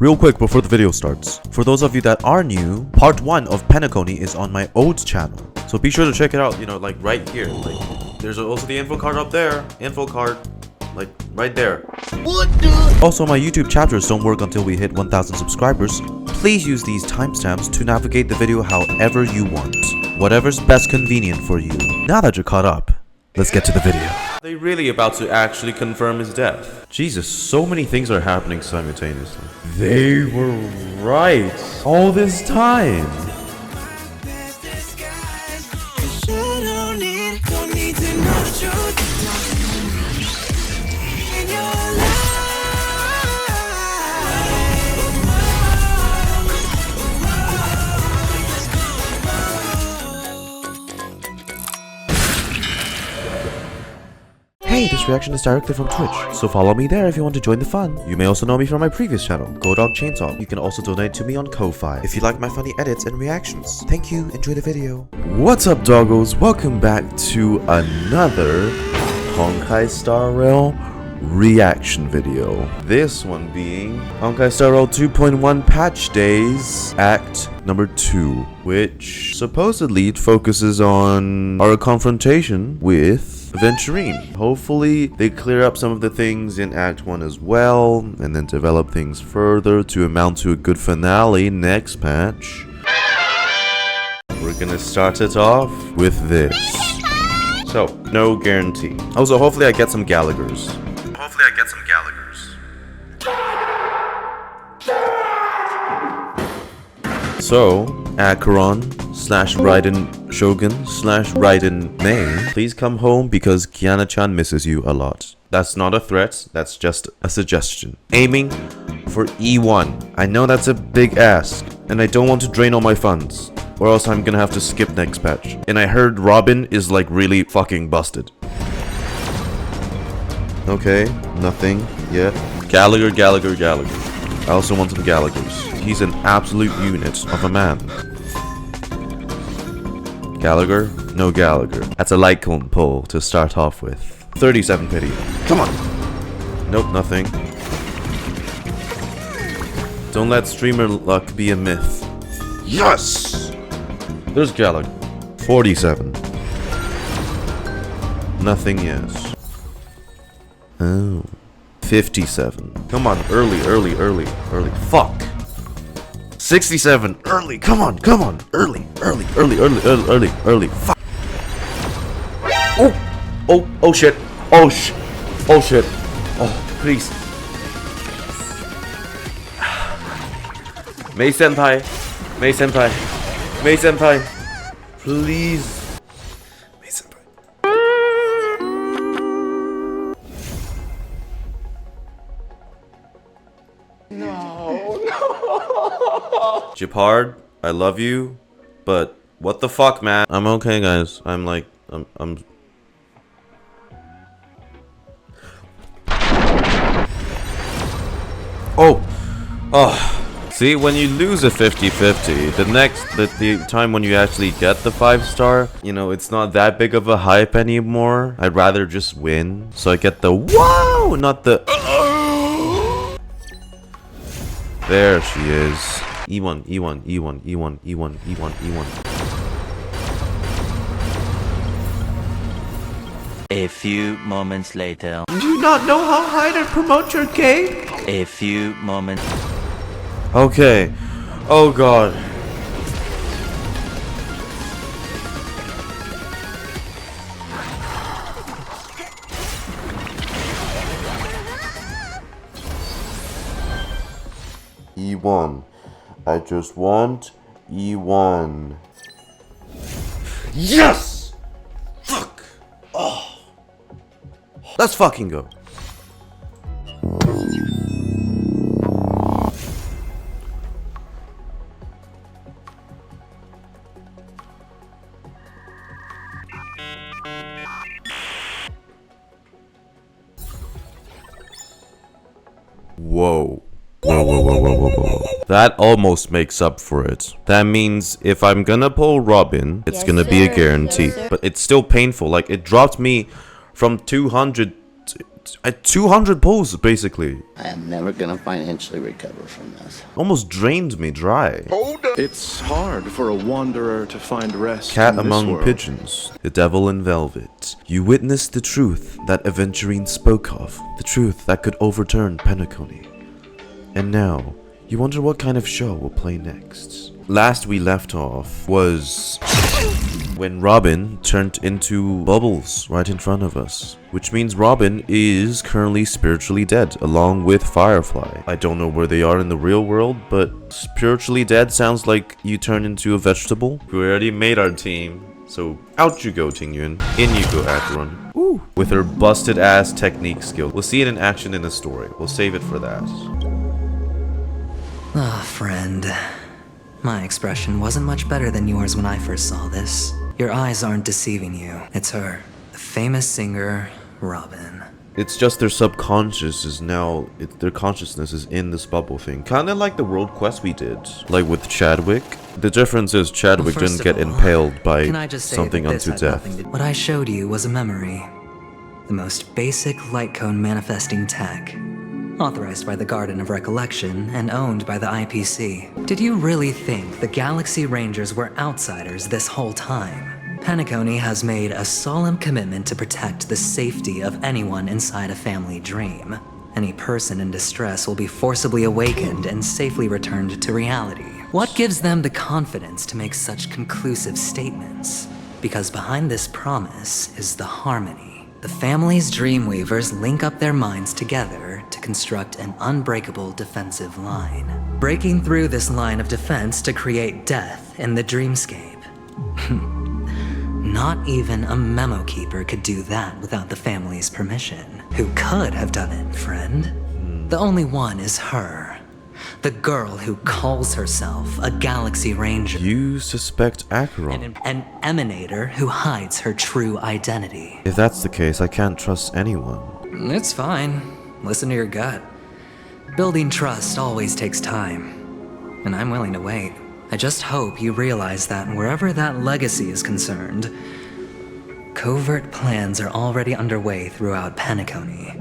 Real quick before the video starts, for those of you that are new, part 1 of Penacony is on my old channel. So be sure to check it out, you know, like right here. Like, there's also the info card up there. Info card, like right there. What the? Also, my YouTube chapters don't work until we hit 1,000 subscribers. Please use these timestamps to navigate the video however you want. Whatever's best convenient for you. Now that you're caught up, let's get to the video. Are they really about to actually confirm his death? Jesus, so many things are happening simultaneously. They were right all this time. Hey, this reaction is directly from Twitch, so follow me there if you want to join the fun. You may also know me from my previous channel, GoDog Chainsaw. You can also donate to me on Ko-Fi if you like my funny edits and reactions. Thank you, enjoy the video. What's up, doggos? Welcome back to another Honkai Star Rail reaction video. This one being Honkai Star Rail 2.1 Patch Days Act number 2, which supposedly focuses on our confrontation with Aventurine. Hopefully they clear up some of the things in Act 1 as well, and then develop things further to amount to a good finale next patch. We're gonna start it off with this. So, no guarantee. Also, hopefully I get some Gallaghers. So, Acheron / Raiden Shogun / Raiden Mei, please come home because Kiana-chan misses you a lot. That's not a threat, that's just a suggestion. Aiming for E1. I know that's a big ask, and I don't want to drain all my funds, or else I'm gonna have to skip next patch. And I heard Robin is like really fucking busted. Okay, nothing yet. Gallagher. I also want some Gallaghers. He's an absolute unit of a man. Gallagher? No Gallagher. That's a light cone pull to start off with. 37 pity. Come on! Nope, nothing. Don't let streamer luck be a myth. Yes! There's Gallagher. 47. Nothing yet. Oh. 57. Come on, early. Fuck. 67. Early. Come on. Early. Fuck. Oh shit. Oh shit. Oh, please. Mei senpai. Please. Jepard, I love you, but what the fuck, man? I'm okay, guys. I'm See, when you lose a 50-50, the time when you actually get the 5-star, you know, it's not that big of a hype anymore. I'd rather just win, so I get the wow, not the There she is. E1. A few moments later. Do you not know how high to promote your game? A few moments. Okay. Oh god. E1. I just want E1. Yes! Fuck! Oh. Let's fucking go. Whoa. That almost makes up for it. That means if I'm gonna pull Robin, it's gonna be a guarantee. But it's still painful. Like, it dropped me from 200 200 pulls, basically. I am never gonna financially recover from this. Almost drained me dry. It's hard for a wanderer to find rest Cat in this among world. pigeons, the devil in velvet. You witnessed the truth that Aventurine spoke of, the truth that could overturn Penacony. And now, you wonder what kind of show will play next. Last we left off was when Robin turned into bubbles right in front of us, which means Robin is currently spiritually dead along with Firefly. I don't know where they are in the real world, but spiritually dead sounds like you turn into a vegetable. We already made our team, so out you go, Tingyun. In you go, Acheron. Woo. With her busted ass technique skill. We'll see it in action in the story. We'll save it for that. Ah, friend. My expression wasn't much better than yours when I first saw this. Your eyes aren't deceiving you. It's her. The famous singer, Robin. It's just their subconscious is now, their consciousness is in this bubble thing. Kinda like the world quest we did, like with Chadwick. The difference is Chadwick Well, didn't get first of all, impaled by can I just say something that this unto had death. nothing to- What I showed you was a memory. The most basic light cone manifesting tech. Authorized by the Garden of Recollection and owned by the IPC. Did you really think the Galaxy Rangers were outsiders this whole time? Penacony has made a solemn commitment to protect the safety of anyone inside a family dream. Any person in distress will be forcibly awakened and safely returned to reality. What gives them the confidence to make such conclusive statements? Because behind this promise is the harmony. The family's Dreamweavers link up their minds together to construct an unbreakable defensive line. Breaking through this line of defense to create death in the dreamscape. Not even a memo keeper could do that without the family's permission. Who could have done it, friend? The only one is her. The girl who calls herself a Galaxy Ranger. You suspect Acheron. An emanator who hides her true identity. If that's the case, I can't trust anyone. It's fine. Listen to your gut. Building trust always takes time. And I'm willing to wait. I just hope you realize that wherever that legacy is concerned, covert plans are already underway throughout Penacony.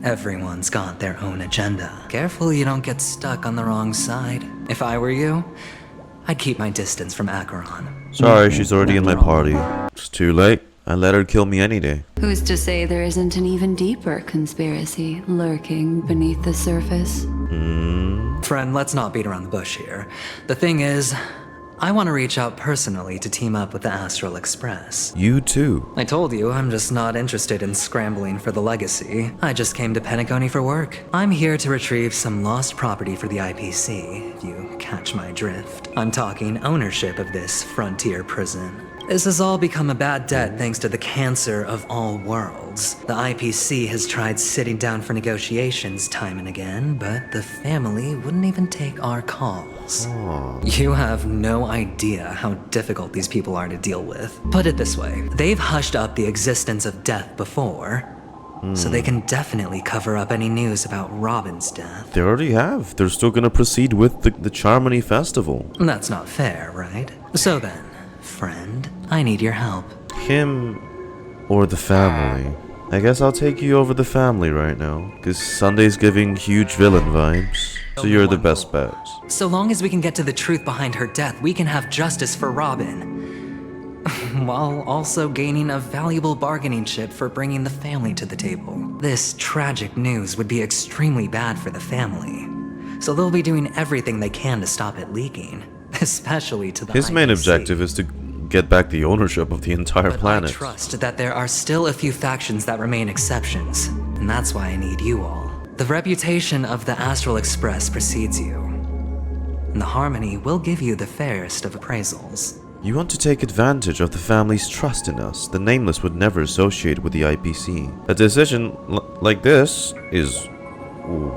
Everyone's got their own agenda. Careful you don't get stuck on the wrong side. If I were you, I'd keep my distance from Acheron. Sorry, she's already in my party. It's too late. I let her kill me any day. Who's to say there isn't an even deeper conspiracy lurking beneath the surface? Friend, let's not beat around the bush here. The thing is, I want to reach out personally to team up with the Astral Express. You too. I told you I'm just not interested in scrambling for the legacy. I just came to Penacony for work. I'm here to retrieve some lost property for the IPC, if you catch my drift. I'm talking ownership of this frontier prison. This has all become a bad debt thanks to the cancer of all worlds. The IPC has tried sitting down for negotiations time and again, but the family wouldn't even take our calls. You have no idea how difficult these people are to deal with. Put it this way, they've hushed up the existence of death before, so they can definitely cover up any news about Robin's death. They already have. They're still gonna proceed with the Charmony Festival. That's not fair, right? So then, friend, I need your help. Him or the family? I guess I'll take you over the family right now, because Sunday's giving huge villain vibes. So you're the best bet. So long as we can get to the truth behind her death, we can have justice for Robin. While also gaining a valuable bargaining chip for bringing the family to the table. This tragic news would be extremely bad for the family. So they'll be doing everything they can to stop it leaking. Especially to the His main IPC. objective is to get back the ownership of the entire But planet. I trust that there are still a few factions that remain exceptions, and that's why I need you all. The reputation of the Astral Express precedes you, and the Harmony will give you the fairest of appraisals. You want to take advantage of the family's trust in us. The Nameless would never associate with the IPC. A decision like this is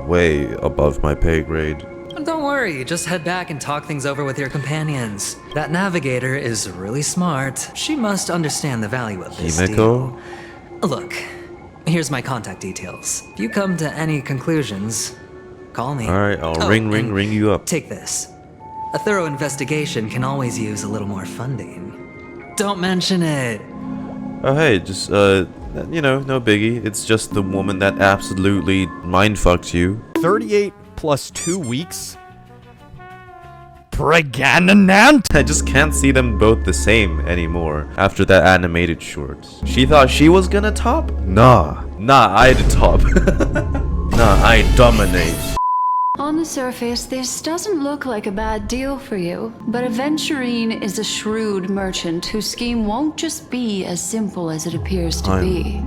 way above my pay grade. Don't worry, just head back and talk things over with your companions. That navigator is really smart. She must understand the value of this Himeko? deal. Look, here's my contact details. If you come to any conclusions, call me. Alright, I'll Oh, ring and you up. Take this. A thorough investigation can always use a little more funding. Don't mention it. Oh hey, just you know, no biggie. It's just the woman that absolutely mindfucked you. 38 plus 2 weeks? Pregnant? I just can't see them both the same anymore after that animated short. She thought she was gonna top? Nah, I'd top. Nah, I dominate. On the surface, this doesn't look like a bad deal for you, but Aventurine is a shrewd merchant whose scheme won't just be as simple as it appears to be.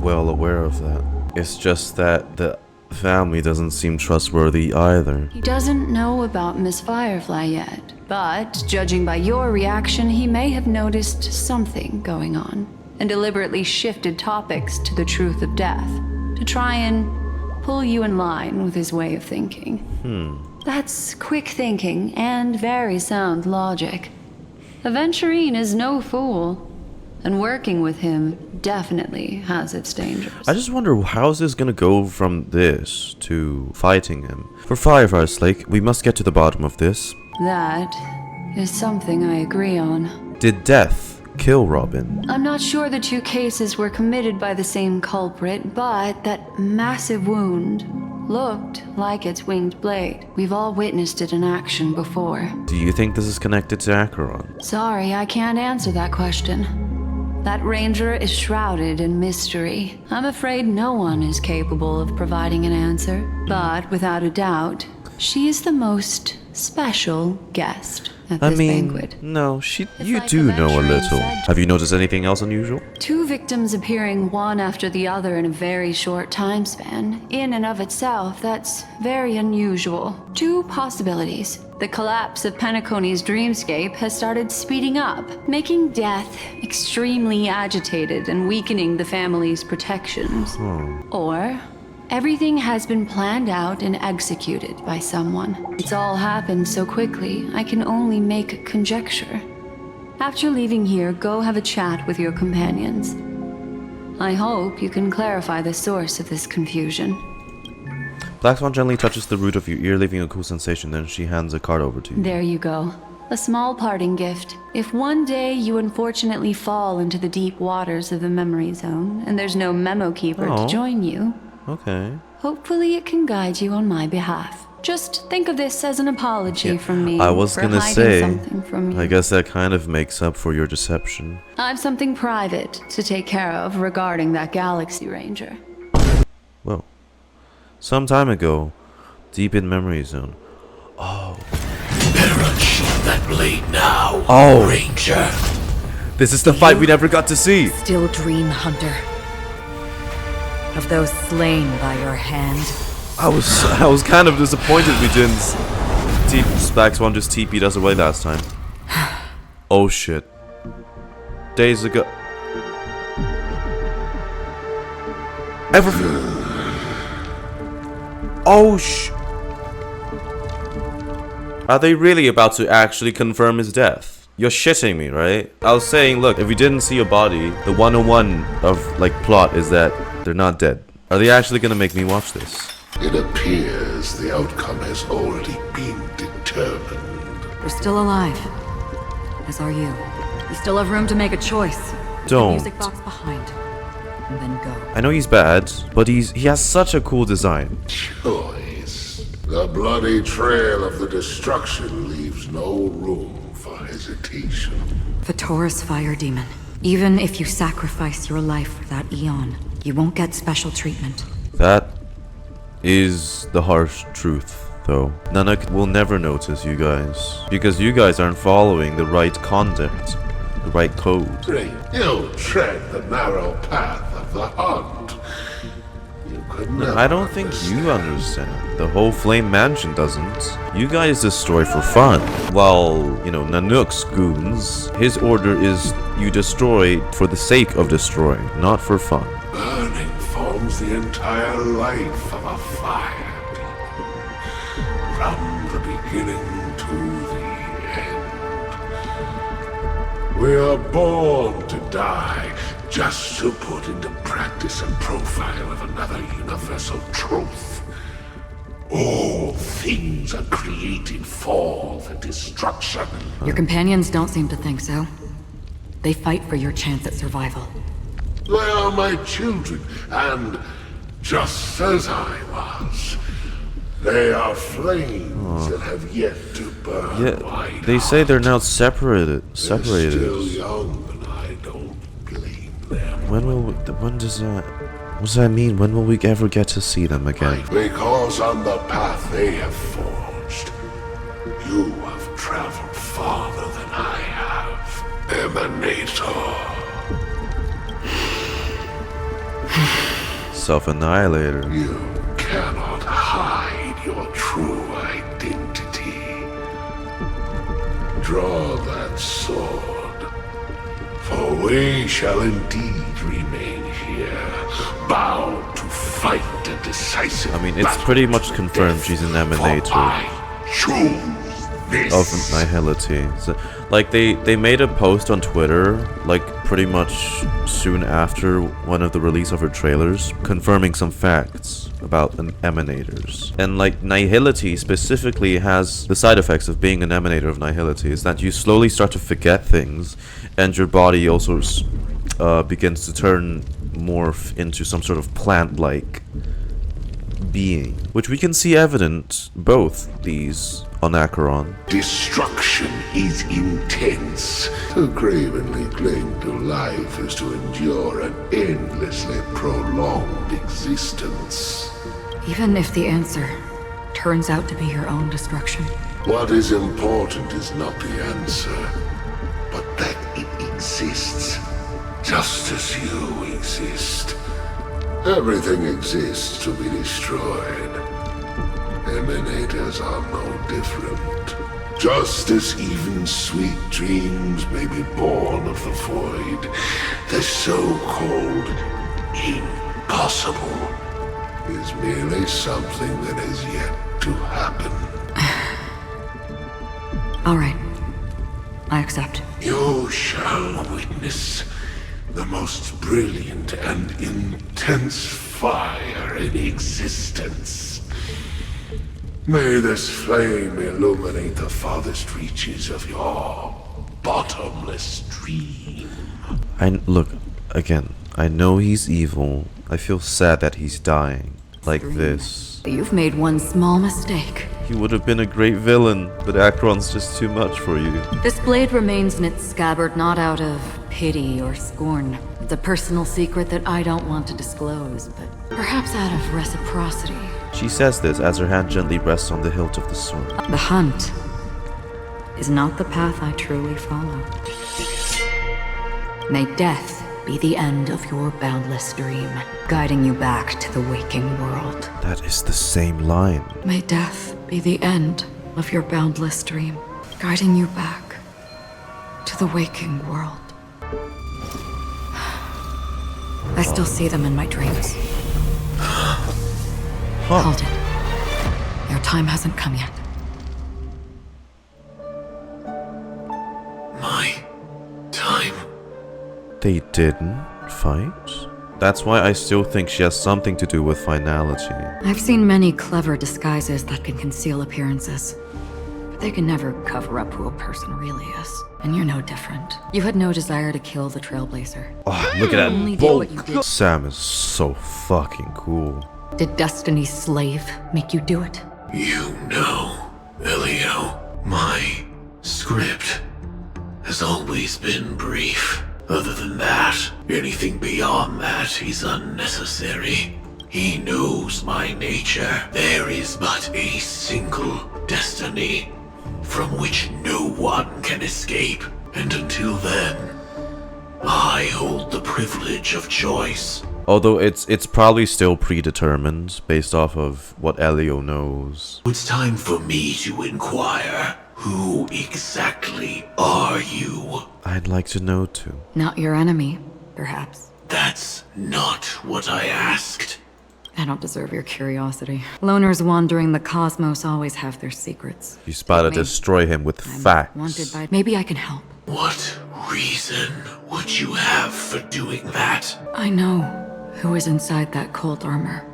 Well aware of that. It's just that the family doesn't seem trustworthy either. He doesn't know about Miss Firefly yet, but judging by your reaction, he may have noticed something going on and deliberately shifted topics to the truth of death to try and pull you in line with his way of thinking. That's quick thinking and very sound logic. Aventurine is no fool, and working with him definitely has its dangers. I just wonder how's this gonna go from this to fighting him. For Firefly's sake, we must get to the bottom of this. That is something I agree on. Did death kill Robin? I'm not sure the two cases were committed by the same culprit, but that massive wound looked like its winged blade. We've all witnessed it in action before. Do you think this is connected to Acheron? Sorry, I can't answer that question. That ranger is shrouded in mystery. I'm afraid no one is capable of providing an answer. But without a doubt, she is the most special guest at this banquet. No, you like do know a Aventurine little. said. Have you noticed anything else unusual? Two victims appearing one after the other in a very short time span. In and of itself, that's very unusual. Two possibilities. The collapse of Penacony's dreamscape has started speeding up, making death extremely agitated and weakening the family's protections. Or everything has been planned out and executed by someone. It's all happened so quickly, I can only make conjecture. After leaving here, go have a chat with your companions. I hope you can clarify the source of this confusion. Black Swan gently touches the root of your ear, leaving a cool sensation, then she hands a card over to you. There you go. A small parting gift. If one day you unfortunately fall into the deep waters of the memory zone, and there's no memo keeper to join you, Okay. hopefully it can guide you on my behalf. Just think of this as an apology from me I was for gonna hiding say, something from you. I guess that kind of makes up for your deception. I've something private to take care of regarding that Galaxy Ranger. Well, some time ago, deep in memory zone. Oh. Better unsheath that blade now, Ranger. This is the fight we never got to see. Still dream, Hunter. Of those slain by your hand. I was kind of disappointed we didn't. Black Swan just TP'd us away last time. Oh shit. Days ago. Everything. Oh Are they really about to actually confirm his death? You're shitting me, right? I was saying, look, if we didn't see a body, the 101 of, like, plot is that they're not dead. Are they actually gonna make me watch this? It appears the outcome has already been determined. We're still alive. As are you. You still have room to make a choice. Put Don't. the music box behind. And then go. I know he's bad, but he has such a cool design. Choice. The bloody trail of the destruction leaves no room for hesitation. The Taurus Fire Demon. Even if you sacrifice your life for that Eon, you won't get special treatment. That is the harsh truth, though. Nanak will never notice you guys, because you guys aren't following the right conduct, the right code. You tread the narrow path of the hunt. You could never I don't think you understand. The whole Flame Mansion doesn't. You guys destroy for fun. While, you know, Nanook's goons, his order is you destroy for the sake of destroying, not for fun. Burning forms the entire life of a fire demon. From the beginning to the end. We are born to die just to put into practice a profile of another universal truth. All things are created for the destruction. Your companions don't seem to think so. They fight for your chance at survival. They are my children, and just as I was, they are flames that have yet to burn wide. They say they're now separated. They're still young, and I don't blame them. When does that... What does that mean? When will we ever get to see them again? Because on the path they have forged, you have traveled farther than I have. Emanator. Self-annihilator. You cannot hide your true identity. Draw that sword, for we shall indeed remain here, bound to fight a decisive I mean, it's battle pretty much to confirmed death, she's an for emanator I choose this. of nihility. So, like, they made a post on Twitter, like, pretty much soon after one of the release of her trailers, confirming some facts about emanators. And, like, nihility specifically has the side effects of being an emanator of nihility is that you slowly start to forget things, and your body also begins to morph into some sort of plant-like being, which we can see evident both these on Acheron. Destruction is intense. To cravenly cling to life is to endure an endlessly prolonged existence. Even if the answer turns out to be your own destruction. What is important is not the answer, but that it exists, just as you exist. Everything exists to be destroyed. Emanators are no different. Just as even sweet dreams may be born of the void, the so-called impossible is merely something that has yet to happen. All right. I accept. You shall witness the most brilliant and intense fire in existence. May this flame illuminate the farthest reaches of your bottomless dream. Look, again, I know he's evil. I feel sad that he's dying. Like this. You've made one small mistake. He would have been a great villain, but Acheron's just too much for you. This blade remains in its scabbard not out of pity or scorn. It's a personal secret that I don't want to disclose, but perhaps out of reciprocity. She says this as her hand gently rests on the hilt of the sword. The hunt is not the path I truly follow. May death be the end of your boundless dream, guiding you back to the waking world. That is the same line. May death be the end of your boundless dream, guiding you back to the waking world. I still see them in my dreams. Hold it. Your time hasn't come yet. My time. They didn't fight? That's why I still think she has something to do with finality. I've seen many clever disguises that can conceal appearances, but they can never cover up who a person really is. And you're no different. You had no desire to kill the Trailblazer. Oh, look at Only that did bolt. what you did. Sam is so fucking cool. Did Destiny's slave make you do it? You know, Elio, my script has always been brief. Other than that, anything beyond that is unnecessary. He knows my nature. There is but a single destiny from which no one can escape. And until then, I hold the privilege of choice. Although it's probably still predetermined based off of what Elio knows. It's time for me to inquire. Who exactly are you? I'd like to know too. Not your enemy, perhaps. That's not what I asked. I don't deserve your curiosity. Loners wandering the cosmos always have their secrets. You're about to Me. destroy him with I'm facts. wanted by... Maybe I can help. What reason would you have for doing that? I know who is inside that cold armor.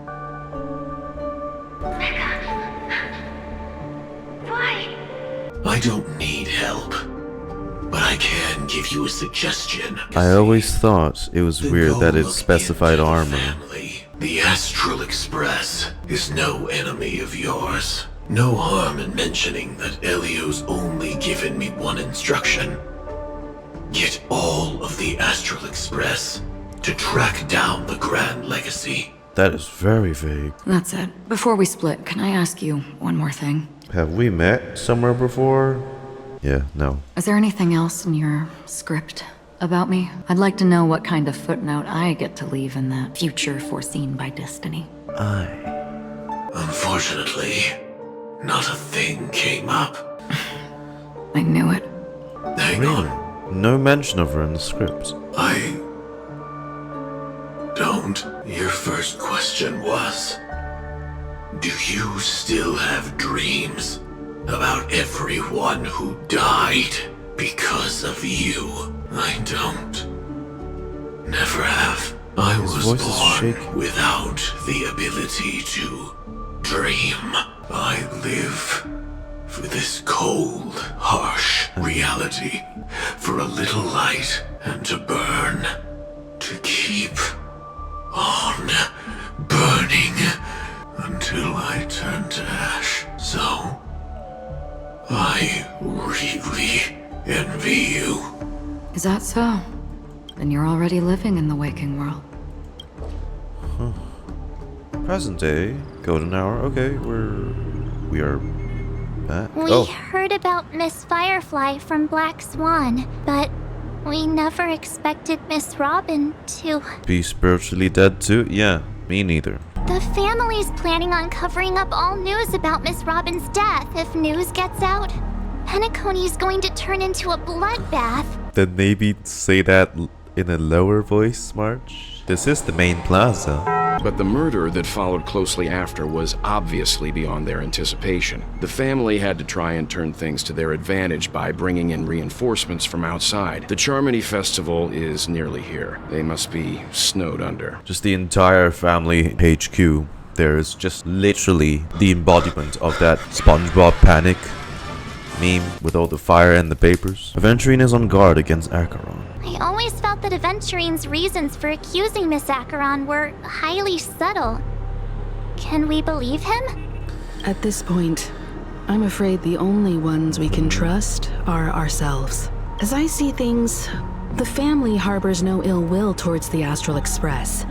I don't need help. but I can give you a suggestion. I always thought it was weird that it specified armor. Family. The Astral Express is no enemy of yours. No harm in mentioning that Elio's only given me one instruction. Get all of the Astral Express to track down the Grand Legacy. That is very vague. That's it. Before we split, can I ask you one more thing? Have we met somewhere before? Yeah, no. Is there anything else in your script about me? I'd like to know what kind of footnote I get to leave in the future foreseen by destiny. Unfortunately, not a thing came up. I knew it. Hang Really? on. No mention of her in the script. I don't. Your first question was, do you still have dreams about everyone who died because of you? I don't. Never have. I His was voice is born shaking. without the ability to dream. I live for this cold, harsh reality, for a little light and to burn, to keep on burning until I turn to ash. So, I really envy you. Is that so? Then you're already living in the waking world. Present day, golden hour. Okay, we are back. We heard about Miss Firefly from Black Swan, but we never expected Miss Robin to... Be spiritually dead too? Yeah, me neither. The family's planning on covering up all news about Miss Robin's death if news gets out. Penacony's going to turn into a bloodbath. Then maybe say that in a lower voice, March. This is the main plaza. But the murder that followed closely after was obviously beyond their anticipation. The family had to try and turn things to their advantage by bringing in reinforcements from outside. The Charmony Festival is nearly here. They must be snowed under. Just the entire family HQ. There is just literally the embodiment of that SpongeBob panic meme with all the fire and the papers. Aventurine is on guard against Acheron. I always felt that Aventurine's reasons for accusing Miss Acheron were highly subtle. Can we believe him? At this point, I'm afraid the only ones we can trust are ourselves. As I see things, the family harbors no ill will towards the Astral Express.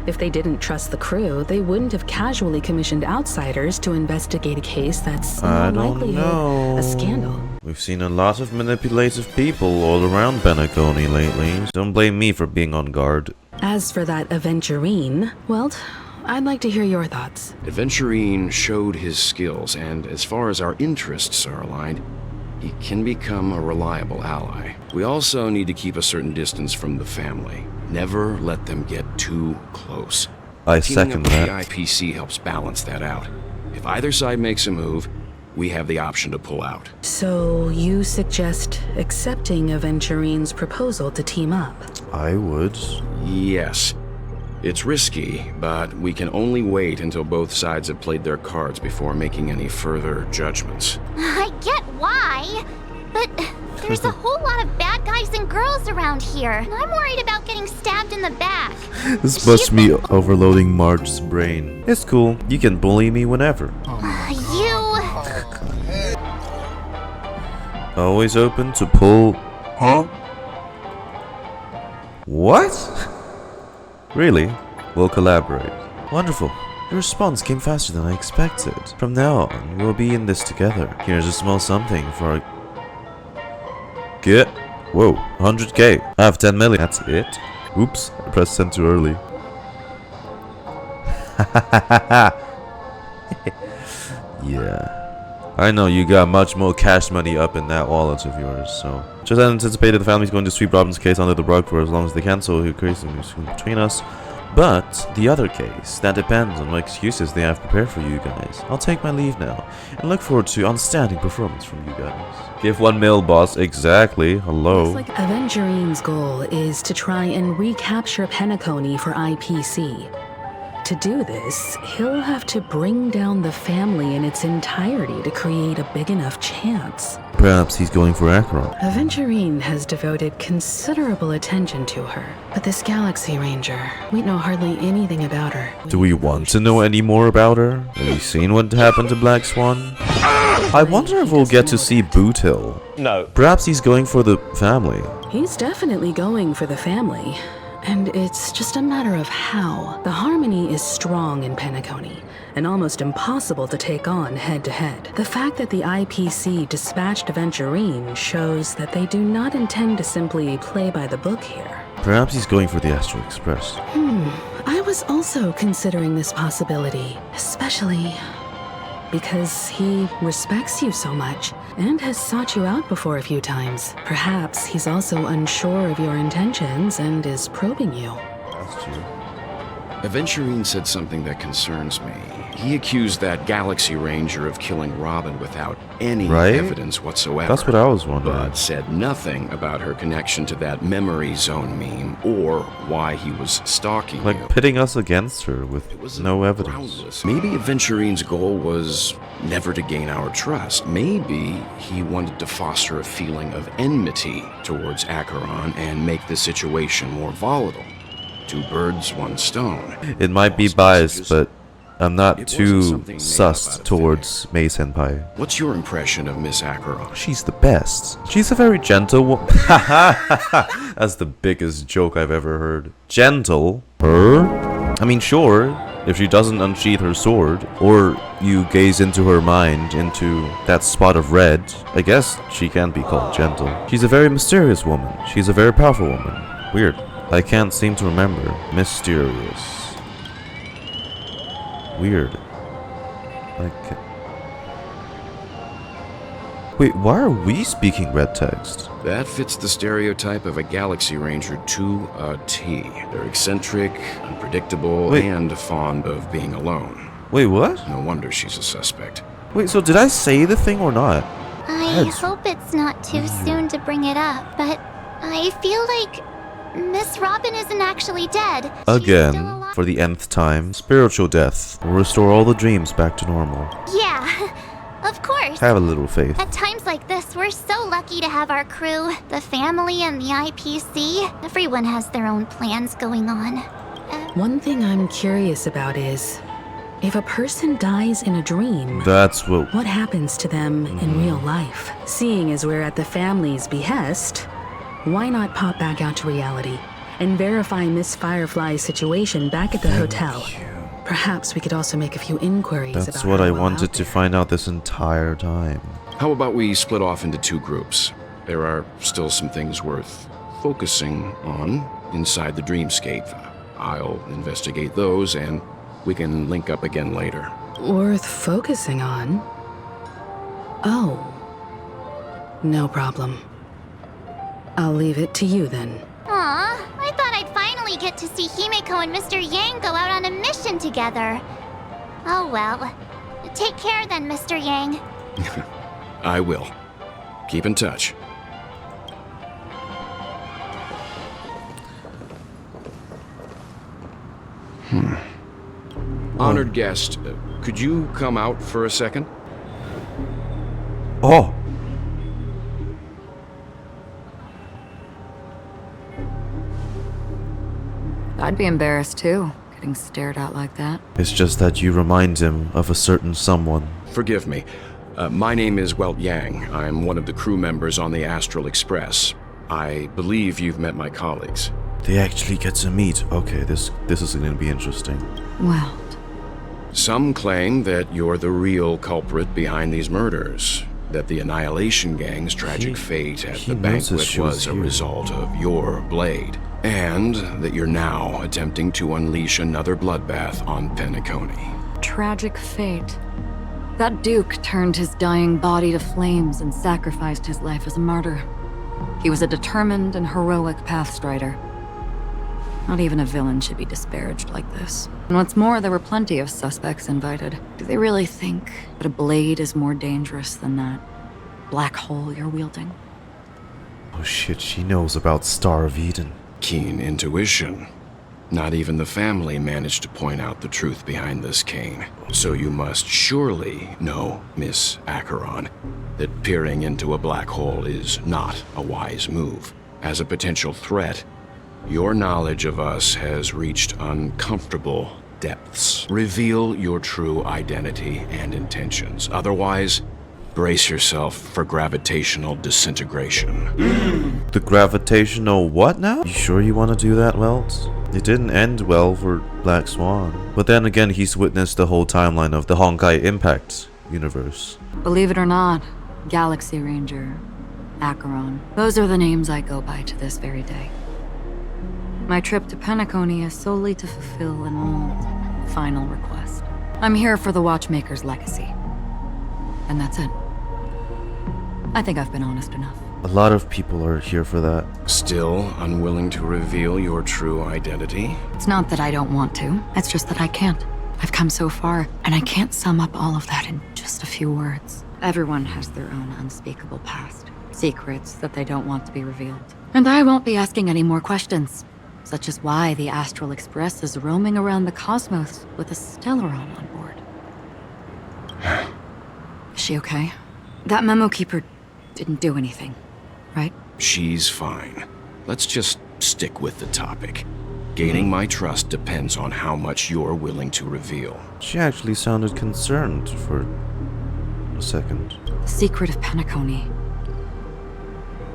If they didn't trust the crew, they wouldn't have casually commissioned outsiders to investigate a case that's in all likelihood a scandal. We've seen a lot of manipulative people all around Penacony lately. Don't blame me for being on guard. As for that Aventurine, Welt, I'd like to hear your thoughts. Aventurine showed his skills, and as far as our interests are aligned, he can become a reliable ally. We also need to keep a certain distance from the family. Never let them get too close. I Teaming second up with that. the IPC helps balance that out. If either side makes a move, we have the option to pull out. So you suggest accepting Aventurine's proposal to team up? I would. Yes. It's risky, but we can only wait until both sides have played their cards before making any further judgments. I get why, but there's a whole lot of bad guys and girls around here, and I'm worried about getting stabbed in the back. This must be overloading Marge's brain. It's cool. You can bully me whenever. You... Always open to pull... Huh? What? Really? We'll collaborate. Wonderful. Your response came faster than I expected. From now on, we'll be in this together. Here's a small something for a... Get... Whoa, 100k. I have 10 million. That's it? Oops, I pressed send too early. Yeah. I know you got much more cash money up in that wallet of yours, so... Just as anticipated, the family's going to sweep Robin's case under the rug for as long as they can, so he'll create some between us. But the other case, that depends on what excuses they have prepared for you guys. I'll take my leave now, and look forward to outstanding performance from you guys. Give 1 mil, boss. Exactly. Hello. Looks like Aventurine's goal is to try and recapture Penacony for IPC. to do this, he'll have to bring down the family in its entirety to create a big enough chance. Perhaps he's going for Acheron. Aventurine has devoted considerable attention to her, but this Galaxy Ranger, we know hardly anything about her. Do we want to know any more about her? Have you seen what happened to Black Swan? I wonder if we'll get to see Boothill. No. Perhaps he's going for the family. He's definitely going for the family. And it's just a matter of how. The harmony is strong in Penacony, and almost impossible to take on head-to-head. The fact that the IPC dispatched Aventurine shows that they do not intend to simply play by the book here. Perhaps he's going for the Astral Express. I was also considering this possibility, especially because he respects you so much and has sought you out before a few times. Perhaps he's also unsure of your intentions and is probing you. That's true. Aventurine said something that concerns me. He accused that Galaxy Ranger of killing Robin without any evidence whatsoever. That's what I was wondering. But said nothing about her connection to that memory zone meme or why he was stalking Like you. pitting us against her with no evidence. Groundless. Maybe Aventurine's goal was never to gain our trust. Maybe he wanted to foster a feeling of enmity towards Acheron and make the situation more volatile. Two birds, one stone. It might be biased, but I'm not too sus towards Mei Senpai. What's your impression of Miss Acheron? She's the best. She's a very gentle woman. That's the biggest joke I've ever heard. Gentle? Her? I mean, sure, if she doesn't unsheath her sword, or you gaze into her mind, into that spot of red, I guess she can be called gentle. She's a very mysterious woman. She's a very powerful woman. Weird. I can't seem to remember. Mysterious. Weird. Wait, why are we speaking red text? That fits the stereotype of a Galaxy Ranger to a T. They're eccentric, unpredictable, and fond of being alone. Wait, what? No wonder she's a suspect. Wait, so did I say the thing or not? I hope it's not too soon to bring it up, but I feel like Miss Robin isn't actually dead. Again, for the nth time, spiritual death will restore all the dreams back to normal. Yeah, of course. Have a little faith. At times like this, we're so lucky to have our crew, the family and the IPC. Everyone has their own plans going on. One thing I'm curious about is, if a person dies in a dream, that's what happens to them in real life? Seeing as we're at the family's behest, why not pop back out to reality and verify Miss Firefly's situation back at the hotel? Perhaps we could also make a few inquiries about That's what I wanted to find out this entire time. How about we split off into two groups? There are still some things worth focusing on inside the dreamscape. I'll investigate those and we can link up again later. Worth focusing on? Oh. No problem. I'll leave it to you then. Aw, I thought I'd finally get to see Himeko and Mr. Yang go out on a mission together. Oh well. Take care then, Mr. Yang. I will. Keep in touch. Honored guest, could you come out for a second? Oh! I'd be embarrassed too, getting stared at like that. It's just that you remind him of a certain someone. Forgive me. My name is Welt Yang. I'm one of the crew members on the Astral Express. I believe you've met my colleagues. They actually get to meet. Okay, this is going to be interesting. Well, some claim that you're the real culprit behind these murders. That the Annihilation Gang's tragic fate at the banquet was a result of your blade. And that you're now attempting to unleash another bloodbath on Penacony. tragic fate. That Duke turned his dying body to flames and sacrificed his life as a martyr. He was a determined and heroic pathstrider. Not even a villain should be disparaged like this. And what's more, there were plenty of suspects invited. Do they really think that a blade is more dangerous than that black hole you're wielding? Oh shit, she knows about Star of Eden. Keen intuition. Not even the family managed to point out the truth behind this cane. So you must surely know, Miss Acheron, that peering into a black hole is not a wise move. As a potential threat, your knowledge of us has reached uncomfortable depths. Reveal your true identity and intentions. Otherwise, brace yourself for gravitational disintegration. The gravitational what now? You sure you want to do that, Welt? It didn't end well for Black Swan. But then again, he's witnessed the whole timeline of the Honkai Impact universe. Believe it or not, Galaxy Ranger, Acheron, those are the names I go by to this very day. My trip to Penacony is solely to fulfill an old, final request. I'm here for the Watchmaker's legacy. And that's it. I think I've been honest enough. A lot of people are here for that. Still unwilling to reveal your true identity? It's not that I don't want to, it's just that I can't. I've come so far, and I can't sum up all of that in just a few words. Everyone has their own unspeakable past. Secrets that they don't want to be revealed. And I won't be asking any more questions. Such as why the Astral Express is roaming around the cosmos with a Stellaron on board. Is she okay? That memo keeper didn't do anything, right? She's fine. Let's just stick with the topic. Gaining my trust depends on how much you're willing to reveal. She actually sounded concerned for a second. The secret of Penacony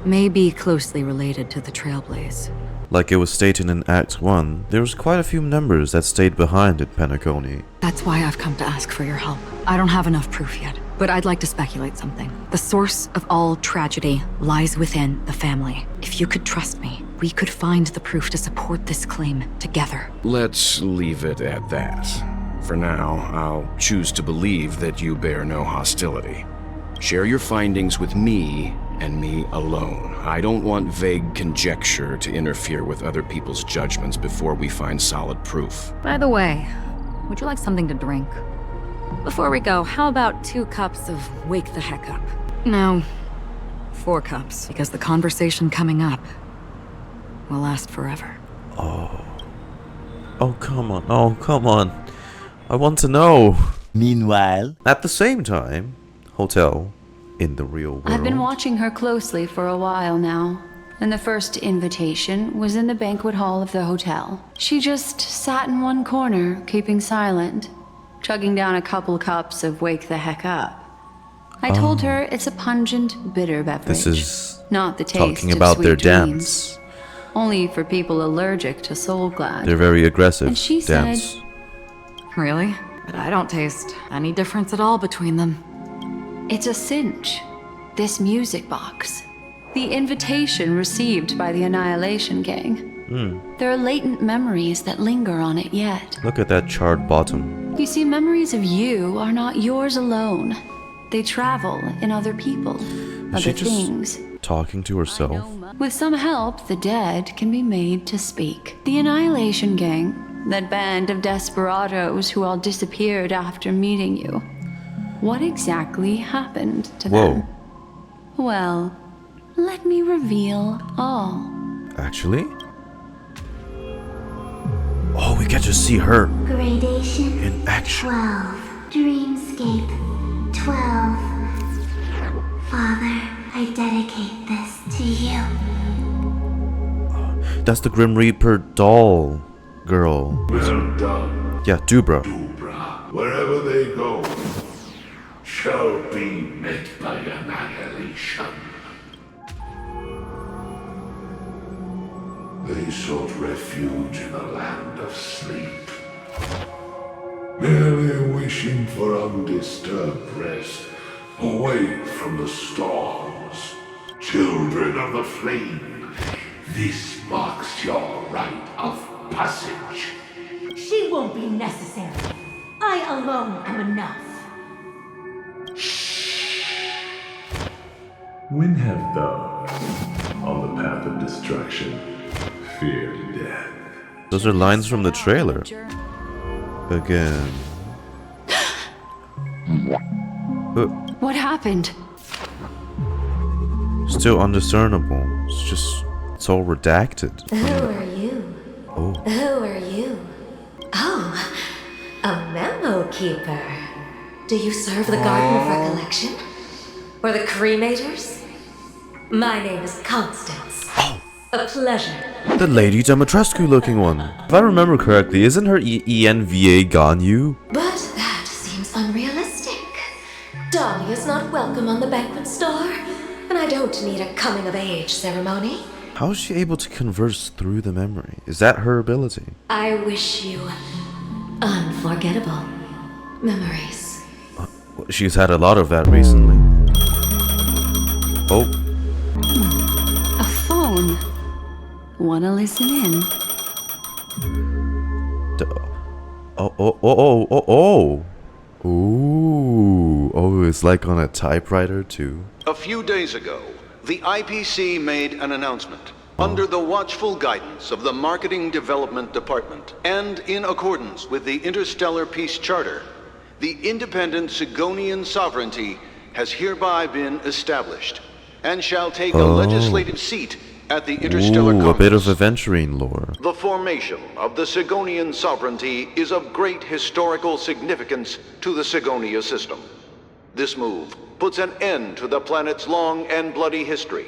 may be closely related to the Trailblaze. Like it was stated in Act 1, there was quite a few members that stayed behind at Penacony. That's why I've come to ask for your help. I don't have enough proof yet, but I'd like to speculate something. The source of all tragedy lies within the family. If you could trust me, we could find the proof to support this claim together. Let's leave it at that. For now, I'll choose to believe that you bear no hostility. Share your findings with me and me alone. I don't want vague conjecture to interfere with other people's judgments before we find solid proof. By the way, would you like something to drink? Before we go, how about 2 cups of Wake the Heck Up? No, 4 cups, because the conversation coming up will last forever. Oh, come on. Oh, come on. I want to know. Meanwhile, At the same time, hotel in the real world. I've been watching her closely for a while now, and the first invitation was in the banquet hall of the hotel. She just sat in one corner, keeping silent, chugging down a couple cups of Wake the Heck Up. I told her it's a pungent, bitter beverage. This is not the taste talking of about sweet their dreams. dance. Only for people allergic to Soul Glad. They're very aggressive And she dance. said, Really? But I don't taste any difference at all between them. it's a cinch. This music box. The invitation received by the Annihilation Gang. There are latent memories that linger on it yet. Look at that charred bottom. You see, memories of you are not yours alone. They travel in other people, Is other she just things. talking to herself? With some help, the dead can be made to speak. The Annihilation Gang, that band of desperados who all disappeared after meeting you. What exactly happened to them? Whoa. Well, let me reveal all. Actually? Oh, we get to see her Gradation in action. 12. Dreamscape 12. Father, I dedicate this to you. That's the Grim Reaper doll girl. Well done, Yeah, Dubra. Dubra. Wherever they go, shall be met by annihilation. They sought refuge in a land of sleep, merely wishing for undisturbed rest, away from the storms. Children of the flame, this marks your rite of passage. She won't be necessary. I alone am enough. When have those on the path of destruction feared death? Those are lines from the trailer. Again. What happened? Still undiscernible. It's all redacted. Who are you? Oh. Who are you? Keeper. Do you serve the Garden of Recollection? Or the Cremators? My name is Constance. A pleasure. The Lady Dimitrescu looking one. If I remember correctly, isn't her ENVA Ganyu? But that seems unrealistic. Dolly is not welcome on the banquet store, and I don't need a coming-of-age ceremony. How is she able to converse through the memory? Is that her ability? I wish you unforgettable memories. She's had a lot of that recently. Oh. A phone. Wanna listen in? Oh, it's like on a typewriter too. A few days ago, the IPC made an announcement. Under the watchful guidance of the Marketing Development Department, and in accordance with the Interstellar Peace Charter, the independent Sigonian sovereignty has hereby been established, and shall take a legislative seat at the Interstellar Congress. A bit of Aventurine lore. The formation of the Sigonian sovereignty is of great historical significance to the Sigonia system. This move puts an end to the planet's long and bloody history,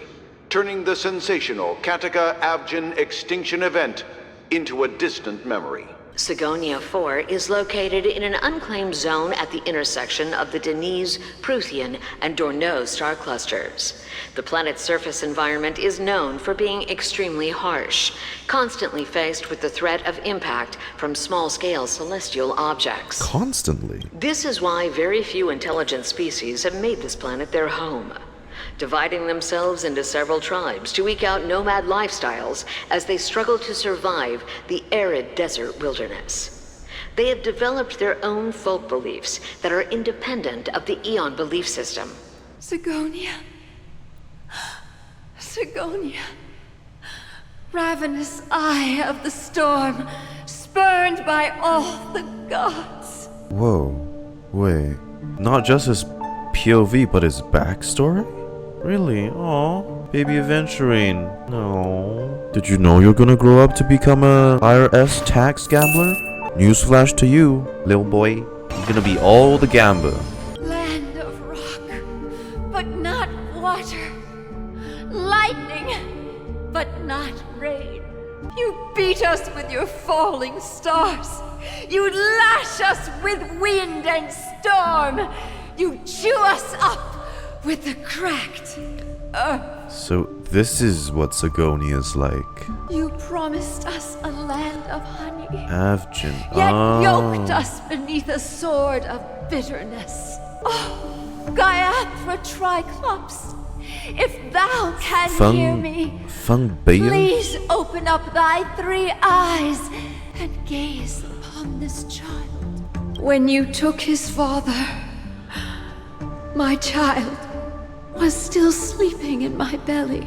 turning the sensational Kataka-Avgin extinction event into a distant memory. Sigonia 4 is located in an unclaimed zone at the intersection of the Denise, Prothean, and Dorneau star clusters. The planet's surface environment is known for being extremely harsh, constantly faced with the threat of impact from small-scale celestial objects. Constantly? This is why very few intelligent species have made this planet their home, dividing themselves into several tribes to eke out nomad lifestyles as they struggle to survive the arid desert wilderness. They have developed their own folk beliefs that are independent of the Eon belief system. Sigonia. Sigonia. Ravenous eye of the storm, spurned by all the gods. Whoa. Wait. Not just his POV, but his backstory? Really? Aw. Baby Aventurine. No. Did you know you're gonna grow up to become a IRS tax gambler? Newsflash to you, little boy. You're gonna be all the gambler. Land of rock, but not water. Lightning, but not rain. You beat us with your falling stars. You lash us with wind and storm. You chew us up with the cracked earth. So this is what Sigonia's like. You promised us a land of honey. Avgin. Yet yoked us beneath a sword of bitterness. Oh, Gallagher Triclops, if thou can hear me, please open up thy 3 eyes and gaze upon this child. When you took his father, my child was still sleeping in my belly.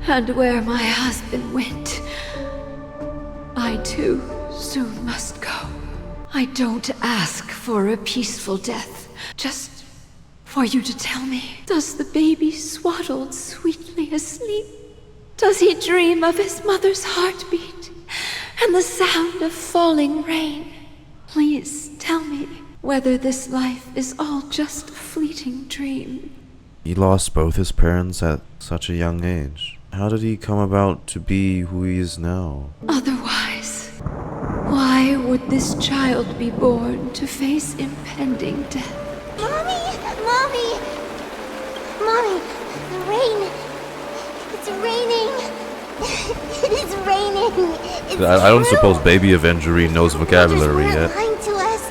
And where my husband went, I too soon must go. I don't ask for a peaceful death, just for you to tell me, does the baby swaddled sweetly asleep? Does he dream of his mother's heartbeat and the sound of falling rain? Please tell me whether this life is all just a fleeting dream. He lost both his parents at such a young age. How did he come about to be who he is now? Otherwise, why would this child be born to face impending death? Mommy! Mommy! Mommy! The rain! It's raining! It's raining! It's I don't suppose Baby Aventurine knows vocabulary yet. They're lying to us.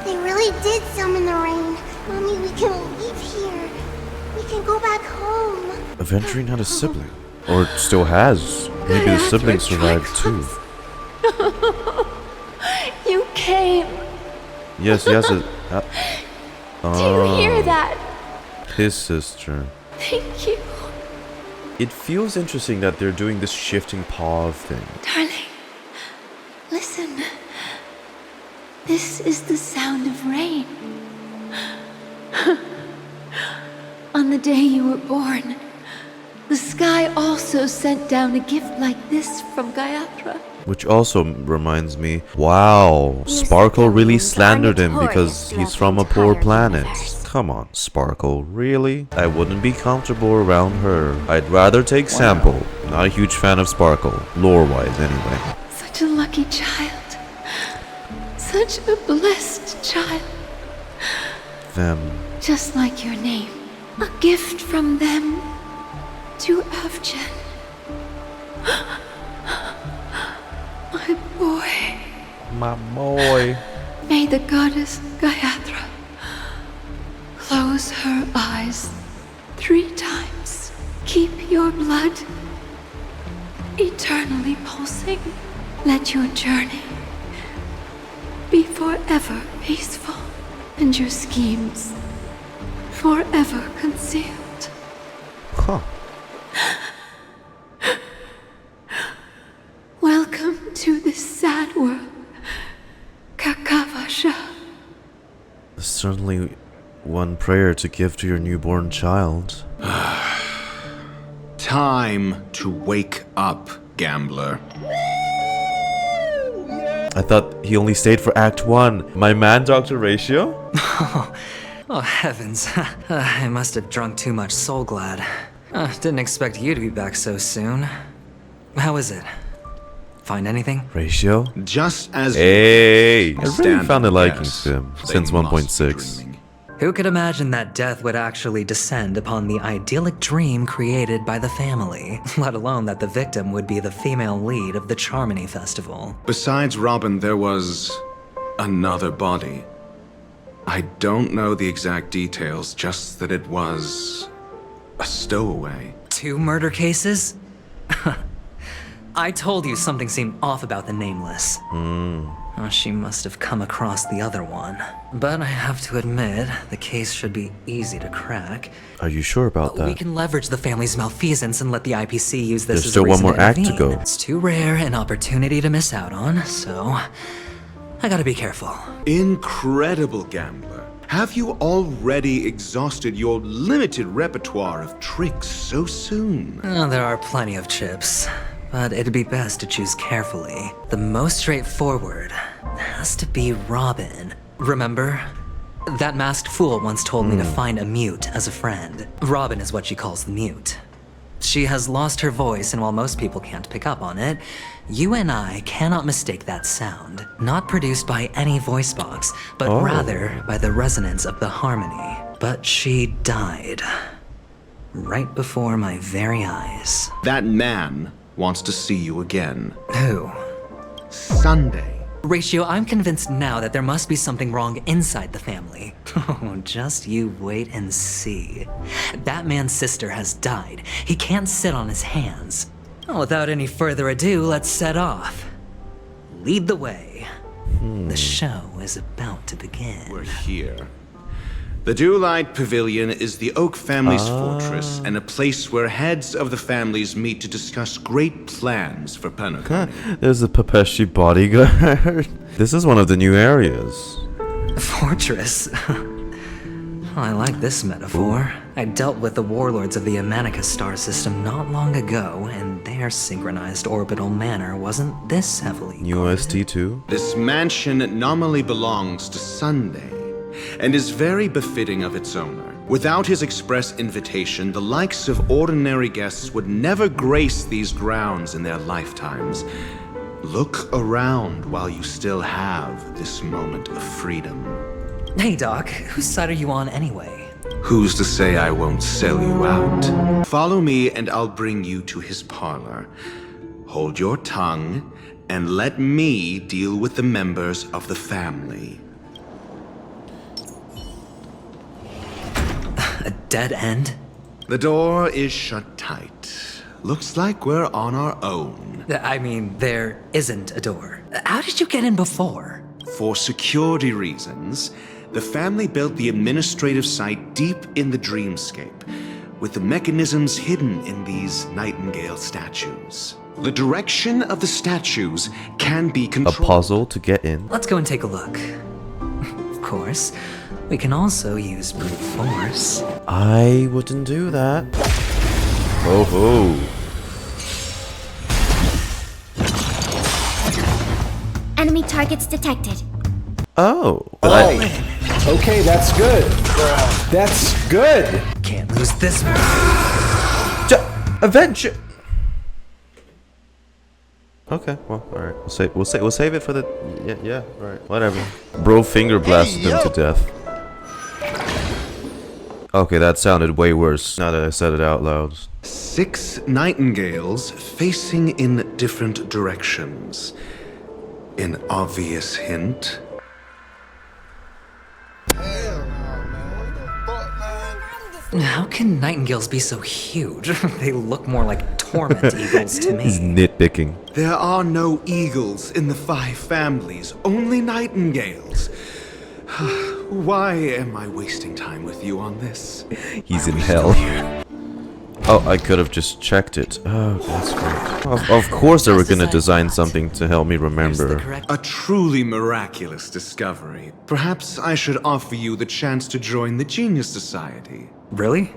They really did summon the rain. Mommy, we can leave here. We can go back home. Aventurine had a sibling. Or still has. Maybe the sibling survived too. You came. Yes, yes. Do you hear that? His sister. Thank you. It feels interesting that they're doing this shifting paw thing. Darling, listen. This is the sound of rain. On the day you were born, The sky also sent down a gift like this from Gayatra. Which also reminds me, wow, Sparkle really slandered him because he's from a poor planet. Come on, Sparkle, really? I wouldn't be comfortable around her. I'd rather take Sample. Not a huge fan of Sparkle, lore-wise anyway. Such a lucky child. Such a blessed child. Them. Just like your name. A gift from them to Avgen. My boy. My boy. May the goddess Gayatra close her eyes 3 times. Keep your blood eternally pulsing. Let your journey be forever peaceful, and your schemes forever concealed. Huh. Welcome to this sad world, Kakavasha. Certainly one prayer to give to your newborn child. Time to wake up, gambler. I thought he only stayed for Act 1. My man, Dr. Ratio? Oh, heavens. I must have drunk too much Soul Glad. Didn't expect you to be back so soon. How is it? Find anything? Ratio? Just as hey, I really found a liking to him since 1.6. Who could imagine that death would actually descend upon the idyllic dream created by the family, let alone that the victim would be the female lead of the Charmony Festival? Besides Robin, there was another body. I don't know the exact details, just that it was a stowaway. 2 murder cases? I told you something seemed off about the Nameless. She must have come across the other one. But I have to admit, the case should be easy to crack. Are you sure about that? We can leverage the family's malfeasance and let the IPC use this There's as still a one reason more to act to intervene. go. It's too rare an opportunity to miss out on, so I gotta be careful. Incredible, gambler. Have you already exhausted your limited repertoire of tricks so soon? There are plenty of chips, but it'd be best to choose carefully. The most straightforward has to be Robin. Remember? That masked fool once told me to find a mute as a friend. Robin is what she calls the mute. She has lost her voice, and while most people can't pick up on it, you and I cannot mistake that sound. Not produced by any voice box, but rather by the resonance of the harmony. But she died. Right before my very eyes. That man wants to see you again. Who? Sunday. Ratio, I'm convinced now that there must be something wrong inside the family. Oh, just you wait and see. That man's sister has died. He can't sit on his hands. Well, without any further ado, let's set off. Lead the way. The show is about to begin. We're here. The Dewlight Pavilion is the Oak family's fortress and a place where heads of the families meet to discuss great plans for Penacony. There's a Papeshi bodyguard. This is one of the new areas. Fortress? I like this metaphor. I dealt with the warlords of the Amanica star system not long ago, and their synchronized orbital manner wasn't this heavily. New OST2? This mansion nominally belongs to Sunday, and is very befitting of its owner. Without his express invitation, the likes of ordinary guests would never grace these grounds in their lifetimes. Look around while you still have this moment of freedom. Hey, Doc, whose side are you on anyway? Who's to say I won't sell you out? Follow me and I'll bring you to his parlor. Hold your tongue and let me deal with the members of the family. A dead end? The door is shut tight. Looks like we're on our own. I mean, there isn't a door. How did you get in before? For security reasons, the family built the administrative site deep in the dreamscape, with the mechanisms hidden in these nightingale statues. The direction of the statues can be controlled. A puzzle to get in? Let's go and take a look. Of course, we can also use brute force. I wouldn't do that. Oh ho. Enemy targets detected. Oh. Okay, that's good. That's good. Can't lose this one. Adventure. Okay, well, all right. We'll save it for the yeah, right. Whatever. Bro finger blasted them to death. Okay, that sounded way worse now that I said it out loud. 6 nightingales facing in different directions. An obvious hint. How can nightingales be so huge? They look more like torment eagles to me. He's nitpicking. There are no eagles in the 5 families, only nightingales. Why am I wasting time with you on this? He's in hell. Oh, I could have just checked it. Oh, that's great. Of course they were gonna design something to help me remember. A truly miraculous discovery. Perhaps I should offer you the chance to join the Genius Society. Really?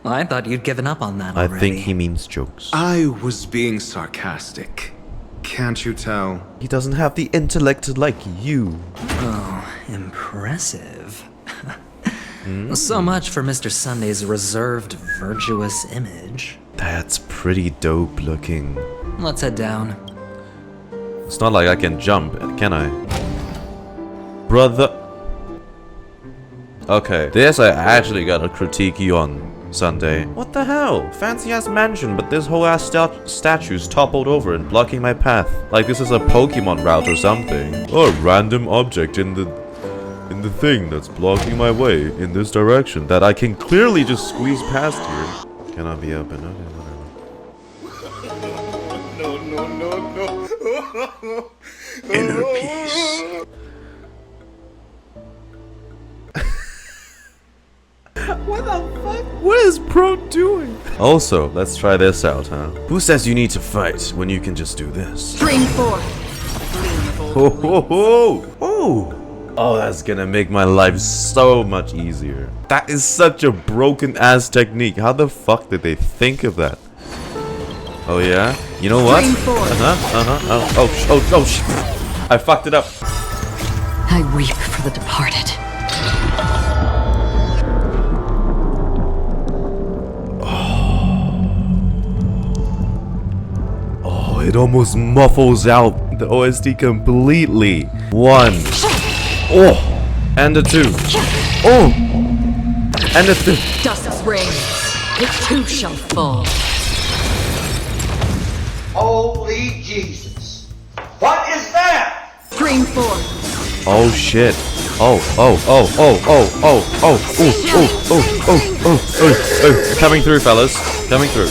Well, I thought you'd given up on that already. I think he means jokes. I was being sarcastic. Can't you tell? He doesn't have the intellect like you. Oh, impressive. So much for Mr. Sunday's reserved, virtuous image. That's pretty dope looking. Let's head down. It's not like I can jump, can I? Brother. Okay, this I actually gotta critique you on, Sunday. What the hell? Fancy ass mansion, but this whole ass statue's toppled over and blocking my path. Like this is a Pokemon route or something. Or a random object in the thing that's blocking my way in this direction that I can clearly just squeeze past here. Cannot be open. Okay, whatever. No. Inner peace. What the fuck? What is Pro doing? Also, let's try this out, huh? Who says you need to fight when you can just do this? Stream 4. Oh, that's gonna make my life so much easier. That is such a broken ass technique. How the fuck did they think of that? Oh yeah? You know what? Oh shit. I fucked it up. I weep for the departed. Oh, it almost muffles out the OST completely. 1. Oh, and a 2. Oh, and a 3. Dust's rain. It too shall fall. Holy Jesus. What is that? Stream 4. Oh shit. Oh. Coming through, fellas. Coming through.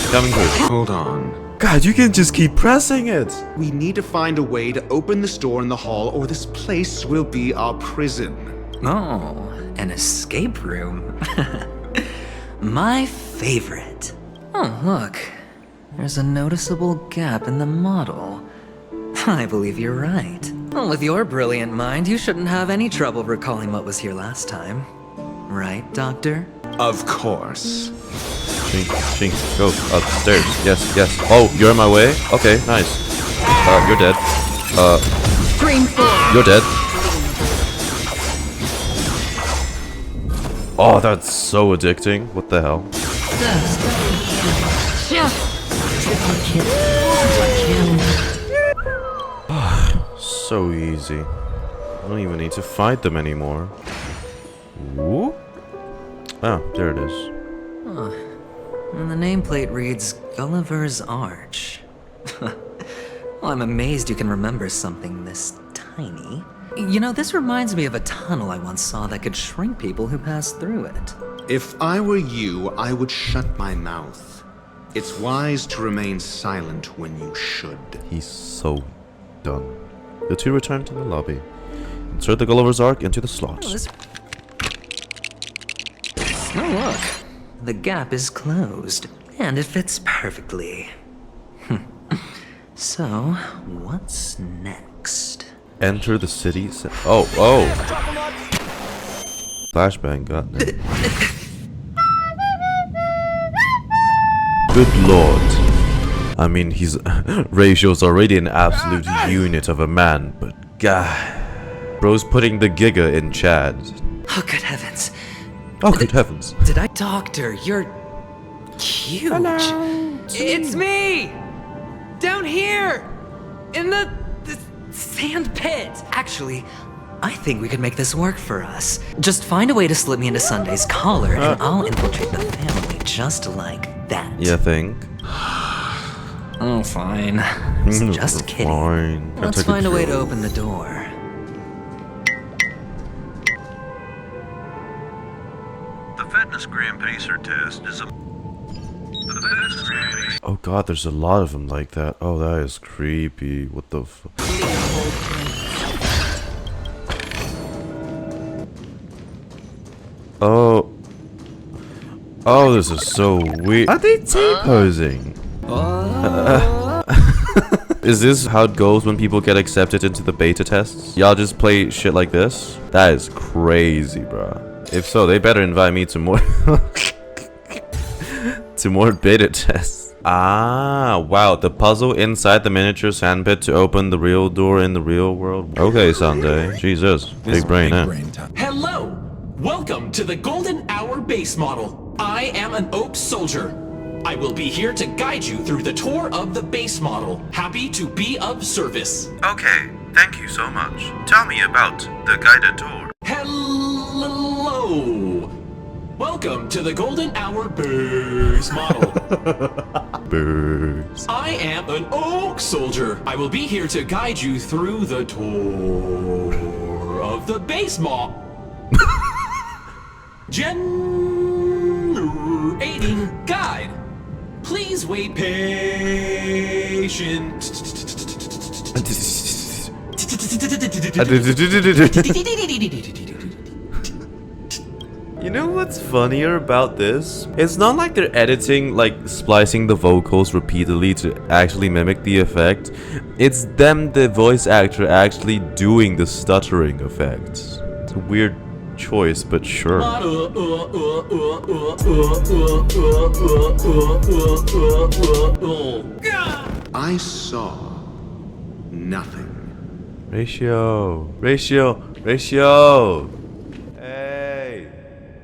Hold on. God, you can just keep pressing it. We need to find a way to open this door in the hall, or this place will be our prison. Oh, an escape room. My favorite. Oh, look. There's a noticeable gap in the model. I believe you're right. Well, with your brilliant mind, you shouldn't have any trouble recalling what was here last time. Right, Doctor? Of course. Shink, go upstairs. Yes. Oh, you're in my way? Okay, nice. You're dead. Stream 4. You're dead. Oh, that's so addicting. What the hell? So easy. I don't even need to fight them anymore. Whoop. Ah, there it is. Huh. And the nameplate reads Gulliver's Arch. Well, I'm amazed you can remember something this tiny. You know, this reminds me of a tunnel I once saw that could shrink people who passed through it. If I were you, I would shut my mouth. It's wise to remain silent when you should. He's so done. The two return to the lobby. Insert the Gulliver's Arc into the slot. Oh, look. The gap is closed, and it fits perfectly. So, what's next? Enter the city. Oh. Flashbang, got it. Good lord. I mean, he's Ratio's already an absolute unit of a man, but God. Bro's putting the giga in Chad. Oh, good heavens. Oh, good heavens. Did I... Doctor, you're... huge. Hello. It's me! Down here! In the sand pit! Actually, I think we could make this work for us. Just find a way to slip me into Sunday's collar, and I'll infiltrate the family just like that. You think? Oh, fine. Just kidding. Fine. Let's find a way to open the door. The fitness gram pacer test is a... Oh god, there's a lot of them like that. Oh, that is creepy. What the f... Oh. Oh, this is so weird. Are they T-posing? Is this how it goes when people get accepted into the beta tests? Y'all just play shit like this? That is crazy, bruh. If so, they better invite me to more to more beta tests. Ah, wow, the puzzle inside the miniature sandpit to open the real door in the real world. Okay, Sunday. Jesus, big brain, eh? Hello! Welcome to the Golden Hour base model. I am an Oak Soldier. I will be here to guide you through the tour of the base model. Happy to be of service. Okay, thank you so much. Tell me about the guided tour. Hello! Welcome to the Golden Hour base model. Base. I am an Oak Soldier. I will be here to guide you through the tour of the base model. Generating guide. Please wait patient. You know what's funnier about this? It's not like they're editing, like splicing the vocals repeatedly to actually mimic the effect. It's them, the voice actor, actually doing the stuttering effect. It's a weird choice, but sure. I saw nothing. Ratio. Hey,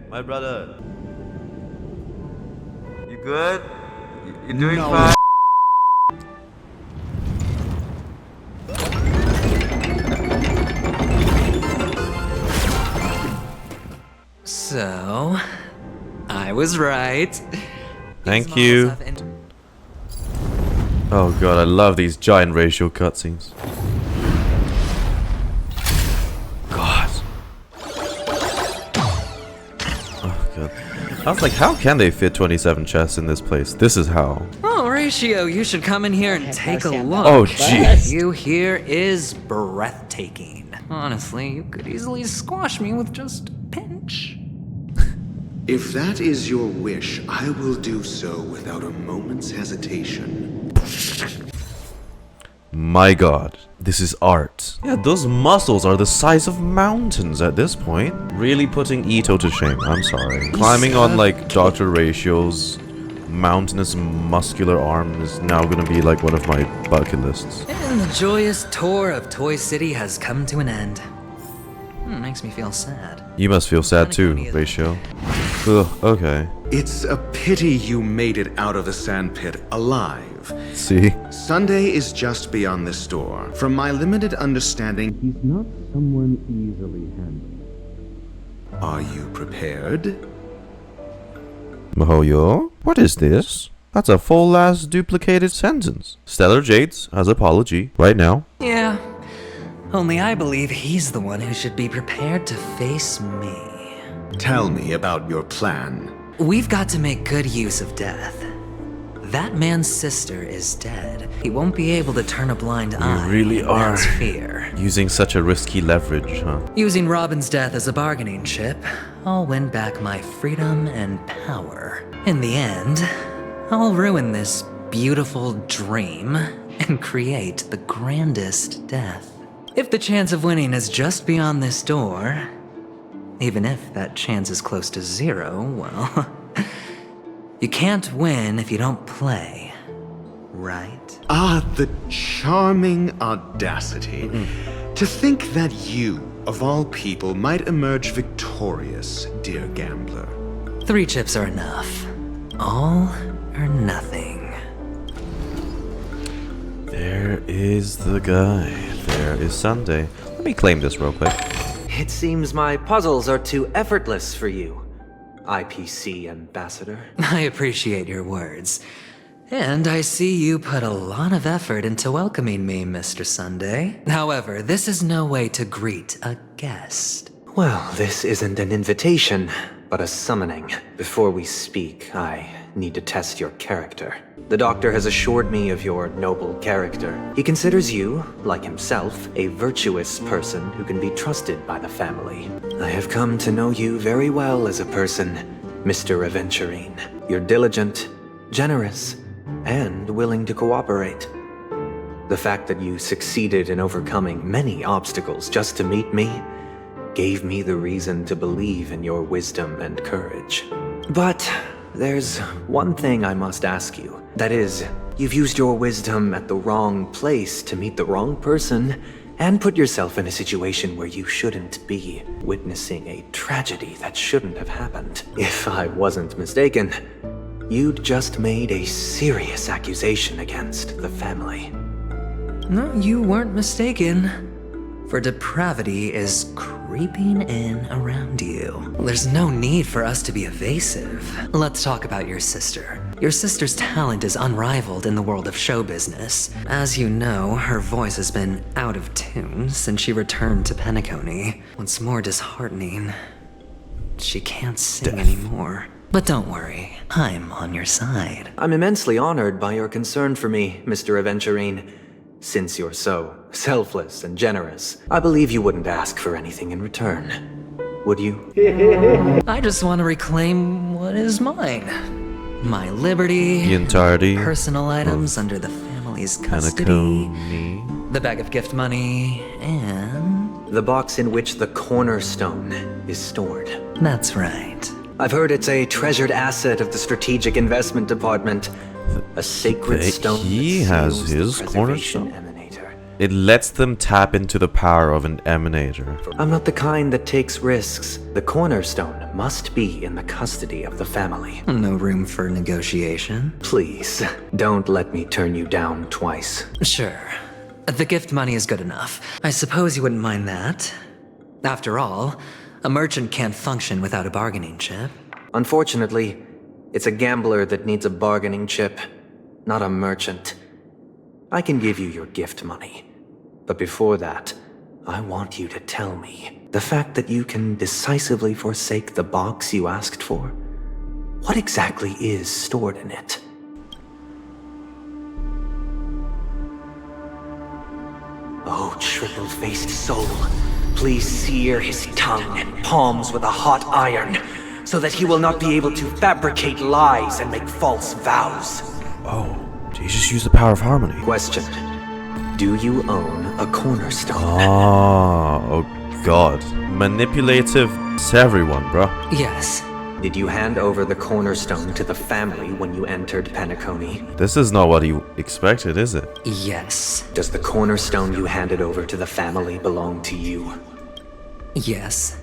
my brother. You good? You doing fine? So, I was right. Thank you. Oh god, I love these giant Ratio cutscenes. God. Oh god. I was like, how can they fit 27 chests in this place? This is how. Oh, Ratio, you should come in here and take a look. Oh, jeez. You here is breathtaking. Honestly, you could easily squash me with just a pinch. If that is your wish, I will do so without a moment's hesitation. My god, this is art. Yeah, those muscles are the size of mountains at this point. Really putting Ito to shame, I'm sorry. Climbing on like Dr. Ratio's mountainous muscular arm is now gonna be like one of my bucket lists. And the joyous tour of Toy City has come to an end. Makes me feel sad. You must feel sad too, Ratio. Ugh, okay. It's a pity you made it out of the sandpit alive. See? Sunday is just beyond this door. From my limited understanding, he's not someone easily handled. Are you prepared? Mahoyo? What is this? That's a full-ass duplicated sentence. Stellar Jades has apology right now. Yeah. Only I believe he's the one who should be prepared to face me. Tell me about your plan. We've got to make good use of death. That man's sister is dead. He won't be able to turn a blind eye. You really are That's fear. using such a risky leverage, huh? Using Robin's death as a bargaining chip, I'll win back my freedom and power. In the end, I'll ruin this beautiful dream and create the grandest death. If the chance of winning is just beyond this door, even if that chance is close to zero, well, You can't win if you don't play, right? Ah, the charming audacity. To think that you, of all people, might emerge victorious, dear gambler. 3 chips are enough. All or nothing. There is the guy. There is Sunday. Let me claim this real quick. It seems my puzzles are too effortless for you, IPC Ambassador. I appreciate your words. And I see you put a lot of effort into welcoming me, Mr. Sunday. However, this is no way to greet a guest. Well, this isn't an invitation, but a summoning. Before we speak, I need to test your character. The doctor has assured me of your noble character. He considers you, like himself, a virtuous person who can be trusted by the family. I have come to know you very well as a person, Mr. Aventurine. You're diligent, generous, and willing to cooperate. The fact that you succeeded in overcoming many obstacles just to meet me gave me the reason to believe in your wisdom and courage. But there's one thing I must ask you. That is, you've used your wisdom at the wrong place to meet the wrong person and put yourself in a situation where you shouldn't be, witnessing a tragedy that shouldn't have happened. If I wasn't mistaken, you'd just made a serious accusation against the family. No, you weren't mistaken. For depravity is creeping in around you. There's no need for us to be evasive. Let's talk about your sister. Your sister's talent is unrivaled in the world of show business. As you know, her voice has been out of tune since she returned to Penacony. What's more disheartening, she can't sing anymore. But don't worry, I'm on your side. I'm immensely honored by your concern for me, Mr. Aventurine. Since you're so selfless and generous, I believe you wouldn't ask for anything in return, would you? I just want to reclaim what is mine. My liberty, The entirety personal items under the family's custody, Penacony. the bag of gift money, and... the box in which the cornerstone is stored. That's right. I've heard it's a treasured asset of the Strategic Investment Department. A sacred stone. He has his cornerstone. It lets them tap into the power of an emanator. I'm not the kind that takes risks. The cornerstone must be in the custody of the family. No room for negotiation. Please, don't let me turn you down twice. Sure. The gift money is good enough. I suppose you wouldn't mind that. After all, a merchant can't function without a bargaining chip. Unfortunately, it's a gambler that needs a bargaining chip, not a merchant. I can give you your gift money, but before that, I want you to tell me the fact that you can decisively forsake the box you asked for. What exactly is stored in it? Oh, triple-faced soul, please sear his tongue and palms with a hot iron, so that he will not be able to fabricate lies and make false vows. Oh, you just use the power of harmony. Question. Do you own a cornerstone? Oh god. Manipulative to everyone, bro. Yes. Did you hand over the cornerstone to the family when you entered Penacony? This is not what he expected, is it? Yes. Does the cornerstone you handed over to the family belong to you? Yes.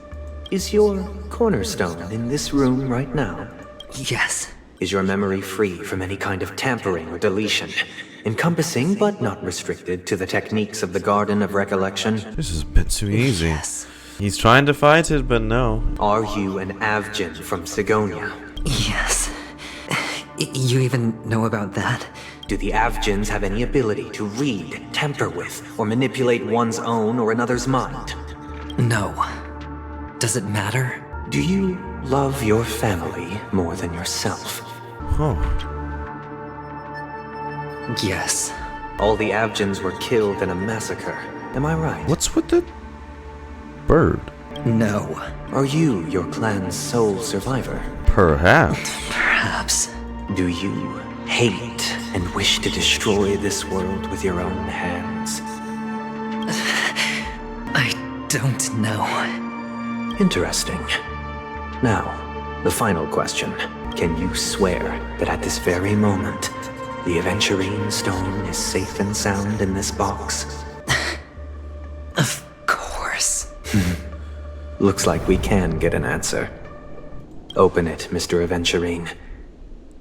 Is your cornerstone in this room right now? Yes. Is your memory free from any kind of tampering or deletion, encompassing but not restricted to the techniques of the Garden of Recollection? This is a bit too easy. Yes. He's trying to fight it, but no. Are you an Avgin from Sigonia? Yes. You even know about that? Do the Avgins have any ability to read, tamper with, or manipulate one's own or another's mind? No. Does it matter? Do you love your family more than yourself? Oh. Yes. All the Avgins were killed in a massacre. Am I right? What's with the bird? No. Are you your clan's sole survivor? Perhaps. Perhaps. Do you hate and wish to destroy this world with your own hands? I don't know. Interesting. Now, the final question. Can you swear that at this very moment, the Aventurine stone is safe and sound in this box? Of course. Looks like we can get an answer. Open it, Mr. Aventurine.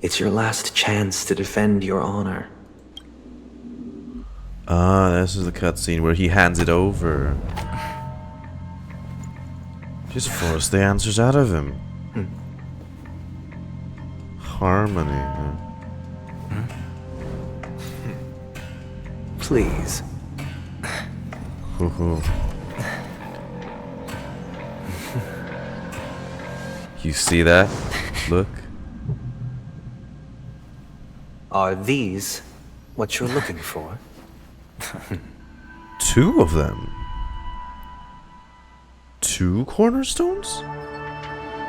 It's your last chance to defend your honor. Ah, this is the cutscene where he hands it over. Just force the answers out of him. Harmony. Please. You see that? Look. Are these what you're looking for? 2 of them. 2 cornerstones?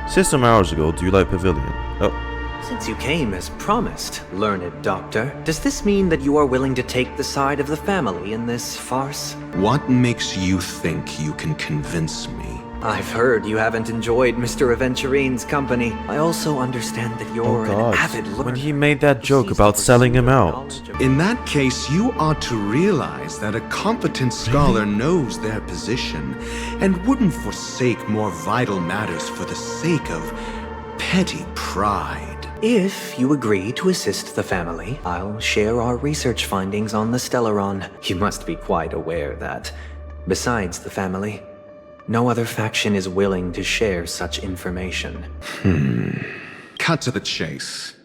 System hours ago, do you like Pavilion? Oh. Since you came as promised, learned doctor, does this mean that you are willing to take the side of the family in this farce? What makes you think you can convince me? I've heard you haven't enjoyed Mr. Aventurine's company. I also understand that you're an avid learner. When he made that joke about selling him out. In that case, you ought to realize that a competent scholar knows their position and wouldn't forsake more vital matters for the sake of petty pride. If you agree to assist the family, I'll share our research findings on the Stellaron. You must be quite aware that, besides the family, no other faction is willing to share such information. Cut to the chase.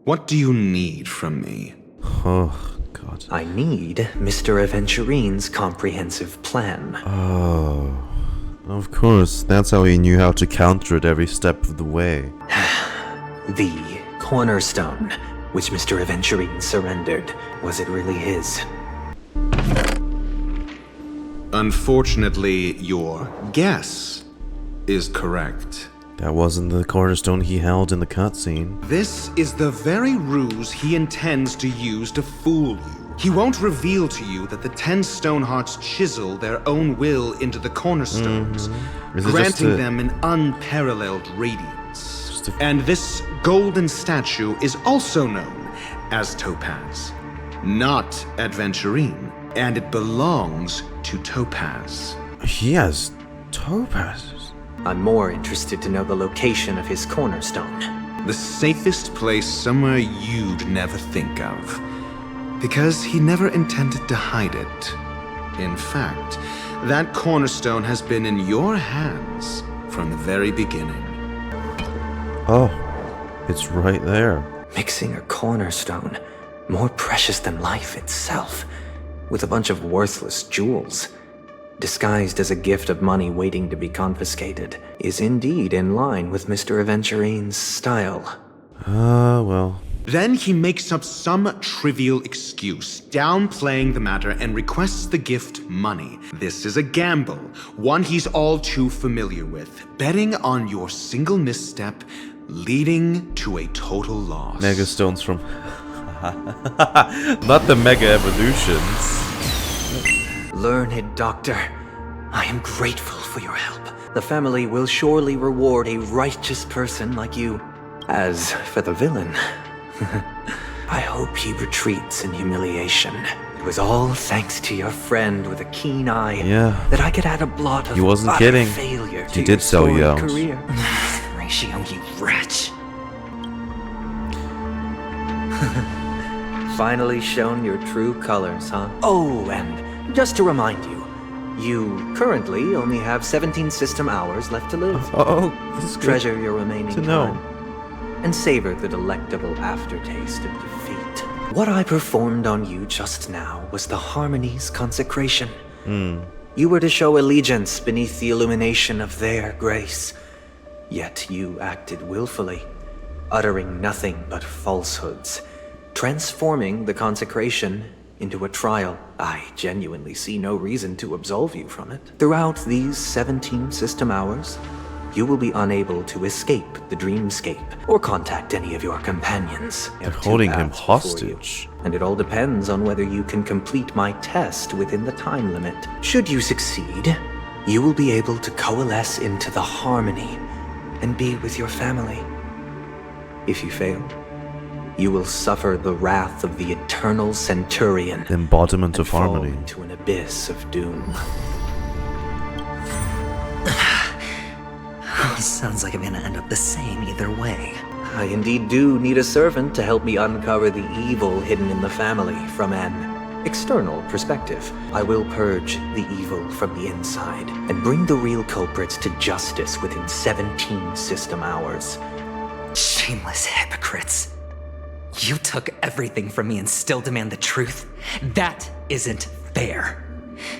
What do you need from me? Oh, God. I need Mr. Aventurine's comprehensive plan. Oh, of course. That's how he knew how to counter it every step of the way. The cornerstone, which Mr. Aventurine surrendered, was it really his? Unfortunately, your guess is correct. That wasn't the cornerstone he held in the cutscene. This is the very ruse he intends to use to fool you. He won't reveal to you that the 10 Stonehearts chisel their own will into the cornerstones, granting them an unparalleled radiance. And this golden statue is also known as Topaz, not Aventurine, and it belongs to Topaz. He has topazes. I'm more interested to know the location of his cornerstone. The safest place somewhere you'd never think of. Because he never intended to hide it. In fact, that cornerstone has been in your hands from the very beginning. Oh, it's right there. Mixing a cornerstone, more precious than life itself, with a bunch of worthless jewels, disguised as a gift of money waiting to be confiscated, is indeed in line with Mr. Aventurine's style. Well. Then he makes up some trivial excuse, downplaying the matter and requests the gift money. This is a gamble, one he's all too familiar with, betting on your single misstep, leading to a total loss. Mega stones from... Not the Mega Evolutions. Learned doctor, I am grateful for your help. The family will surely reward a righteous person like you. As for the villain, I hope he retreats in humiliation. It was all thanks to your friend with a keen eye that I could add a blot of he wasn't kidding. failure to He did sell you out. career. Ratio, you wretch. Finally shown your true colors, huh? Oh, and just to remind you, you currently only have 17 system hours left to live. This is Treasure your remaining to know. time and savor the delectable aftertaste of defeat. What I performed on you just now was the Harmony's consecration. You were to show allegiance beneath the illumination of their grace. Yet you acted willfully, uttering nothing but falsehoods, transforming the consecration into a trial. I genuinely see no reason to absolve you from it. Throughout these 17 system hours, you will be unable to escape the dreamscape or contact any of your companions. They're holding him hostage. And it all depends on whether you can complete my test within the time limit. Should you succeed, you will be able to coalesce into the Harmony and be with your family. If you fail, you will suffer the wrath of the eternal Centurion. The embodiment of fall harmony. into an abyss of doom. Sounds like I'm gonna end up the same either way. I indeed do need a servant to help me uncover the evil hidden in the family from an external perspective. I will purge the evil from the inside and bring the real culprits to justice within 17 system hours. Shameless hypocrites. You took everything from me and still demand the truth? That isn't fair.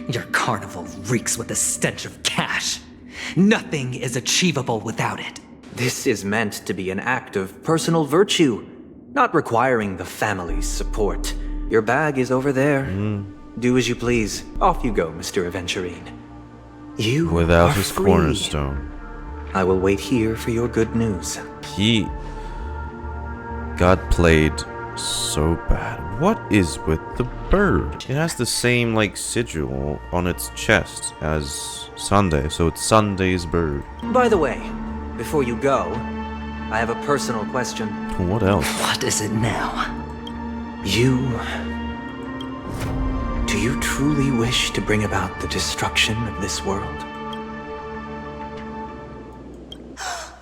Your carnival reeks with the stench of cash. Nothing is achievable without it. This is meant to be an act of personal virtue, not requiring the family's support. Your bag is over there. Do as you please. Off you go, Mr. Aventurine. You Without are his free. cornerstone. I will wait here for your good news. He got played so bad. What is with the bird? It has the same like sigil on its chest as Sunday, so it's Sunday's bird. By the way, before you go, I have a personal question. What else? What is it now? Do you truly wish to bring about the destruction of this world?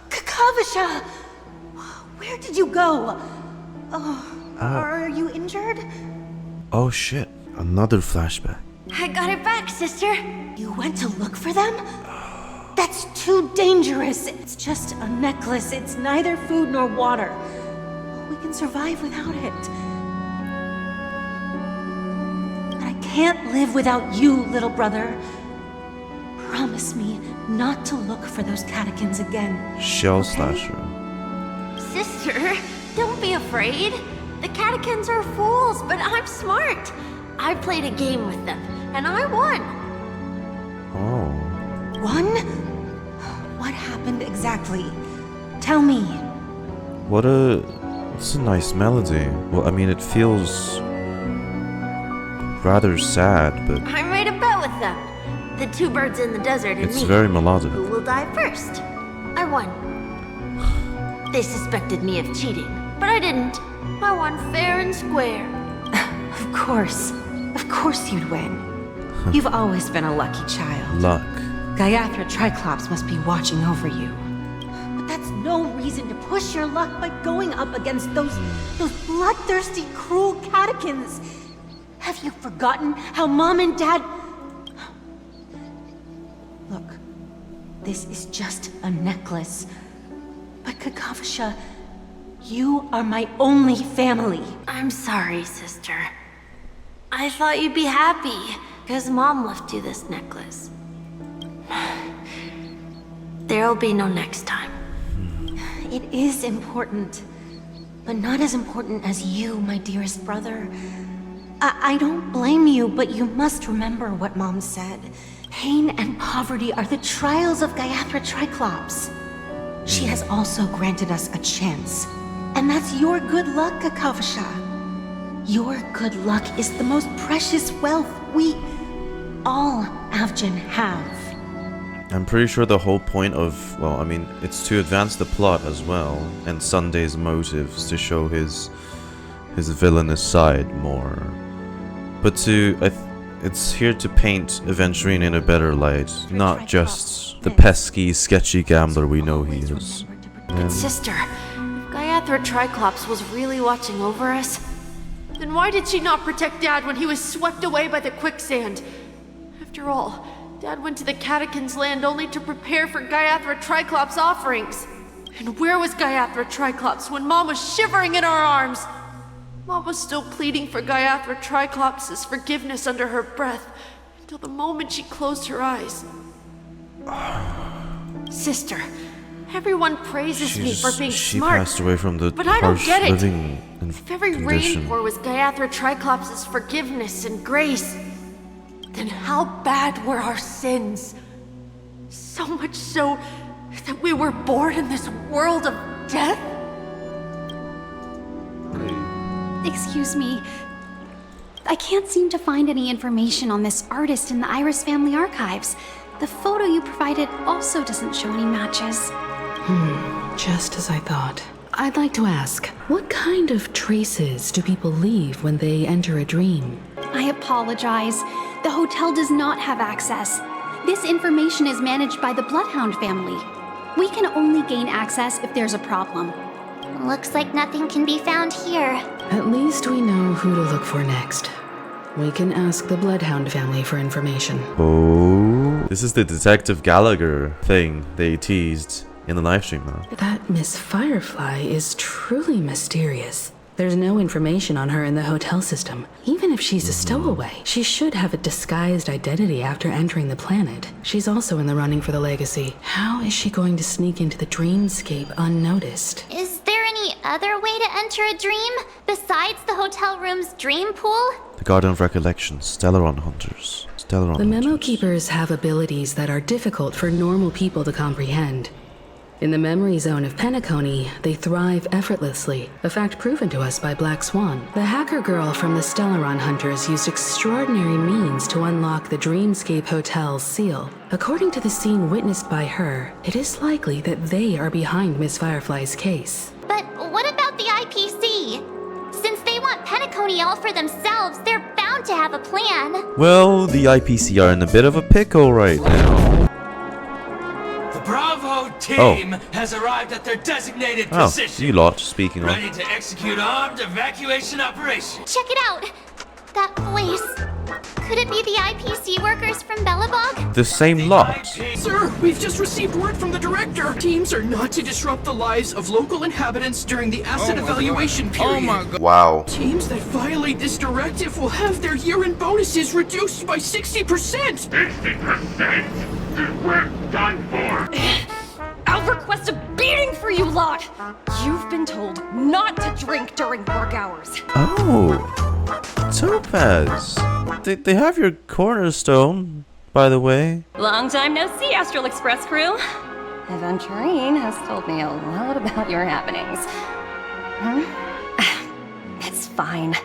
Kakavasha! Where did you go? Are you injured? Oh shit, another flashback. I got it back, sister. You went to look for them? That's too dangerous. It's just a necklace. It's neither food nor water. We can survive without it. But I can't live without you, little brother. Promise me not to look for those catechins again. Shell slasher. Sister, don't be afraid. The catechins are fools, but I'm smart. I played a game with them, and I won. Oh. Won? What happened exactly? Tell me. It's a nice melody. Well, I mean, it feels rather sad, but I made a bet with them. The two birds in the desert and it's me. very melodic. Who will die first? I won. They suspected me of cheating, but I didn't. I won fair and square. Of course. Of course you'd win. You've always been a lucky child. Luck. Gaiathra Triclops must be watching over you. But that's no reason to push your luck by going up against those bloodthirsty, cruel catechins. Have you forgotten how Mom and Dad... Look, this is just a necklace. But Kakavasha, you are my only family. I'm sorry, sister. I thought you'd be happy, because Mom left you this necklace. There'll be no next time. It is important, but not as important as you, my dearest brother. I don't blame you, but you must remember what Mom said. Pain and poverty are the trials of Gaiathra Triclops. She has also granted us a chance. And that's your good luck, Kakavasha. Your good luck is the most precious wealth we all Avgin have. I'm pretty sure the whole point of, well, I mean, it's to advance the plot as well, and Sunday's motives to show his villainous side more. But it's here to paint Aventurine in a better light, not just the pesky, sketchy gambler we know he is. And Sister, if Gaiathra Triclops was really watching over us, then why did she not protect Dad when he was swept away by the quicksand? After all, Dad went to the Catechins' land only to prepare for Gaiathra Triclops' offerings. And where was Gaiathra Triclops when Mom was shivering in our arms? Mom was still pleading for Gaiathra Triclops' forgiveness under her breath, until the moment she closed her eyes. Sister, everyone praises me for being she smart, passed away from the but I don't harsh get it. living If every condition. rainpour was Gaiathra Triclops' forgiveness and grace, then how bad were our sins? So much so that we were born in this world of death? Excuse me. I can't seem to find any information on this artist in the Iris family archives. The photo you provided also doesn't show any matches. Just as I thought. I'd like to ask, what kind of traces do people leave when they enter a dream? I apologize. The hotel does not have access. This information is managed by the Bloodhound family. We can only gain access if there's a problem. Looks like nothing can be found here. At least we know who to look for next. We can ask the Bloodhound family for information. Oh, this is the Detective Gallagher thing they teased in the livestream now. That Miss Firefly is truly mysterious. There's no information on her in the hotel system. Even if she's a stowaway, she should have a disguised identity after entering the planet. She's also in the running for the legacy. How is she going to sneak into the dreamscape unnoticed? Is there any other way to enter a dream besides the hotel room's dream pool? The Garden of Recollection, Stellaron Hunters. The Memo Keepers have abilities that are difficult for normal people to comprehend. In the memory zone of Penacony, they thrive effortlessly, a fact proven to us by Black Swan. The hacker girl from the Stellaron Hunters used extraordinary means to unlock the Dreamscape Hotel's seal. According to the scene witnessed by her, it is likely that they are behind Miss Firefly's case. But what about the IPC? Since they want Penacony all for themselves, they're bound to have a plan. Well, the IPC are in a bit of a pickle right now. Bravo team has arrived at their designated position. You lot, speaking of. Ready to execute armed evacuation operation. Check it out. That voice. Could it be the IPC workers from Bellabog? The same lot. Sir, we've just received word from the director. Teams are not to disrupt the lives of local inhabitants during the asset evaluation period. Oh my God. Wow. Teams that violate this directive will have their year-end bonuses reduced by 60%. 60%? We're done for. I'll request a beating for you lot. You've been told not to drink during work hours. Oh, Topaz. They have your cornerstone, by the way. Long time no see, Astral Express crew. Aventurine has told me a lot about your happenings. It's fine.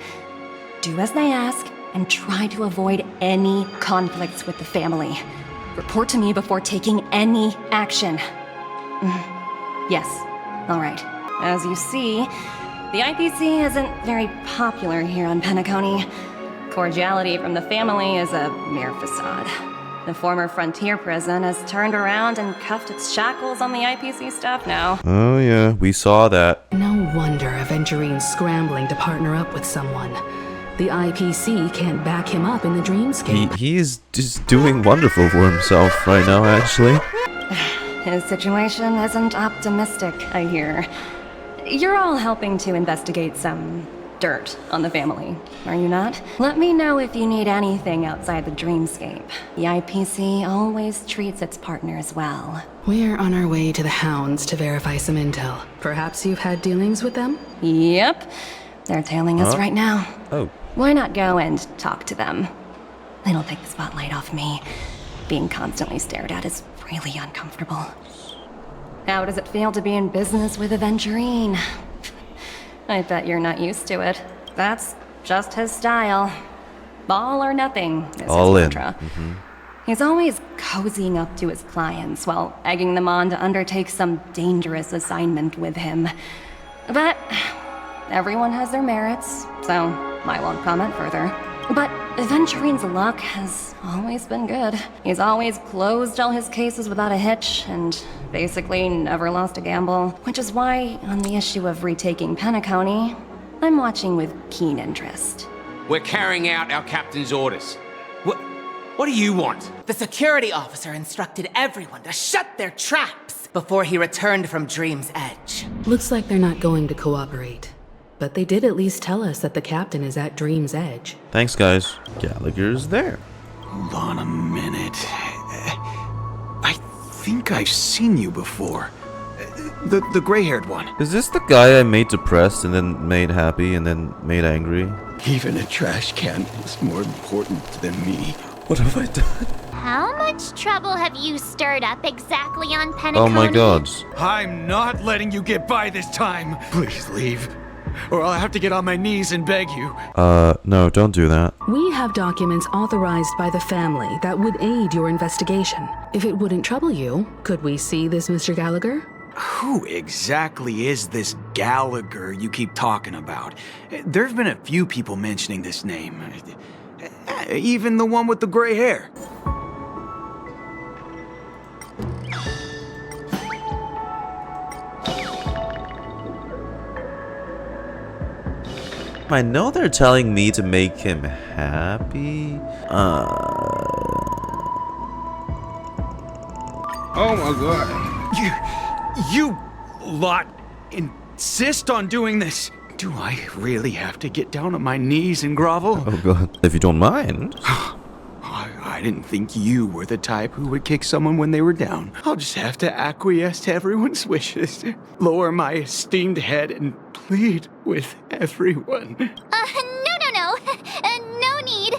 Do as they ask and try to avoid any conflicts with the family. Report to me before taking any action. Yes, all right. As you see, the IPC isn't very popular here on Penacony. Cordiality from the family is a mere facade. The former frontier prison has turned around and cuffed its shackles on the IPC staff now. Oh yeah, we saw that. No wonder Aventurine's scrambling to partner up with someone. The IPC can't back him up in the dreamscape. He is just doing wonderful for himself right now, actually. His situation isn't optimistic, I hear. You're all helping to investigate some dirt on the family, are you not? Let me know if you need anything outside the dreamscape. The IPC always treats its partners well. We're on our way to the Hounds to verify some intel. Perhaps you've had dealings with them? Yep. They're tailing us right now. Oh. Why not go and talk to them? It'll take the spotlight off me. Being constantly stared at is really uncomfortable. How does it feel to be in business with Aventurine? I bet you're not used to it. That's just his style. All or nothing is all his in. mantra. He's always cozying up to his clients while egging them on to undertake some dangerous assignment with him. But everyone has their merits, so I won't comment further. But Aventurine's luck has always been good. He's always closed all his cases without a hitch, and basically never lost a gamble. Which is why, on the issue of retaking Penacony, I'm watching with keen interest. We're carrying out our captain's orders. What do you want? The security officer instructed everyone to shut their traps before he returned from Dream's Edge. Looks like they're not going to cooperate. But they did at least tell us that the captain is at Dream's Edge. Thanks, guys. Gallagher's there. Hold on a minute. I think I've seen you before. The gray-haired one. Is this the guy I made depressed and then made happy and then made angry? Even a trash can is more important than me. What have I done? How much trouble have you stirred up exactly on Penacony? Oh my god. I'm not letting you get by this time. Please leave, or I'll have to get on my knees and beg you. No, don't do that. We have documents authorized by the family that would aid your investigation. If it wouldn't trouble you, could we see this, Mr. Gallagher? Who exactly is this Gallagher you keep talking about? There've been a few people mentioning this name. Even the one with the gray hair. I know they're telling me to make him happy. Oh my god. You lot insist on doing this. Do I really have to get down on my knees and grovel? Oh god, if you don't mind. I didn't think you were the type who would kick someone when they were down. I'll just have to acquiesce to everyone's wishes, lower my esteemed head, and plead with everyone. No. No need.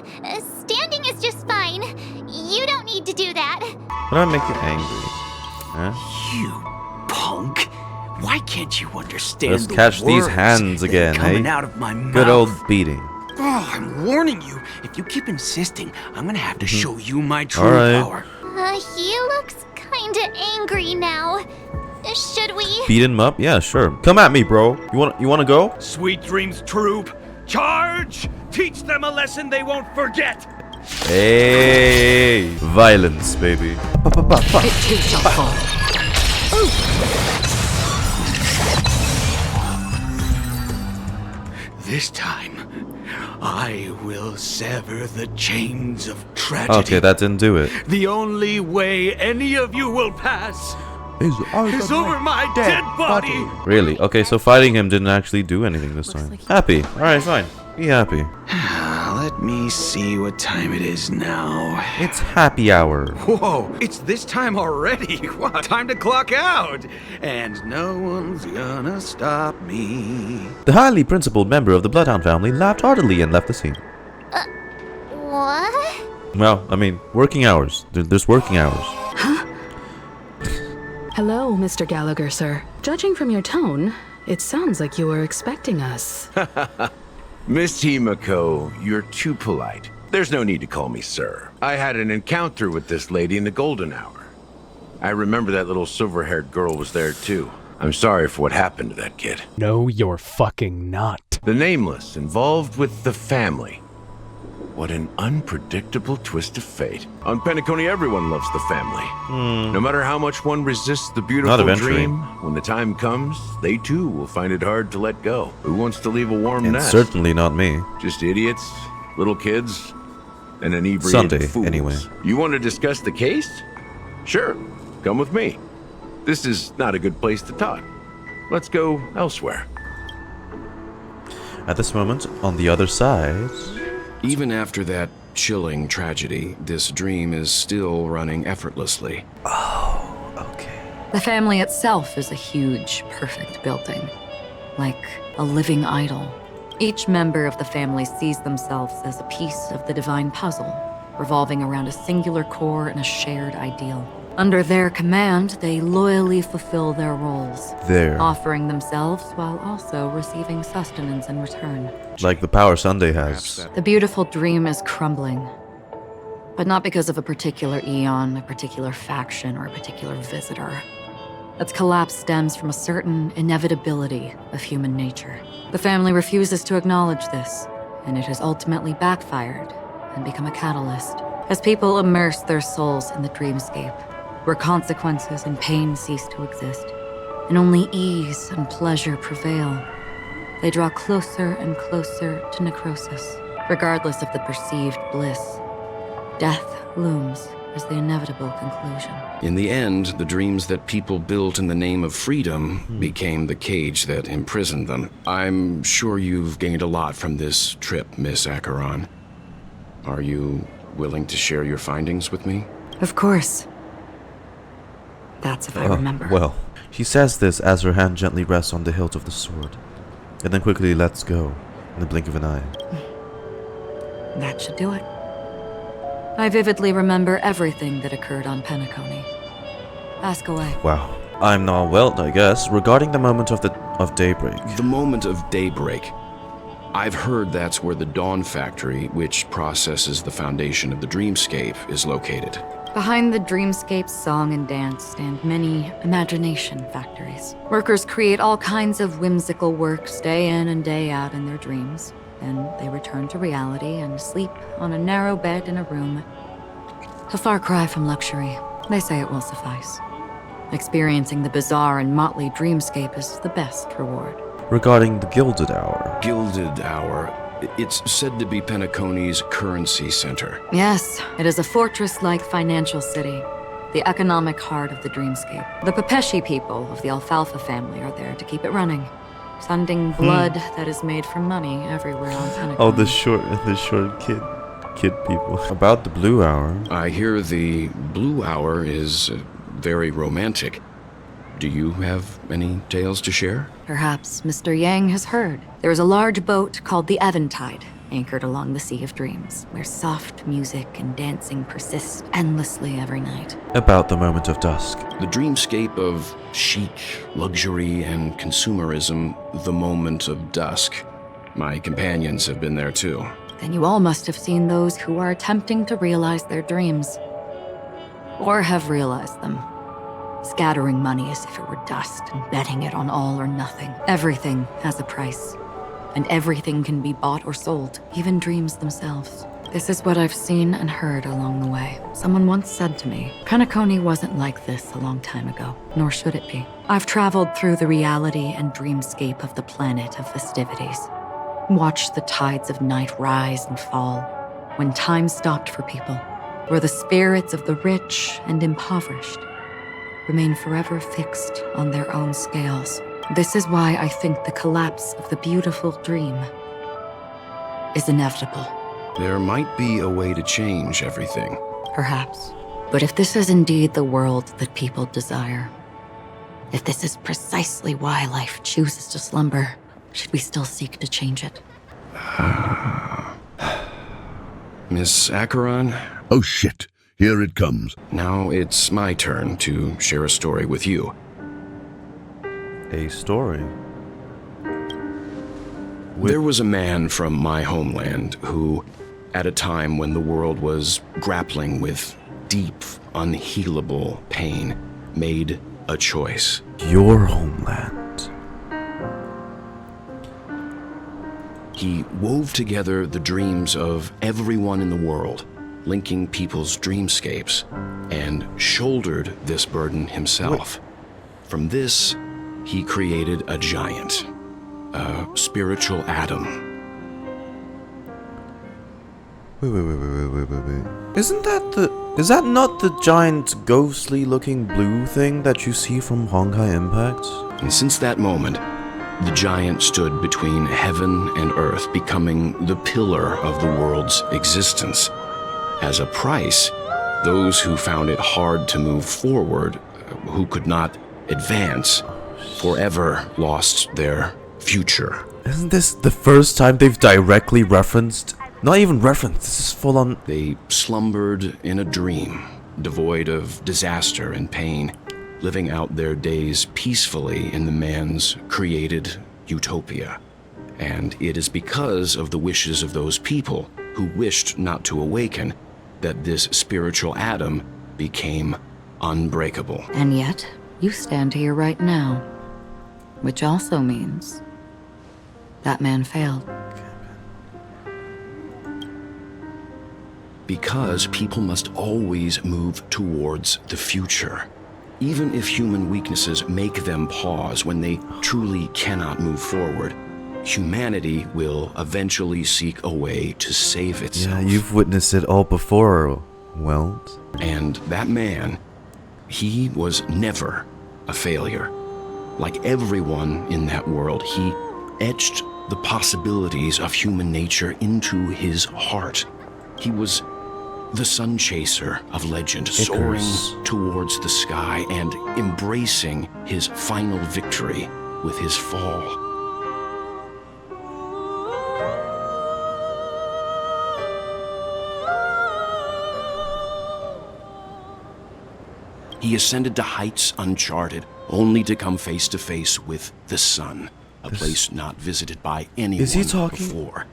Standing is just fine. You don't need to do that. What do I make you angry? Huh? You punk. Why can't you understand Let's the catch these words hands that are again, coming hey? out of my mouth? Good old beating. Oh, I'm warning you. If you keep insisting, I'm gonna have to show you my true All right. power. He looks kinda angry now. Should we? Beat him up? Yeah, sure. Come at me, bro. You want to go? Sweet dreams, troop. Charge! Teach them a lesson they won't forget. Hey, violence, baby. It too shall fall. This time, I will sever the chains of tragedy. Okay, that didn't do it. The only way any of you will pass is over my dead body. Really? Okay, so fighting him didn't actually do anything this time. Happy. Alright, fine. Be happy. Let me see what time it is now. It's happy hour. Whoa, it's this time already. What? Time to clock out. And no one's gonna stop me. The highly principled member of the Bloodhound family laughed heartily and left the scene. What? Well, I mean, working hours. There's working hours. Hello, Mr. Gallagher, sir. Judging from your tone, it sounds like you were expecting us. Miss Himiko, you're too polite. There's no need to call me sir. I had an encounter with this lady in the golden hour. I remember that little silver-haired girl was there too. I'm sorry for what happened to that kid. No, you're fucking not. The Nameless involved with the family. What an unpredictable twist of fate. On Penacony, everyone loves the family. No matter how much one resists the beautiful dream, when the time comes, they too will find it hard to let go. Who wants to leave a warm nest? Certainly not me. Just idiots, little kids, and inebriated Sunday, fools. anyway. You want to discuss the case? Sure, come with me. This is not a good place to talk. Let's go elsewhere. At this moment, on the other side... Even after that chilling tragedy, this dream is still running effortlessly. Oh, okay. The family itself is a huge, perfect building. Like a living idol. Each member of the family sees themselves as a piece of the divine puzzle, revolving around a singular core and a shared ideal. Under their command, they loyally fulfill their roles, offering themselves while also receiving sustenance in return. Like the power Sunday has. The beautiful dream is crumbling, but not because of a particular eon, a particular faction, or a particular visitor. Its collapse stems from a certain inevitability of human nature. The family refuses to acknowledge this, and it has ultimately backfired and become a catalyst. As people immerse their souls in the dreamscape, where consequences and pain cease to exist, and only ease and pleasure prevail, they draw closer and closer to necrosis. Regardless of the perceived bliss, death looms as the inevitable conclusion. In the end, the dreams that people built in the name of freedom became the cage that imprisoned them. I'm sure you've gained a lot from this trip, Miss Acheron. Are you willing to share your findings with me? Of course. That's if I remember. Well, she says this as her hand gently rests on the hilt of the sword, and then quickly lets go in the blink of an eye. That should do it. I vividly remember everything that occurred on Penacony. Ask away. Wow. I'm now Welt, I guess, regarding the moment of daybreak. The moment of daybreak. I've heard that's where the Dawn Factory, which processes the foundation of the dreamscape, is located. Behind the dreamscape's song and dance stand many imagination factories. Workers create all kinds of whimsical works day in and day out in their dreams. Then they return to reality and sleep on a narrow bed in a room. A far cry from luxury. They say it will suffice. Experiencing the bizarre and motley dreamscape is the best reward. Regarding the Gilded Hour. Gilded Hour. It's said to be Penacony's currency center. Yes, it is a fortress-like financial city, the economic heart of the dreamscape. The Pepeshi people of the Alfalfa family are there to keep it running, sending blood that is made from money everywhere on Penacony. Oh, the short kid people. About the Blue Hour. I hear the Blue Hour is very romantic. Do you have any tales to share? Perhaps Mr. Yang has heard. There is a large boat called the Eventide, anchored along the Sea of Dreams, where soft music and dancing persist endlessly every night. About the moment of dusk. The dreamscape of chic, luxury, and consumerism, the moment of dusk. My companions have been there too. Then you all must have seen those who are attempting to realize their dreams. Or have realized them. Scattering money as if it were dust and betting it on all or nothing. Everything has a price. And everything can be bought or sold, even dreams themselves. This is what I've seen and heard along the way. Someone once said to me, Penacony wasn't like this a long time ago, nor should it be. I've traveled through the reality and dreamscape of the planet of festivities. Watched the tides of night rise and fall, when time stopped for people, where the spirits of the rich and impoverished remain forever fixed on their own scales. This is why I think the collapse of the beautiful dream is inevitable. There might be a way to change everything. Perhaps. But if this is indeed the world that people desire, if this is precisely why life chooses to slumber, should we still seek to change it? Miss Acheron? Oh shit. Here it comes. Now it's my turn to share a story with you. A story? There was a man from my homeland who, at a time when the world was grappling with deep, unhealable pain, made a choice. Your homeland. He wove together the dreams of everyone in the world, linking people's dreamscapes, and shouldered this burden himself. From this, he created a giant, a spiritual atom. Wait. Is that not the giant ghostly looking blue thing that you see from Honkai Impact? And since that moment, the giant stood between heaven and earth, becoming the pillar of the world's existence. As a price, those who found it hard to move forward, who could not advance, forever lost their future. Isn't this the first time they've directly referenced? Not even referenced, this is full on. They slumbered in a dream, devoid of disaster and pain, living out their days peacefully in the man's created utopia. And it is because of the wishes of those people who wished not to awaken that this spiritual atom became unbreakable. And yet, you stand here right now. Which also means that man failed. Because people must always move towards the future. Even if human weaknesses make them pause when they truly cannot move forward, humanity will eventually seek a way to save itself. Yeah, you've witnessed it all before, Welt. And that man, he was never a failure. Like everyone in that world, he etched the possibilities of human nature into his heart. He was the sun chaser of legend, soaring towards the sky and embracing his final victory with his fall. He ascended to heights uncharted, only to come face to face with the sun, a place not visited by anyone before.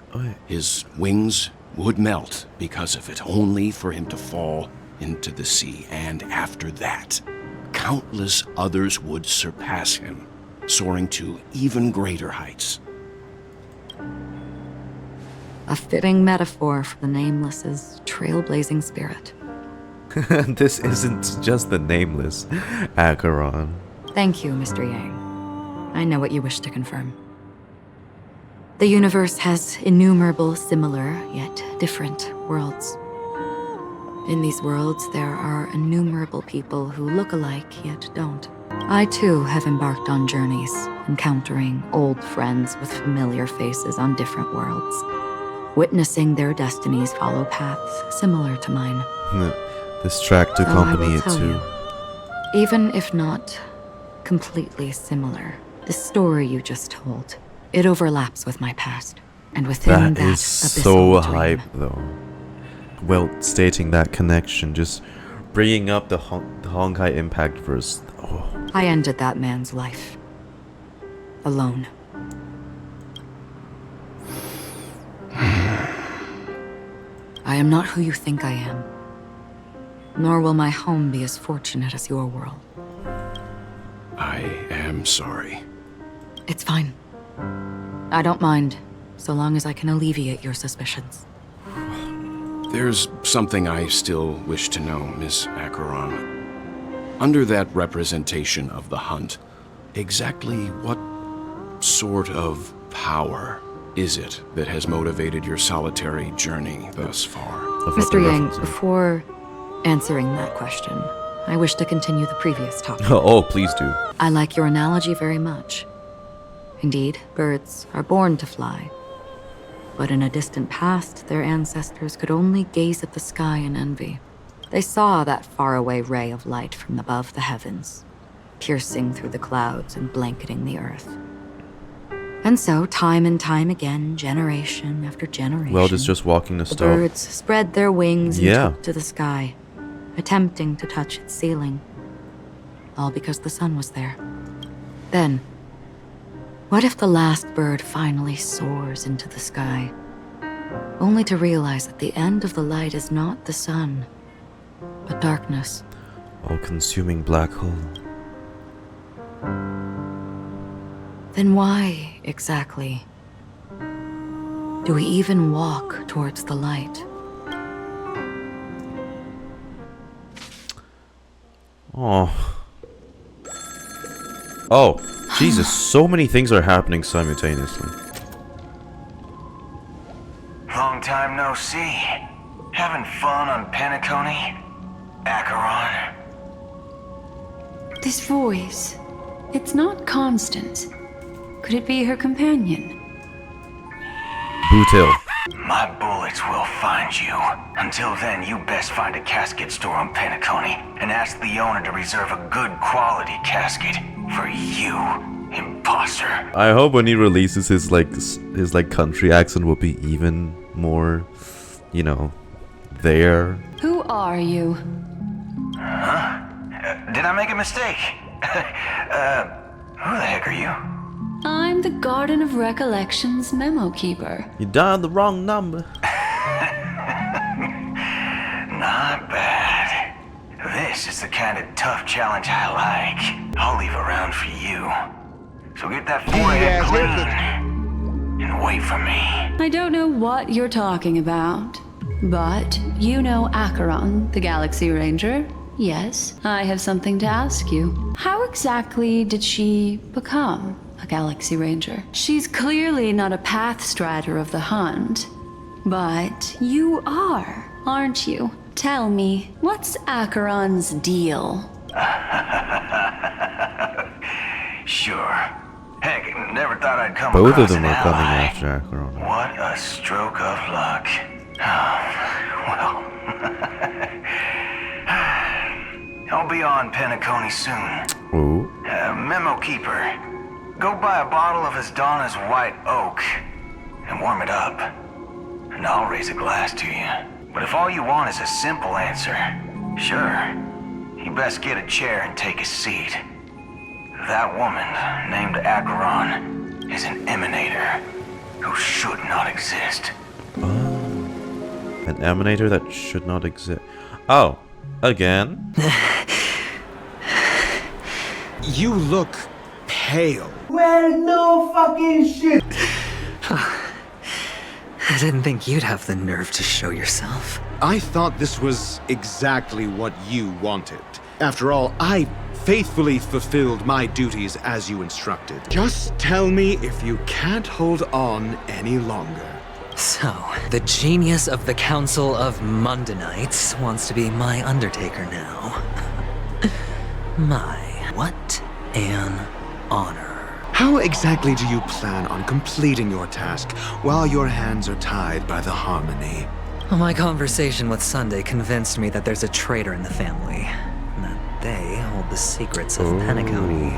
His wings would melt because of it, only for him to fall into the sea, and after that, countless others would surpass him, soaring to even greater heights. A fitting metaphor for the Nameless's trailblazing spirit. This isn't just the Nameless, Acheron. Thank you, Mr. Yang. I know what you wish to confirm. The universe has innumerable similar, yet different worlds. In these worlds, there are innumerable people who look alike, yet don't. I too have embarked on journeys, encountering old friends with familiar faces on different worlds, witnessing their destinies follow paths similar to mine. This track to accompany it too. Even if not completely similar, the story you just told, it overlaps with my past, and within that is abyssal so dream. hype though. Welt stating that connection, just bringing up the Honkai Impact verse. Oh. I ended that man's life. Alone. I am not who you think I am. Nor will my home be as fortunate as your world. I am sorry. It's fine. I don't mind, so long as I can alleviate your suspicions. There's something I still wish to know, Miss Acheron. Under that representation of the hunt, exactly what sort of power is it that has motivated your solitary journey thus far? Mr. Yang, before answering that question, I wish to continue the previous topic. Oh, please do. I like your analogy very much. Indeed, birds are born to fly. But in a distant past, their ancestors could only gaze at the sky in envy. They saw that faraway ray of light from above the heavens, piercing through the clouds and blanketing the earth. And so, time and time again, generation after generation, Welt is just walking the stone. birds spread their wings and Yeah. took to the sky, attempting to touch its ceiling. All because the sun was there. Then, what if the last bird finally soars into the sky, only to realize that the end of the light is not the sun, but darkness? All-consuming black hole. Then why, exactly, do we even walk towards the light? Oh. Oh, Jesus, so many things are happening simultaneously. Long time no see. Having fun on Penacony? Acheron? This voice, it's not Constance. Could it be her companion? Boothill. My bullets will find you. Until then, you best find a casket store on Penacony and ask the owner to reserve a good quality casket for you, imposter. I hope when he releases his country accent will be even more, you know, there. Who are you? Huh? Did I make a mistake? Who the heck are you? I'm the Garden of Recollection's memo keeper. You dialed the wrong number. Not bad. This is the kind of tough challenge I like. I'll leave a round for you. So get that forehead clean and wait for me. I don't know what you're talking about, but you know Acheron, the Galaxy Ranger. Yes, I have something to ask you. How exactly did she become a Galaxy Ranger? She's clearly not a Pathstrider of the Hunt, but you are, aren't you? Tell me, what's Acheron's deal? Sure. Heck, never thought I'd come Both across of them an are coming ally. after Acheron. What a stroke of luck. Well, I'll be on Penacony soon. Ooh. Memo keeper, go buy a bottle of Asdana's white oak and warm it up, and I'll raise a glass to you. But if all you want is a simple answer, sure, you best get a chair and take a seat. That woman, named Acheron, is an emanator who should not exist. An emanator that should not exist. Oh, Again? You look pale. Well, no fucking shit. I didn't think you'd have the nerve to show yourself. I thought this was exactly what you wanted. After all, I faithfully fulfilled my duties as you instructed. Just tell me if you can't hold on any longer. So, the genius of the Council of Mundanites wants to be my Undertaker now. My, what an honor. How exactly do you plan on completing your task while your hands are tied by the harmony? My conversation with Sunday convinced me that there's a traitor in the family. That they hold the secrets of Penacony.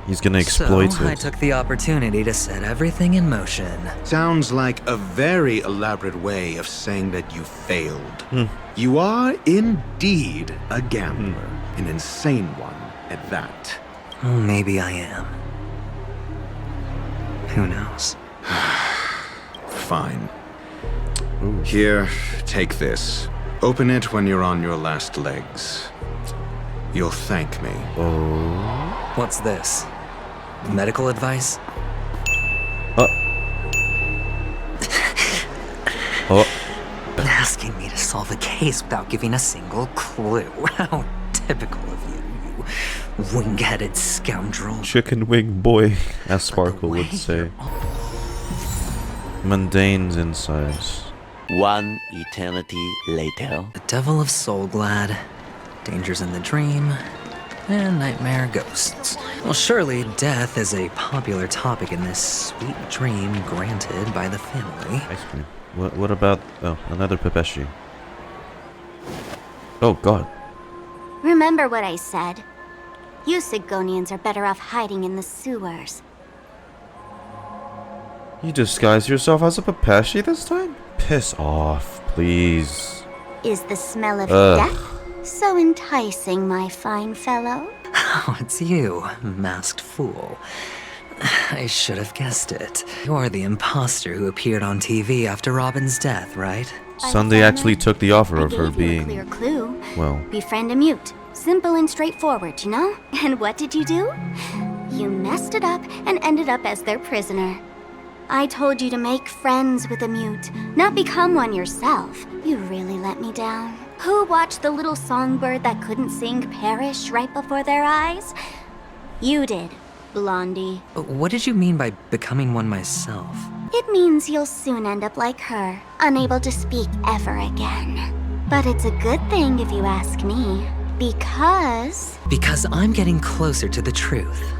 He's gonna exploit So, it. I took the opportunity to set everything in motion. Sounds like a very elaborate way of saying that you failed. You are indeed a gambler. An insane one at that. Well, maybe I am. Who knows? Fine. Here, take this. Open it when you're on your last legs. You'll thank me. What's this? Medical advice? Asking me to solve a case without giving a single clue. How typical of you, you wing-headed scoundrel. Chicken wing boy, as Sparkle would say. Mundane's insides. One eternity later. The Devil of Soulglad, Dangers in the Dream, and Nightmare Ghosts. Well, surely death is a popular topic in this sweet dream granted by the family. Ice cream. What about... oh, another Pepeshi. Oh, God. Remember what I said. You Sigonians are better off hiding in the sewers. You disguised yourself as a Pepeshi this time? Piss off, please. Is the smell of Ugh. death so enticing, my fine fellow? Oh, it's you, masked fool. I should have guessed it. You're the imposter who appeared on TV after Robin's death, right? Sunday actually took the offer of her Gave you a clear being... clue. well... Befriend a mute. Simple and straightforward, you know? And what did you do? You messed it up and ended up as their prisoner. I told you to make friends with a mute, not become one yourself. You really let me down. Who watched the little songbird that couldn't sing perish right before their eyes? You did, Blondie. What did you mean by becoming one myself? It means you'll soon end up like her, unable to speak ever again. But it's a good thing if you ask me, because... Because I'm getting closer to the truth,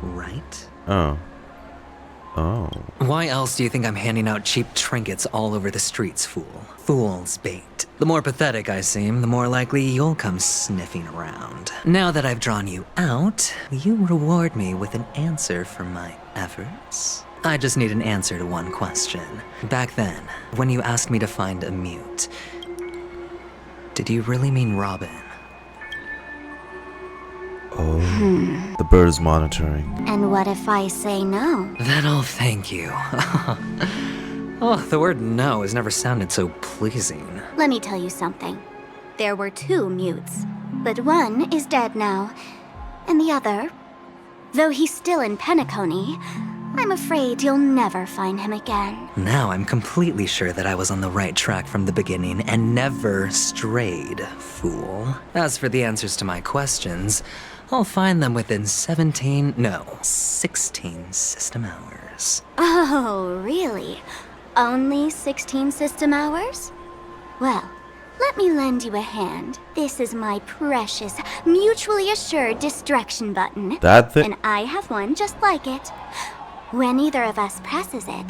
right? Oh. Oh. Why else do you think I'm handing out cheap trinkets all over the streets, fool? Fool's bait. The more pathetic I seem, the more likely you'll come sniffing around. Now that I've drawn you out, will you reward me with an answer for my efforts? I just need an answer to one question. Back then, when you asked me to find a mute, did you really mean Robin? Oh. The bird's monitoring. And what if I say no? Then I'll thank you. Oh, the word no has never sounded so pleasing. Let me tell you something. There were 2 mutes, but one is dead now, and the other, though he's still in Penacony, I'm afraid you'll never find him again. Now I'm completely sure that I was on the right track from the beginning and never strayed, fool. As for the answers to my questions, I'll find them within 16 system hours. Oh, really? Only 16 system hours? Well, let me lend you a hand. This is my precious, mutually assured distraction button. That thing? And I have one just like it. When either of us presses it,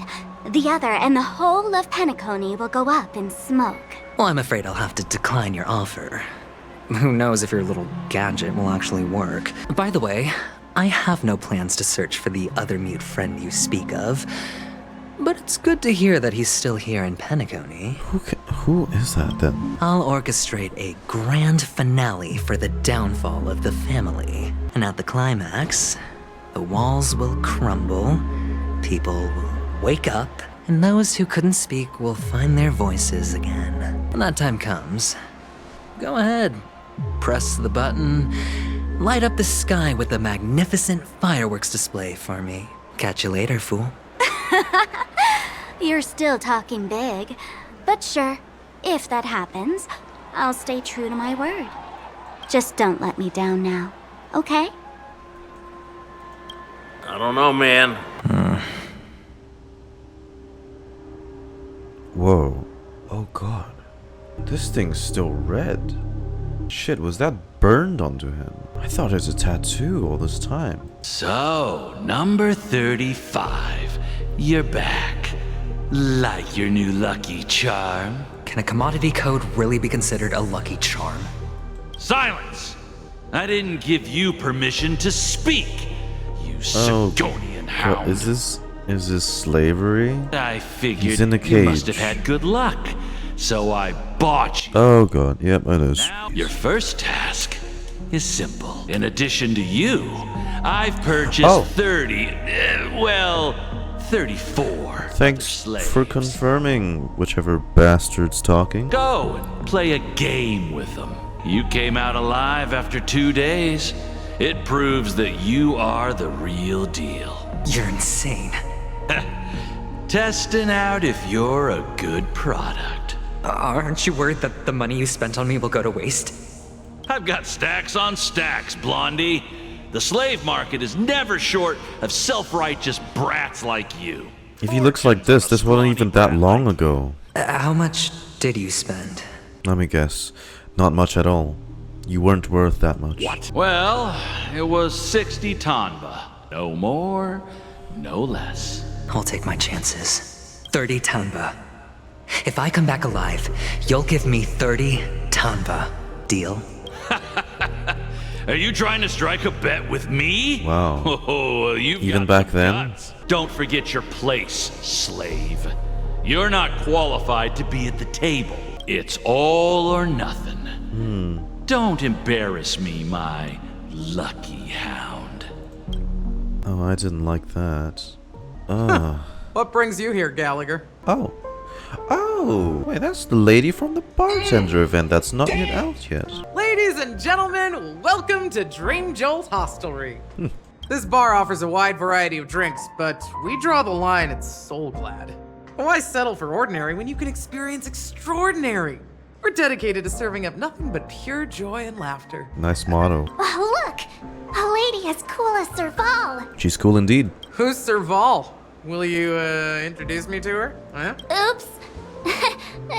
the other and the whole of Penacony will go up in smoke. Well, I'm afraid I'll have to decline your offer. Who knows if your little gadget will actually work. By the way, I have no plans to search for the other mute friend you speak of, but it's good to hear that he's still here in Penacony. Who is that then? I'll orchestrate a grand finale for the downfall of the family. And at the climax, the walls will crumble, people will wake up, and those who couldn't speak will find their voices again. When that time comes, Go ahead. Press the button. Light up the sky with a magnificent fireworks display for me. Catch you later, fool. You're still talking big. But sure, if that happens, I'll stay true to my word. Just don't let me down now, okay? I don't know, man. Whoa. Oh god. This thing's still red. Shit, was that burned onto him? I thought it was a tattoo all this time. So, number 35. You're back. Like your new lucky charm? Can a commodity code really be considered a lucky charm? Silence! I didn't give you permission to speak, you Sidonian hound. Is this slavery? I figured He's in the you cage. must have had good luck, so I bought you. Oh god, yep, it is. Now, your first task is simple. In addition to you, I've purchased 34. Thanks for confirming, whichever bastard's talking. Go and play a game with them. You came out alive after 2 days. It proves that you are the real deal. You're insane. Testing out if you're a good product. Aren't you worried that the money you spent on me will go to waste? I've got stacks on stacks, Blondie. The slave market is never short of self-righteous brats like you. If he looks like this wasn't even that long ago. How much did you spend? Let me guess. Not much at all. You weren't worth that much. What? Well, it was 60 tanba. No more, no less. I'll take my chances. 30 tanba. If I come back alive, you'll give me 30 tanba. Deal? Are you trying to strike a bet with me? Wow. Oh, even back then? Don't forget your place, slave. You're not qualified to be at the table. It's all or nothing. Don't embarrass me, my lucky hound. Oh, I didn't like that. What brings you here, Gallagher? Oh, wait, that's the lady from the bartender event that's not yet out yet. Ladies and gentlemen, welcome to Dream Jolt Hostelry. This bar offers a wide variety of drinks, but we draw the line at Soulglad. Why settle for ordinary when you can experience extraordinary? We're dedicated to serving up nothing but pure joy and laughter. Nice motto. Oh, look! A lady as cool as Serval. She's cool indeed. Who's Serval? Will you, introduce me to her? Huh? Oops.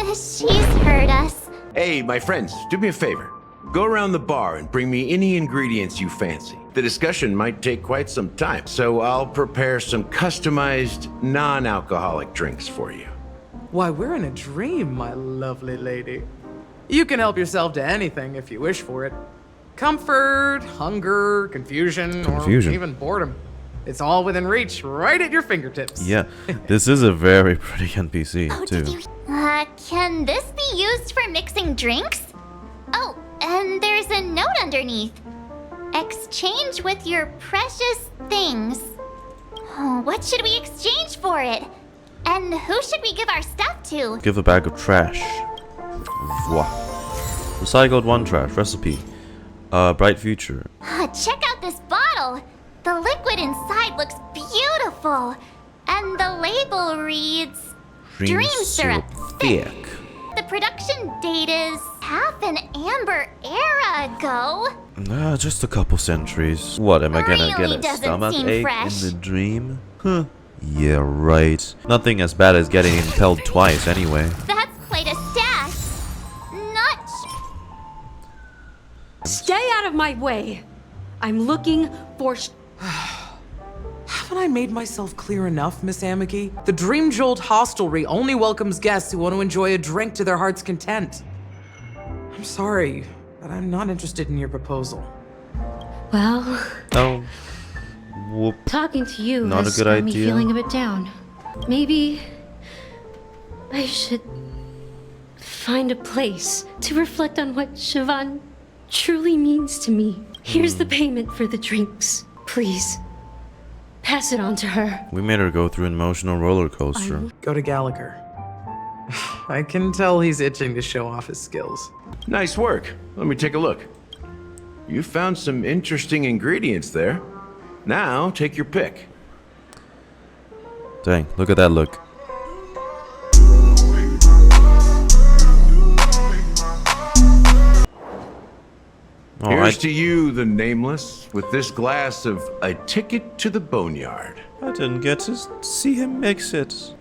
She's heard us. Hey, my friends, do me a favor. Go around the bar and bring me any ingredients you fancy. The discussion might take quite some time, so I'll prepare some customized, non-alcoholic drinks for you. Why, we're in a dream, my lovely lady. You can help yourself to anything if you wish for it. Comfort, hunger, confusion, or even boredom. It's all within reach, right at your fingertips. Yeah, this is a very pretty NPC, too. Can this be used for mixing drinks? Oh, and there's a note underneath. Exchange with your precious things. Oh, what should we exchange for it? And who should we give our stuff to? Give a bag of trash. Voila. Recycled one trash. Recipe. Bright future. Check out this bottle. The liquid inside looks beautiful. And the label reads... Dream syrup thick. The production date is half an amber era ago. Just a couple centuries. What, am I gonna Really get a doesn't stomach seem ache fresh. in the dream? Huh. Yeah, right. Nothing as bad as getting impaled twice anyway. That's quite a stash. Not... Stay out of my way. I'm looking for... Haven't I made myself clear enough, Miss Amiki? The Dream Jolt Hostelry only welcomes guests who want to enjoy a drink to their heart's content. I'm sorry, but I'm not interested in your proposal. Well... Oh. Whoop. Talking to you Not has a good got me idea. feeling a bit down. Maybe... I should... find a place to reflect on what Siobhan truly means to me. Here's the payment for the drinks. Please. Pass it on to her. We made her go through an emotional roller coaster. Go to Gallagher. I can tell he's itching to show off his skills. Nice work. Let me take a look. You found some interesting ingredients there. Now, take your pick. Dang, look at that look. Here's to you, the Nameless, with this glass of A Ticket to the Boneyard. I didn't get to see him mix it.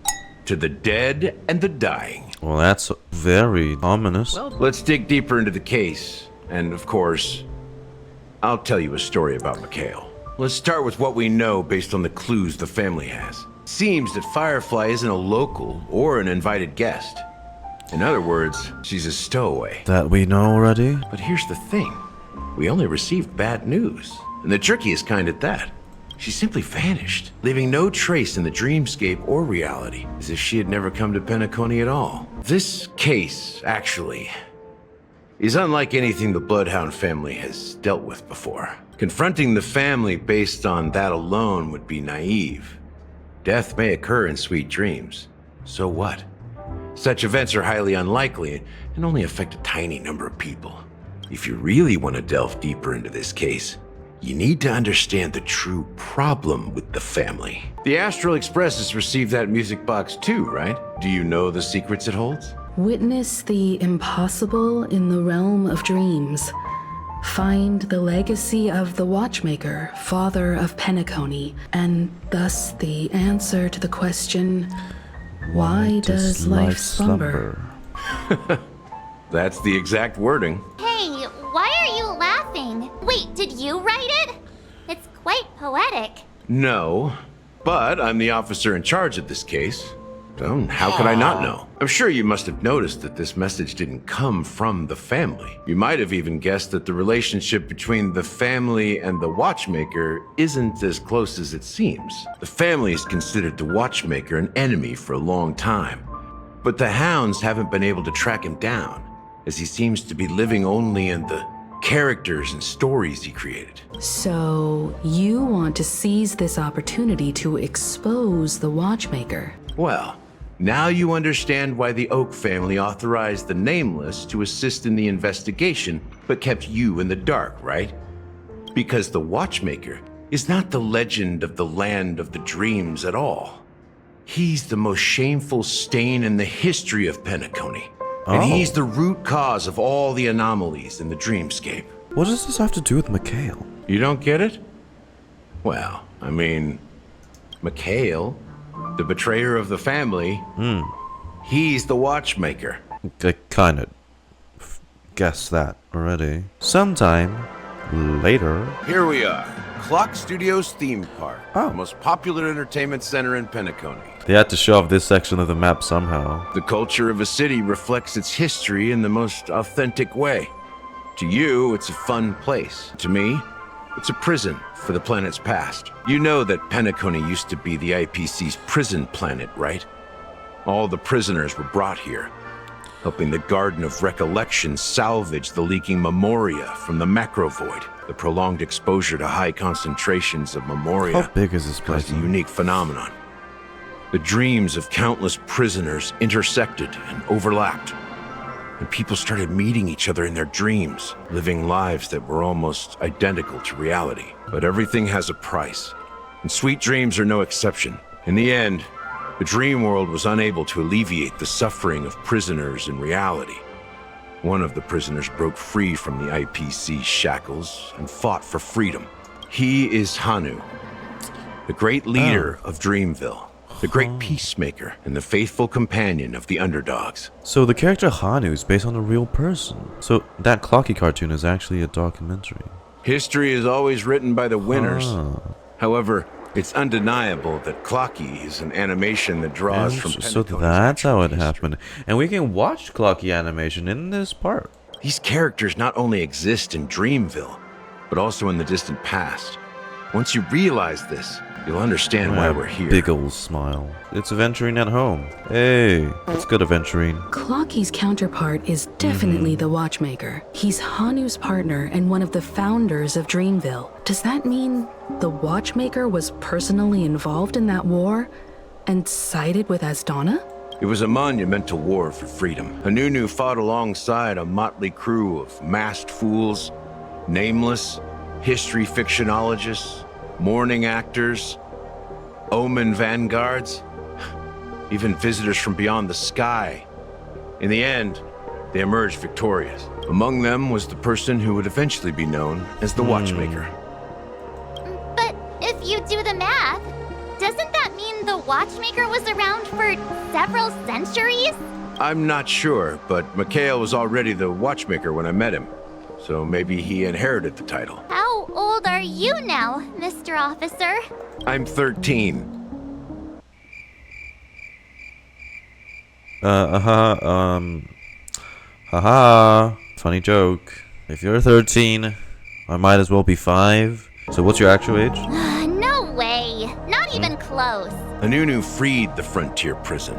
To the dead and the dying. Well, that's very ominous. Well, let's dig deeper into the case. And, of course, I'll tell you a story about Mikhail. Let's start with what we know based on the clues the family has. Seems that Firefly isn't a local or an invited guest. In other words, she's a stowaway. That we know already? But here's the thing. We only received bad news. And the trickiest kind at that. She simply vanished, leaving no trace in the dreamscape or reality, as if she had never come to Penacony at all. This case, actually, is unlike anything the Bloodhound family has dealt with before. Confronting the family based on that alone would be naive. Death may occur in sweet dreams. So what? Such events are highly unlikely and only affect a tiny number of people. If you really want to delve deeper into this case, you need to understand the true problem with the family. The Astral Express has received that music box too, right? Do you know the secrets it holds? Witness the impossible in the realm of dreams. Find the legacy of the Watchmaker, father of Penacony, and thus the answer to the question, why does life slumber? That's the exact wording. Hey, why are you laughing? Wait, did you write it? It's quite poetic. No, but I'm the officer in charge of this case. So how could I not know? I'm sure you must have noticed that this message didn't come from the family. You might have even guessed that the relationship between the family and the Watchmaker isn't as close as it seems. The family has considered the Watchmaker an enemy for a long time, but the hounds haven't been able to track him down, as he seems to be living only in the characters and stories he created. So, you want to seize this opportunity to expose the Watchmaker? Well, now you understand why the Oak family authorized the Nameless to assist in the investigation, but kept you in the dark, right? Because the Watchmaker is not the legend of the land of the dreams at all. He's the most shameful stain in the history of Penacony. And he's the root cause of all the anomalies in the dreamscape. What does this have to do with Mikhail? You don't get it? Well, I mean, Mikhail, the betrayer of the family, he's the Watchmaker. I kind of guessed that already. Sometime later. Here we are, Clock Studios theme park, the most popular entertainment center in Penacony. They had to show off this section of the map somehow. The culture of a city reflects its history in the most authentic way. To you, it's a fun place. To me, it's a prison for the planet's past. You know that Penacony used to be the IPC's prison planet, right? All the prisoners were brought here, helping the Garden of Recollection salvage the leaking memoria from the macrovoid. The prolonged exposure to high concentrations of memoria How big is this place? caused a unique phenomenon. The dreams of countless prisoners intersected and overlapped, and people started meeting each other in their dreams, living lives that were almost identical to reality. But everything has a price, and sweet dreams are no exception. In the end, the dream world was unable to alleviate the suffering of prisoners in reality. One of the prisoners broke free from the IPC shackles and fought for freedom. He is Hanu, the great leader of Dreamville, the great peacemaker and the faithful companion of the underdogs. So the character Hanu is based on a real person. So that Clockie cartoon is actually a documentary. History is always written by the winners. However, it's undeniable that Clockie is an animation that draws from So that's how it happened. And we can watch Clockie animation in this part. These characters not only exist in Dreamville, but also in the distant past. Once you realize this, you'll understand why we're here. Big ol' smile. It's Aventurine at home. Hey, it's good, Aventurine. Clockie's counterpart is definitely the Watchmaker. He's Hanu's partner and one of the founders of Dreamville. Does that mean the Watchmaker was personally involved in that war and sided with Asdana? It was a monumental war for freedom. Anunu fought alongside a motley crew of masked fools, nameless, history fictionologists, mourning actors, omen vanguards, even visitors from beyond the sky. In the end, they emerged victorious. Among them was the person who would eventually be known as the Watchmaker. But if you do the math, doesn't that mean the Watchmaker was around for several centuries? I'm not sure, but Mikhail was already the Watchmaker when I met him. So maybe he inherited the title. How old are you now, Mr. Officer? I'm 13. Haha. Funny joke. If you're 13, I might as well be 5. So what's your actual age? No way. Not even close. Anunu freed the frontier prison,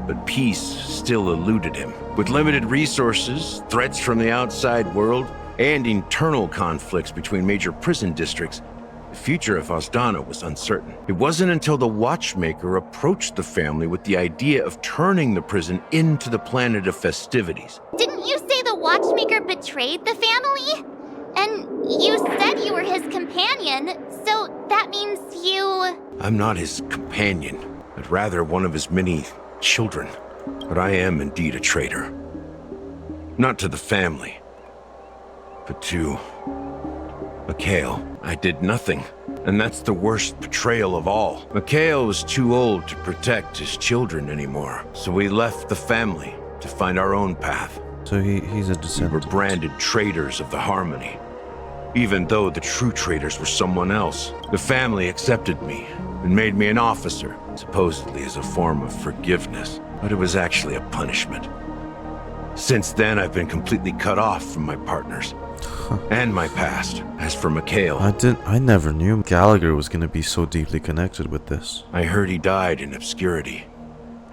but peace still eluded him. With limited resources, threats from the outside world, and internal conflicts between major prison districts, the future of Osdana was uncertain. It wasn't until the Watchmaker approached the family with the idea of turning the prison into the planet of festivities. Didn't you say the Watchmaker betrayed the family? And you said you were his companion, so that means you... I'm not his companion, but rather one of his many children. But I am indeed a traitor. Not to the family, but to Mikhail. I did nothing, and that's the worst betrayal of all. Mikhail was too old to protect his children anymore, so we left the family to find our own path. So he's a descendant. We were branded traitors of the Harmony, even though the true traitors were someone else. The family accepted me and made me an officer, supposedly as a form of forgiveness, but it was actually a punishment. Since then, I've been completely cut off from my partners. And my past. As for Mikhail, I never knew Gallagher was gonna be so deeply connected with this. I heard he died in obscurity,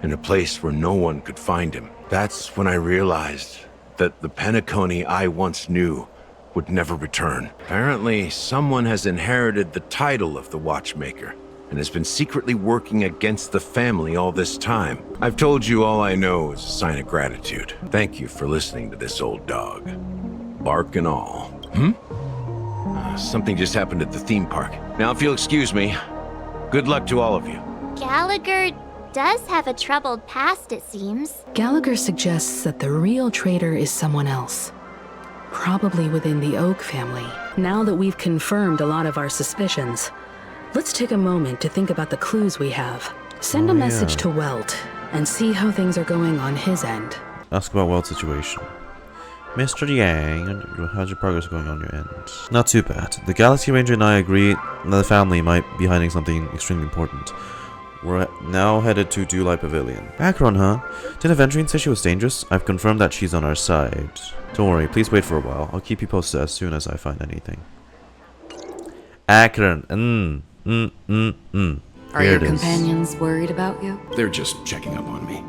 in a place where no one could find him. That's when I realized that the Penacony I once knew would never return. Apparently, someone has inherited the title of the Watchmaker and has been secretly working against the family all this time. I've told you all I know is a sign of gratitude. Thank you for listening to this old dog. Bark and all. Something just happened at the theme park. Now, if you'll excuse me, good luck to all of you. Gallagher does have a troubled past, it seems. Gallagher suggests that the real traitor is someone else. Probably within the Oak family. Now that we've confirmed a lot of our suspicions, let's take a moment to think about the clues we have. Send a message to Welt and see how things are going on his end. Ask about Welt's situation. Mr. Yang, how's your progress going on your end? Not too bad. The Galaxy Ranger and I agree that the family might be hiding something extremely important. We're now headed to Dulai Pavilion. Acheron, huh? Did Aventurine say she was dangerous? I've confirmed that she's on our side. Don't worry, please wait for a while. I'll keep you posted as soon as I find anything. Acheron, Are your companions worried about you? They're just checking up on me.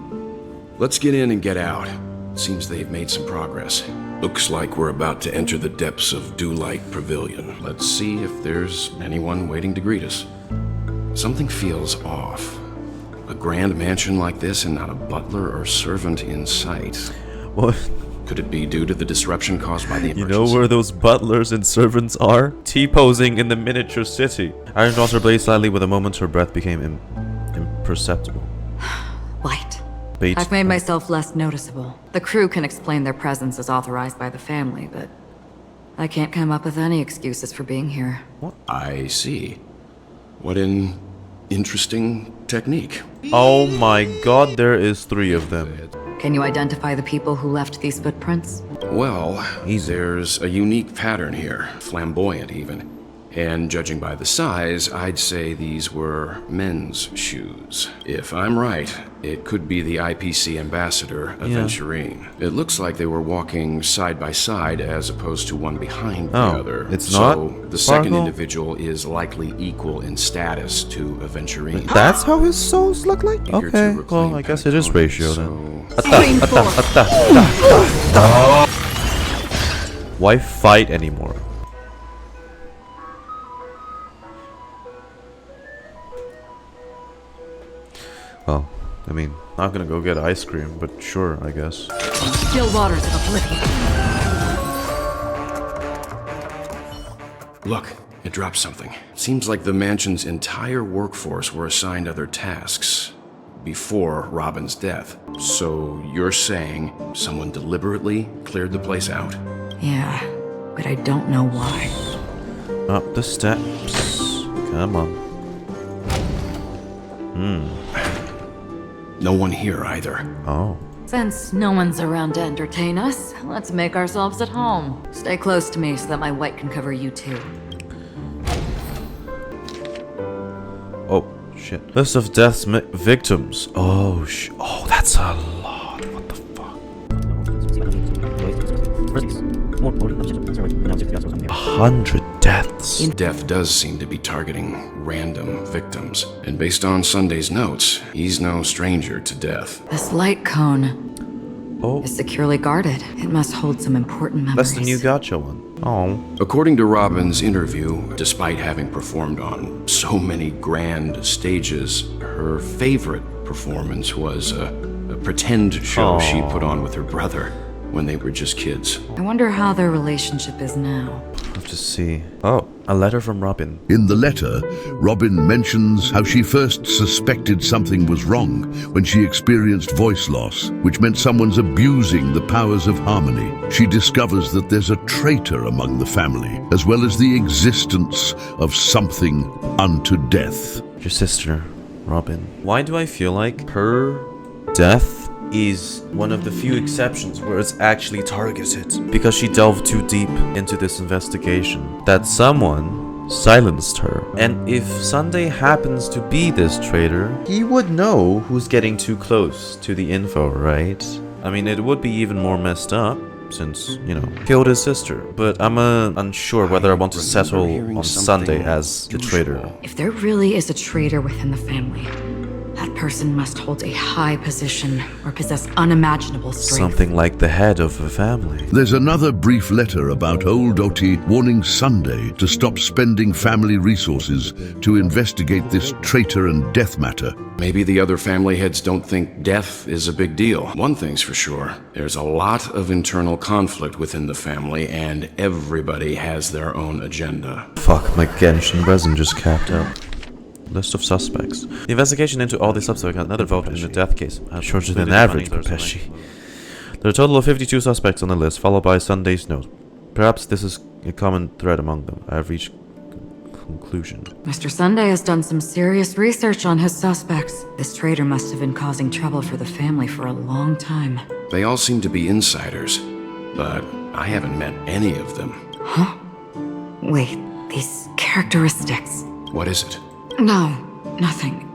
Let's get in and get out. Seems they've made some progress. Looks like we're about to enter the depths of Dulai Pavilion. Let's see if there's anyone waiting to greet us. Something feels off. A grand mansion like this and not a butler or servant in sight. What? Could it be due to the disruption caused by the emergency? You know where those butlers and servants are? T-posing in the miniature city. Iron draws her blade slightly. With a moment, her breath became imperceptible. Light. Bait. I've made myself less noticeable. The crew can explain their presence as authorized by the family, but I can't come up with any excuses for being here. What? I see. What an interesting technique. Oh my god, there is 3 of them. Can you identify the people who left these footprints? Well, there's a unique pattern here, flamboyant even. And judging by the size, I'd say these were men's shoes. If I'm right, it could be the IPC ambassador, Aventurine. It looks like they were walking side by side as opposed to one behind the other. It's not? So the second individual is likely equal in status to Aventurine. That's how his souls look like? Okay, well, I guess it is ratio then. Why fight anymore? Well, I mean, not gonna go get ice cream, but sure, I guess. Still waters of oblivion. Look, it dropped something. Seems like the mansion's entire workforce were assigned other tasks before Robin's death. So you're saying someone deliberately cleared the place out? Yeah, but I don't know why. Up the steps. Come on. No one here either. Oh. Since no one's around to entertain us, let's make ourselves at home. Stay close to me so that my white can cover you too. Oh, shit. List of death's victims. Oh, oh, that's a lot. What the fuck? 100 deaths. Death does seem to be targeting random victims. And based on Sunday's notes, he's no stranger to death. This light cone is securely guarded. It must hold some important memories. That's the new gacha one. Oh. According to Robin's interview, despite having performed on so many grand stages, her favorite performance was a pretend show she put on with her brother when they were just kids. I wonder how their relationship is now. I'll have to see. Oh, a letter from Robin. In the letter, Robin mentions how she first suspected something was wrong when she experienced voice loss, which meant someone's abusing the powers of harmony. She discovers that there's a traitor among the family, as well as the existence of something unto death. Your sister, Robin. Why do I feel like her death is one of the few exceptions where it's actually targeted? Because she delved too deep into this investigation that someone silenced her. And if Sunday happens to be this traitor, he would know who's getting too close to the info, right? I mean, it would be even more messed up since, you know, killed his sister. But I'm unsure whether I want to settle on Sunday as the traitor. If there really is a traitor within the family, that person must hold a high position or possess unimaginable strength. Something like the head of a family. There's another brief letter about old Oti warning Sunday to stop spending family resources to investigate this traitor and death matter. Maybe the other family heads don't think death is a big deal. One thing's for sure, there's a lot of internal conflict within the family, and everybody has their own agenda. Fuck, my Genshin resin just capped out. List of suspects. The investigation into all the suspects got another vote in the death case. Shorter than average, Pepeshi. There are a total of 52 suspects on the list, followed by Sunday's note. Perhaps this is a common thread among them. I have reached conclusion. Mr. Sunday has done some serious research on his suspects. This traitor must have been causing trouble for the family for a long time. They all seem to be insiders, but I haven't met any of them. Huh? Wait, these characteristics. What is it? No, nothing.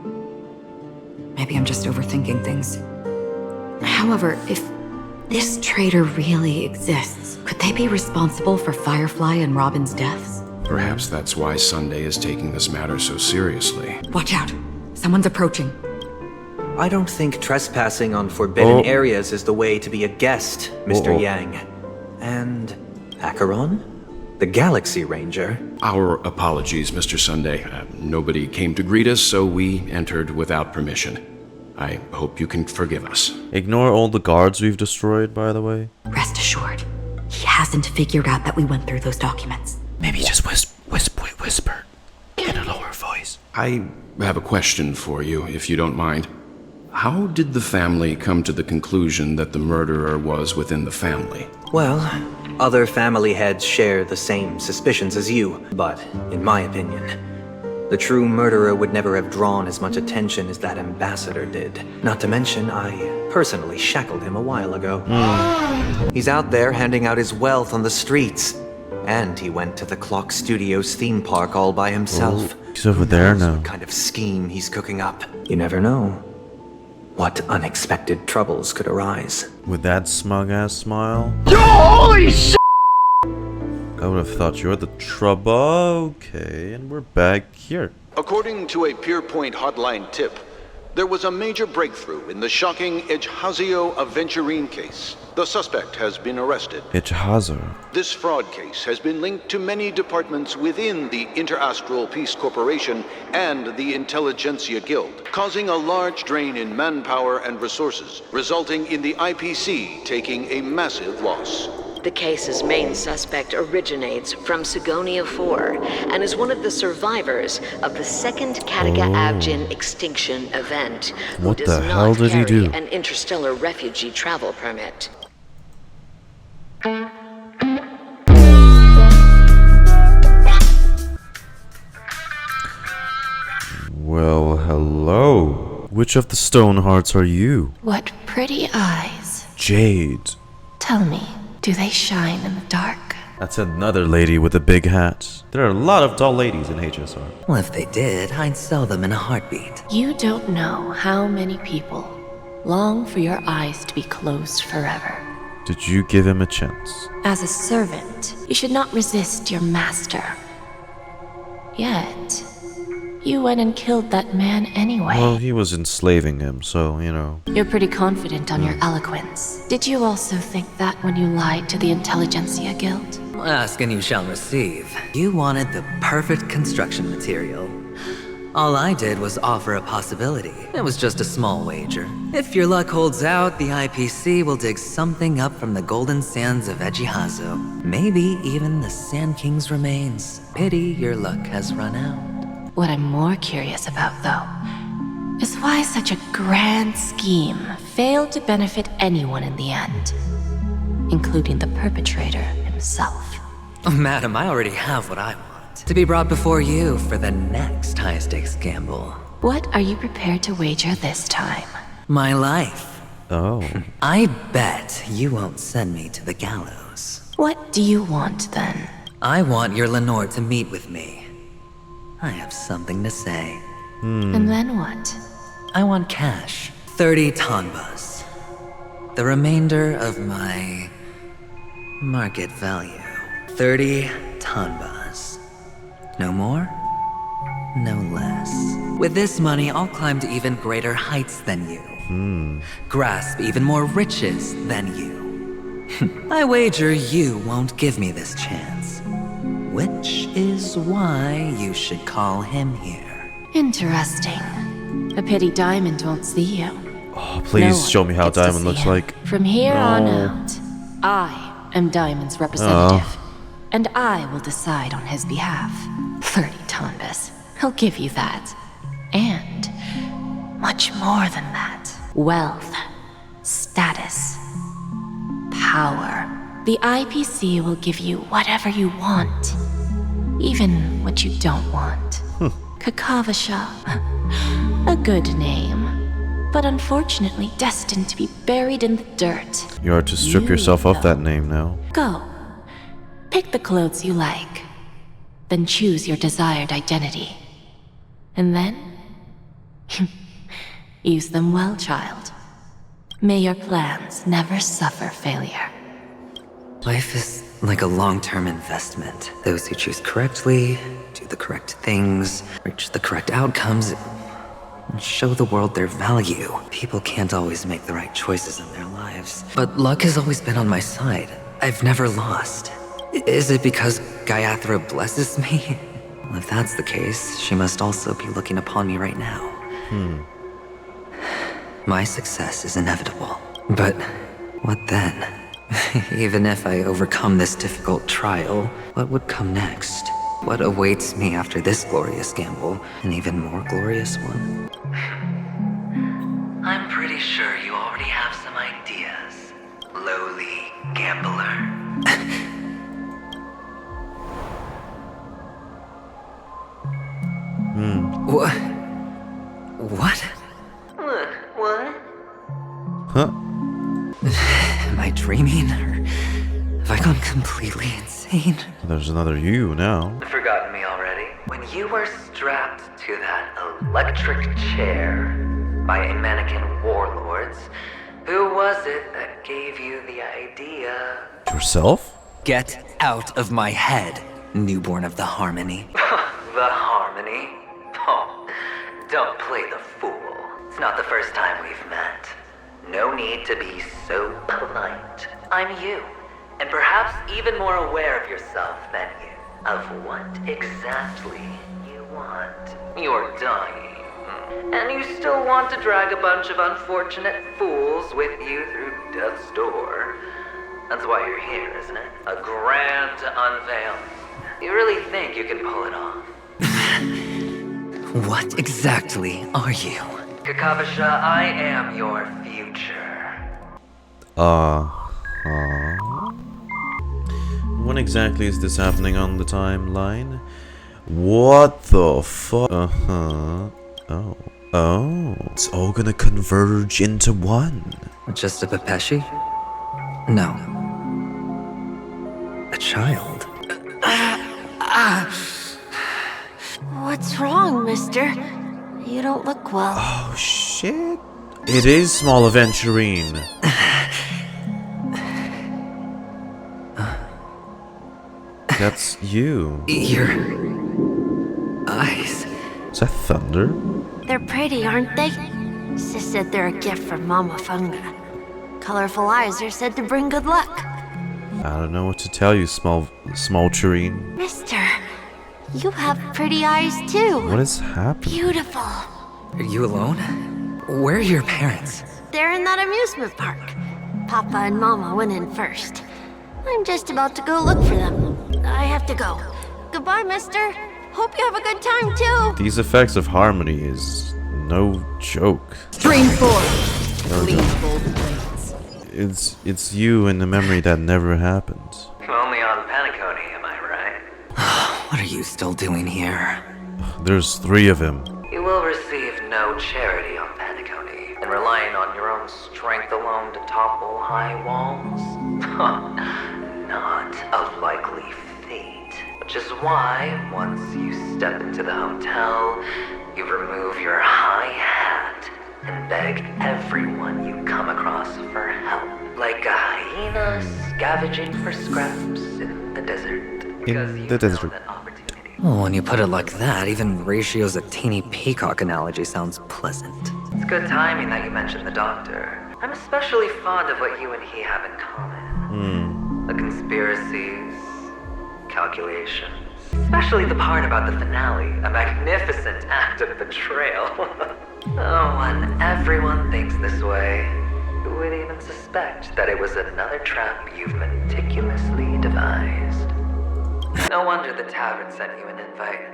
Maybe I'm just overthinking things. However, if this traitor really exists, could they be responsible for Firefly and Robin's deaths? Perhaps that's why Sunday is taking this matter so seriously. Watch out! Someone's approaching. I don't think trespassing on forbidden areas is the way to be a guest, Mr. Yang. And Acheron? The Galaxy Ranger? Our apologies, Mr. Sunday. Nobody came to greet us, so we entered without permission. I hope you can forgive us. Ignore all the guards we've destroyed, by the way. Rest assured, he hasn't figured out that we went through those documents. Maybe just whisper in a lower voice. I have a question for you, if you don't mind. How did the family come to the conclusion that the murderer was within the family? Well, other family heads share the same suspicions as you, but in my opinion, the true murderer would never have drawn as much attention as that ambassador did. Not to mention, I personally shackled him a while ago. He's out there handing out his wealth on the streets. And he went to the Clock Studios theme park all by himself. He's over there now. What kind of scheme he's cooking up. You never know what unexpected troubles could arise. With that smug-ass smile. Yo, holy shit! I would have thought you're the trouble. Okay, and we're back here. According to a Pierpoint hotline tip, There was a major breakthrough in the shocking Aventurine case. The suspect has been arrested. Echhazer. This fraud case has been linked to many departments within the Interastral Peace Corporation and the Intelligentsia Guild, causing a large drain in manpower and resources, resulting in the IPC taking a massive loss. The case's main suspect originates from Sigonia 4 and is one of the survivors of the second Katega Abjin extinction event, who What does the hell not did he carry do? an interstellar refugee travel permit. Well, hello. Which of the Stonehearts are you? What pretty eyes. Jade. Tell me, do they shine in the dark? That's another lady with a big hat. There are a lot of dull ladies in HSR. Well, if they did, I'd sell them in a heartbeat. You don't know how many people long for your eyes to be closed forever. Did you give him a chance? As a servant, you should not resist your master. Yet, you went and killed that man anyway. Well, he was enslaving him, so, you know. You're pretty confident on your eloquence. Did you also think that when you lied to the Intelligentsia Guild? Ask and you shall receive. You wanted the perfect construction material. All I did was offer a possibility. It was just a small wager. If your luck holds out, the IPC will dig something up from the golden sands of Ejihazo. Maybe even the Sand King's remains. Pity your luck has run out. What I'm more curious about, though, is why such a grand scheme failed to benefit anyone in the end, including the perpetrator himself. Oh, madam, I already have what I want. To be brought before you for the next high-stakes gamble. What are you prepared to wager this time? My life. Oh. I bet you won't send me to the gallows. What do you want, then? I want your Lenore to meet with me. I have something to say. And then what? I want cash. 30 tanbas. The remainder of my market value. 30 tanbas. No more, no less. With this money, I'll climb to even greater heights than you. Grasp even more riches than you. I wager you won't give me this chance. Which is why you should call him here. Interesting. A pity Diamond won't see you. Oh, please show me how Diamond looks like. From here on out, I am Diamond's representative, and I will decide on his behalf. 30 tanbas. He'll give you that. And much more than that. Wealth, status, power. The IPC will give you whatever you want, even what you don't want. Kakavasha. A good name, but unfortunately destined to be buried in the dirt. You are to strip yourself of that name now. Go. Pick the clothes you like. Then choose your desired identity. And then... use them well, child. May your plans never suffer failure. Life is like a long-term investment. Those who choose correctly, do the correct things, reach the correct outcomes, and show the world their value. People can't always make the right choices in their lives. But luck has always been on my side. I've never lost. Is it because Gallagher blesses me? Well, if that's the case, she must also be looking upon me right now. My success is inevitable. But what then? Even if I overcome this difficult trial, what would come next? What awaits me after this glorious gamble? An even more glorious one? I'm pretty sure you already have some ideas, lowly gambler. What? What? What? Huh? Am I dreaming, or have I gone completely insane? There's another you now. Forgotten me already? When you were strapped to that electric chair by a mannequin warlords, who was it that gave you the idea? Yourself? Get out of my head, newborn of the Harmony. The Harmony? Oh, don't play the fool. It's not the first time we've met. No need to be so polite. I'm you, and perhaps even more aware of yourself than you. Of what exactly you want. You're dying. And you still want to drag a bunch of unfortunate fools with you through death's door. That's why you're here, isn't it? A grand unveiling. You really think you can pull it off? What exactly are you? Kakavasha, I am your future. When exactly is this happening on the timeline? What the fuck? Oh. It's all gonna converge into one. Just a Pepeshi? No. A child. What's wrong, mister? You don't look well. Oh, shit. It is small Aventurine. That's you. Your eyes. Is that thunder? They're pretty, aren't they? Sis said they're a gift from Mama Funga. Colorful eyes are said to bring good luck. I don't know what to tell you, small Turine. Mister, you have pretty eyes too. What is happening? Beautiful. Are you alone? Where are your parents? They're in that amusement park. Papa and Mama went in first. I'm just about to go look for them. I have to go. Goodbye, mister. Hope you have a good time too. These effects of harmony is no joke. Dream 4. No Clean joke. gold blades. It's you in the memory that never happened. Only on Penacony, am I right? What are you still doing here? There's 3 of him. You will receive no charity on Penacony, and relying on your own strength alone to topple high walls? Not a likely fate. Which is why, once you step into the hotel, you remove your high hat and beg everyone you come across for help. Like a hyena scavenging for scraps in the desert. In the desert. Well, when you put it like that, even Ratio's a teeny peacock analogy sounds pleasant. It's good timing that you mentioned the doctor. I'm especially fond of what you and he have in common. The conspiracies, calculations. Especially the part about the finale, a magnificent act of betrayal. Oh, and everyone thinks this way. Who would even suspect that it was another trap you've meticulously devised? No wonder the tavern sent you an invite.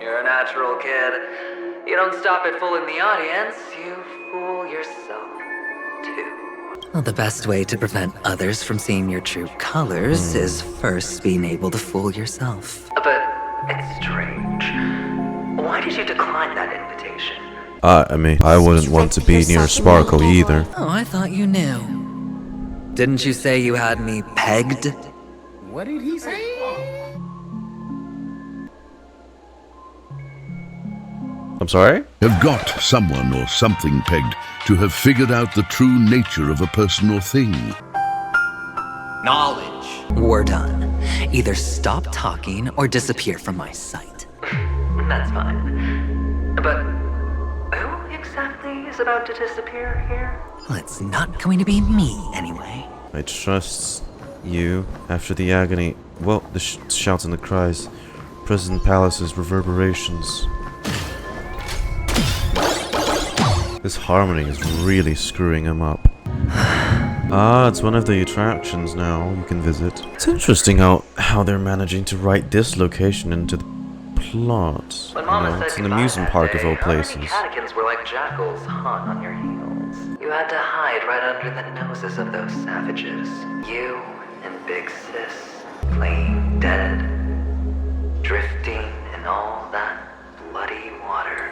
You're a natural kid. You don't stop at fooling the audience, you fool yourself, too. Well, the best way to prevent others from seeing your true colors is first being able to fool yourself. But it's strange. Why did you decline that invitation? I mean, I wouldn't want to be near Sparkle either. Oh, I thought you knew. Didn't you say you had me pegged? What did he say? I'm sorry? Have got someone or something pegged to have figured out the true nature of a person or thing. Knowledge. We're done. Either stop talking or disappear from my sight. That's fine. But who exactly is about to disappear here? Well, it's not going to be me, anyway. I trust you after the agony. Well, the shouts and the cries. President Palace's reverberations. This harmony is really screwing him up. Ah, it's one of the attractions now you can visit. It's interesting how they're managing to write this location into the plot. You know, it's an amusement park of all places. Catechins were like jackals hot on your heels. You had to hide right under the noses of those savages. You and Big Sis, playing dead, drifting in all that bloody water.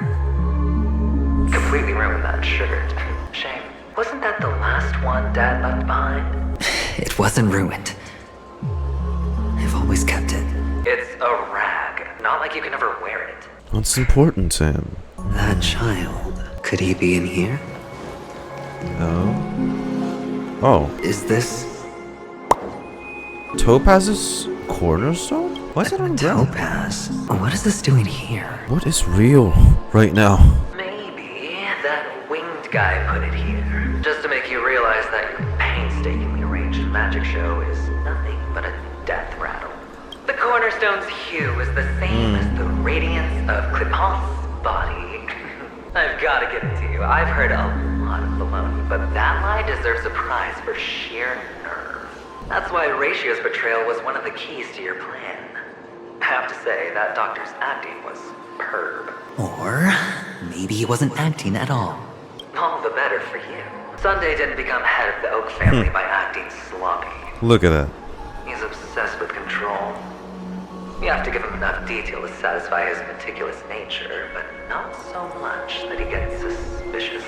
Completely ruined that sugar. Shame. Wasn't that the last one Dad left behind? It wasn't ruined. I've always kept it. It's a rag. Not like you can ever wear it. What's important to him? That child. Could he be in here? Oh. Is this Topaz's cornerstone? Why is it on ground? Topaz? What is this doing here? What is real right now? Maybe that guy put it here, just to make you realize that your painstakingly arranged magic show is nothing but a death rattle. The cornerstone's hue is the same as the radiance of Clipant's body. I've got to give it to you. I've heard a lot of baloney, but that lie deserves a prize for sheer nerve. That's why Ratio's betrayal was one of the keys to your plan. I have to say, that doctor's acting was perb. Or maybe he wasn't acting at all. All the better for you. Sunday didn't become head of the Oak family by acting sloppy. Look at that. He's obsessed with control. You have to give him enough detail to satisfy his meticulous nature, but not so much that he gets suspicious.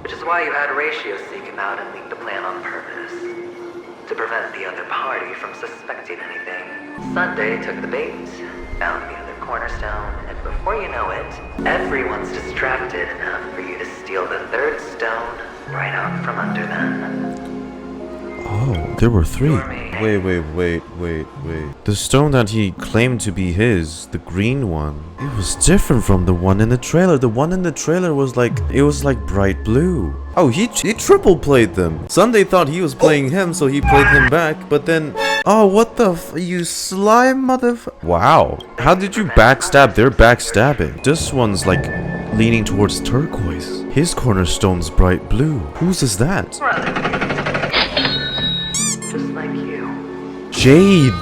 Which is why you had Ratio seek him out and leak the plan on purpose. To prevent the other party from suspecting anything. Sunday took the bait, found the other cornerstone, and before you know it, everyone's distracted enough for you to steal the third stone right out from under them. Oh, there were 3. Wait. The stone that he claimed to be his, the green one, it was different from the one in the trailer. The one in the trailer was like, it was like bright blue. Oh, he triple played them. Sunday thought he was playing him, so he played him back, but then... Oh, what the you slime motherfucker. Wow. How did you backstab? They're backstabbing. This one's like leaning towards turquoise. His cornerstone's bright blue. Whose is that? Just like you. Jade.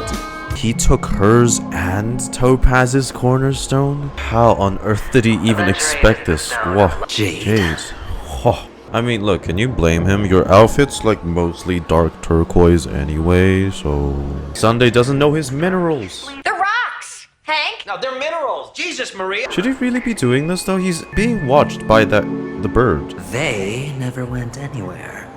He took hers and Topaz's cornerstone? How on earth did he even expect this? Whoa. Jade. Oh. I mean, look, can you blame him? Your outfit's like mostly dark turquoise anyway, so... Sunday doesn't know his minerals. They're rocks, Hank! No, they're minerals. Jesus, Maria! Should he really be doing this though? He's being watched by the bird. They never went anywhere.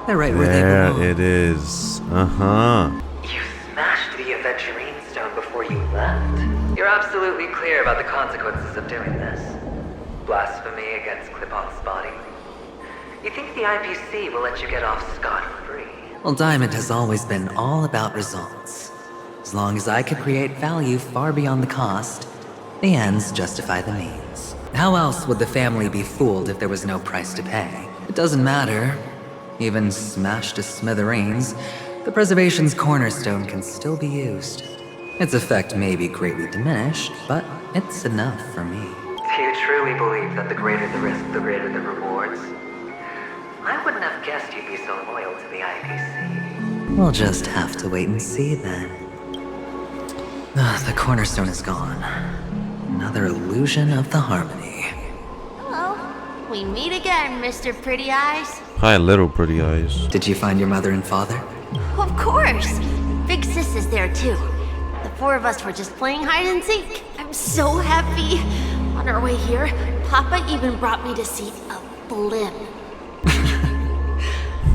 They're right where they There belong. it is. Uh-huh. You smashed the Aventurine stone before you left. You're absolutely clear about the consequences of doing this. Blasphemy against Clipant's body. You think the IPC will let you get off scot-free? Well, Diamond has always been all about results. As long as I could create value far beyond the cost, the ends justify the means. How else would the family be fooled if there was no price to pay? It doesn't matter. Even smashed to smithereens, the Preservation's cornerstone can still be used. Its effect may be greatly diminished, but it's enough for me. Do you truly believe that the greater the risk, the greater the rewards? I wouldn't have guessed you'd be so loyal to the IPC. We'll just have to wait and see then. The cornerstone is gone. Another illusion of the harmony. Hello. We meet again, Mr. Pretty Eyes. Hi, little pretty eyes. Did you find your mother and father? Of course. Big Sis is there too. The 4 of us were just playing hide and seek. I'm so happy. On our way here, Papa even brought me to see a blimp.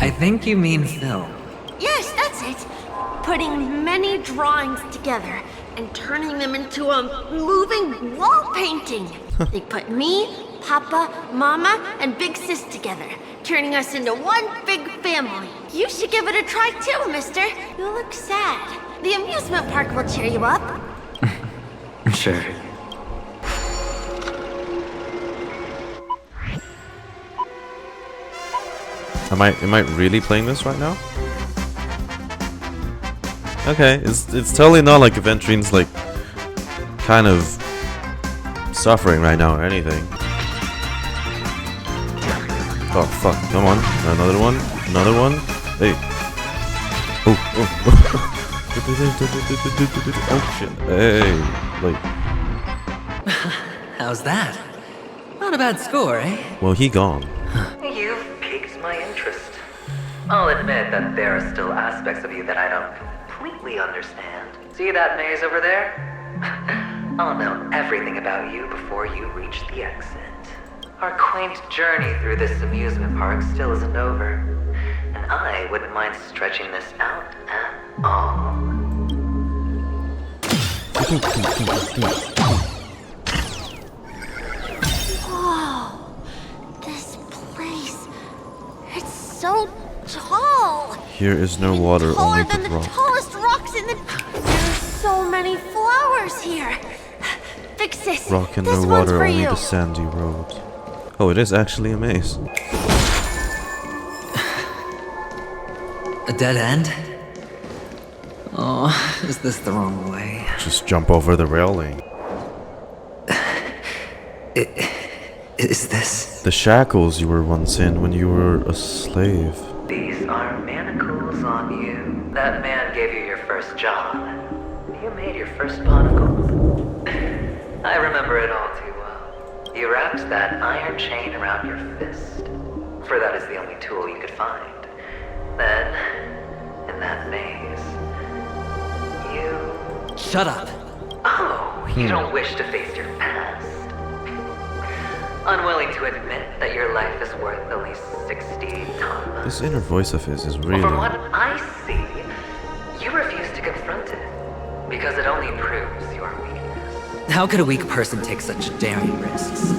I think you mean Phil. Yes, that's it. Putting many drawings together and turning them into a moving wall painting. They put me, Papa, Mama, and Big Sis together, turning us into one big family. You should give it a try too, mister. You look sad. The amusement park will cheer you up. Sure. Am I really playing this right now? Okay, it's totally not like Aventurine's like kind of suffering right now or anything. Oh fuck, come on. Another one. Hey. Oh. Oh shit. Hey. Like. How's that? Not a bad score, eh? Well, he gone. You've piqued my interest. I'll admit that there are still aspects of you that I don't completely understand. See that maze over there? I'll know everything about you before you reach the exit. Our quaint journey through this amusement park still isn't over, and I wouldn't mind stretching this out at all. Whoa, this place, it's so tall. Here is no water, only Taller than the the rock. tallest rocks in the... There's so many flowers here. Big Sis, Rock and this no one's water, for only you. the sandy road. Oh, it is actually a maze. A dead end? Oh, is this the wrong way? Just jump over the railing. Is this? The shackles you were once in when you were a slave. These are manacles on you. That man gave you your first job. You made your first pot of gold. I remember it all too well. You wrapped that iron chain around your fist, for that is the only tool you could find. Then, in that maze, you... Shut up! Oh, you don't wish to face your past. Unwilling to admit that your life is worth at least 60 tons. This inner voice of his is really... From what I see, you refuse to confront it, because it only proves your weakness. How could a weak person take such daring risks?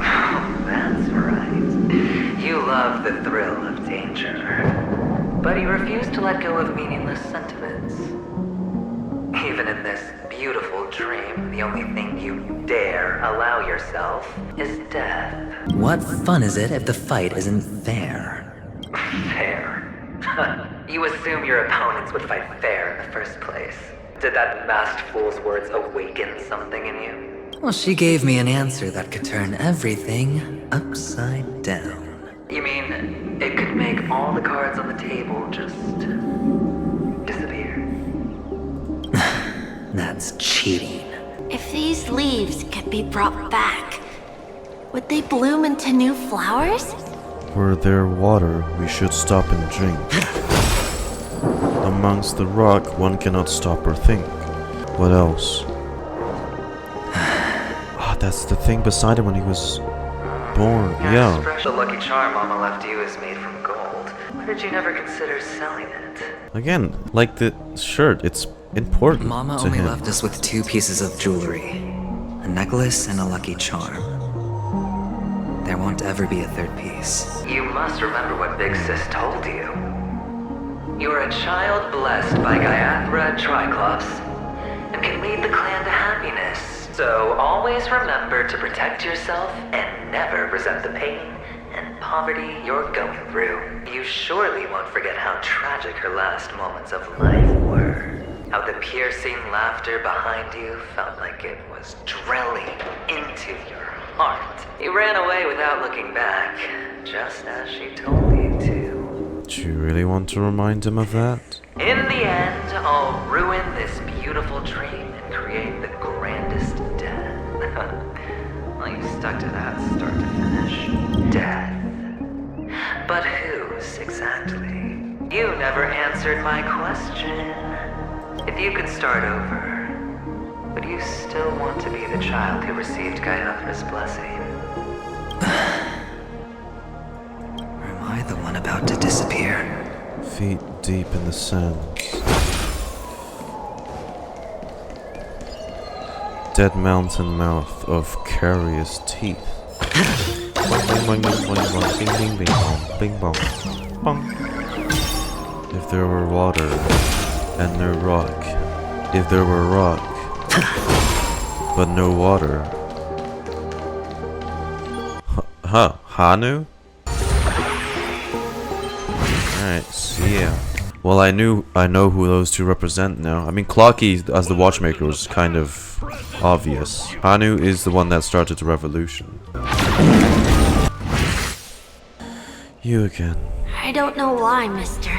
Oh, that's right. You love the thrill of danger, but you refuse to let go of meaningless sentiments. Even in this beautiful dream, the only thing you dare allow yourself is death. What fun is it if the fight isn't fair? Fair? You assume your opponents would fight fair in the first place. Did that masked fool's words awaken something in you? Well, she gave me an answer that could turn everything upside down. You mean it could make all the cards on the table just disappear? That's cheating. If these leaves could be brought back, would they bloom into new flowers? Were there water, we should stop and drink. Amongst the rock, one cannot stop or think. What else? Ah, that's the thing beside him when he was born. Yeah. The lucky charm Mama left you is made from gold. Why did you never consider selling it? Again, like the shirt, it's important Mama to only him. left us with 2 pieces of jewelry. A necklace and a lucky charm. There won't ever be a 3rd piece. You must remember what Big Sis told you. You are a child blessed by Gallagher Triclops, and can lead the clan to happiness. So always remember to protect yourself and never resent the pain and poverty you're going through. You surely won't forget how tragic her last moments of life were. How the piercing laughter behind you felt like it was drilling into your heart. You ran away without looking back, just as she told you to. Do you really want to remind him of that? In the end, I'll ruin this beautiful dream and create the grandest death. Well, you stuck to that start to finish. Death. But whose exactly? You never answered my question. If you could start over, would you still want to be the child who received Gallagher's blessing? Or am I the one about to disappear? Feet deep in the sand. Dead mountain mouth of curious teeth. Bing, bing, bing, bing, bing, bong, bing, bong, bong. If there were water and no rock. If there were rock, but no water. Hanu? Alright, see ya. Well, I know who those two represent now. I mean, Clockie as the watchmaker was kind of obvious. Hanu is the one that started the revolution. You again. I don't know why, mister,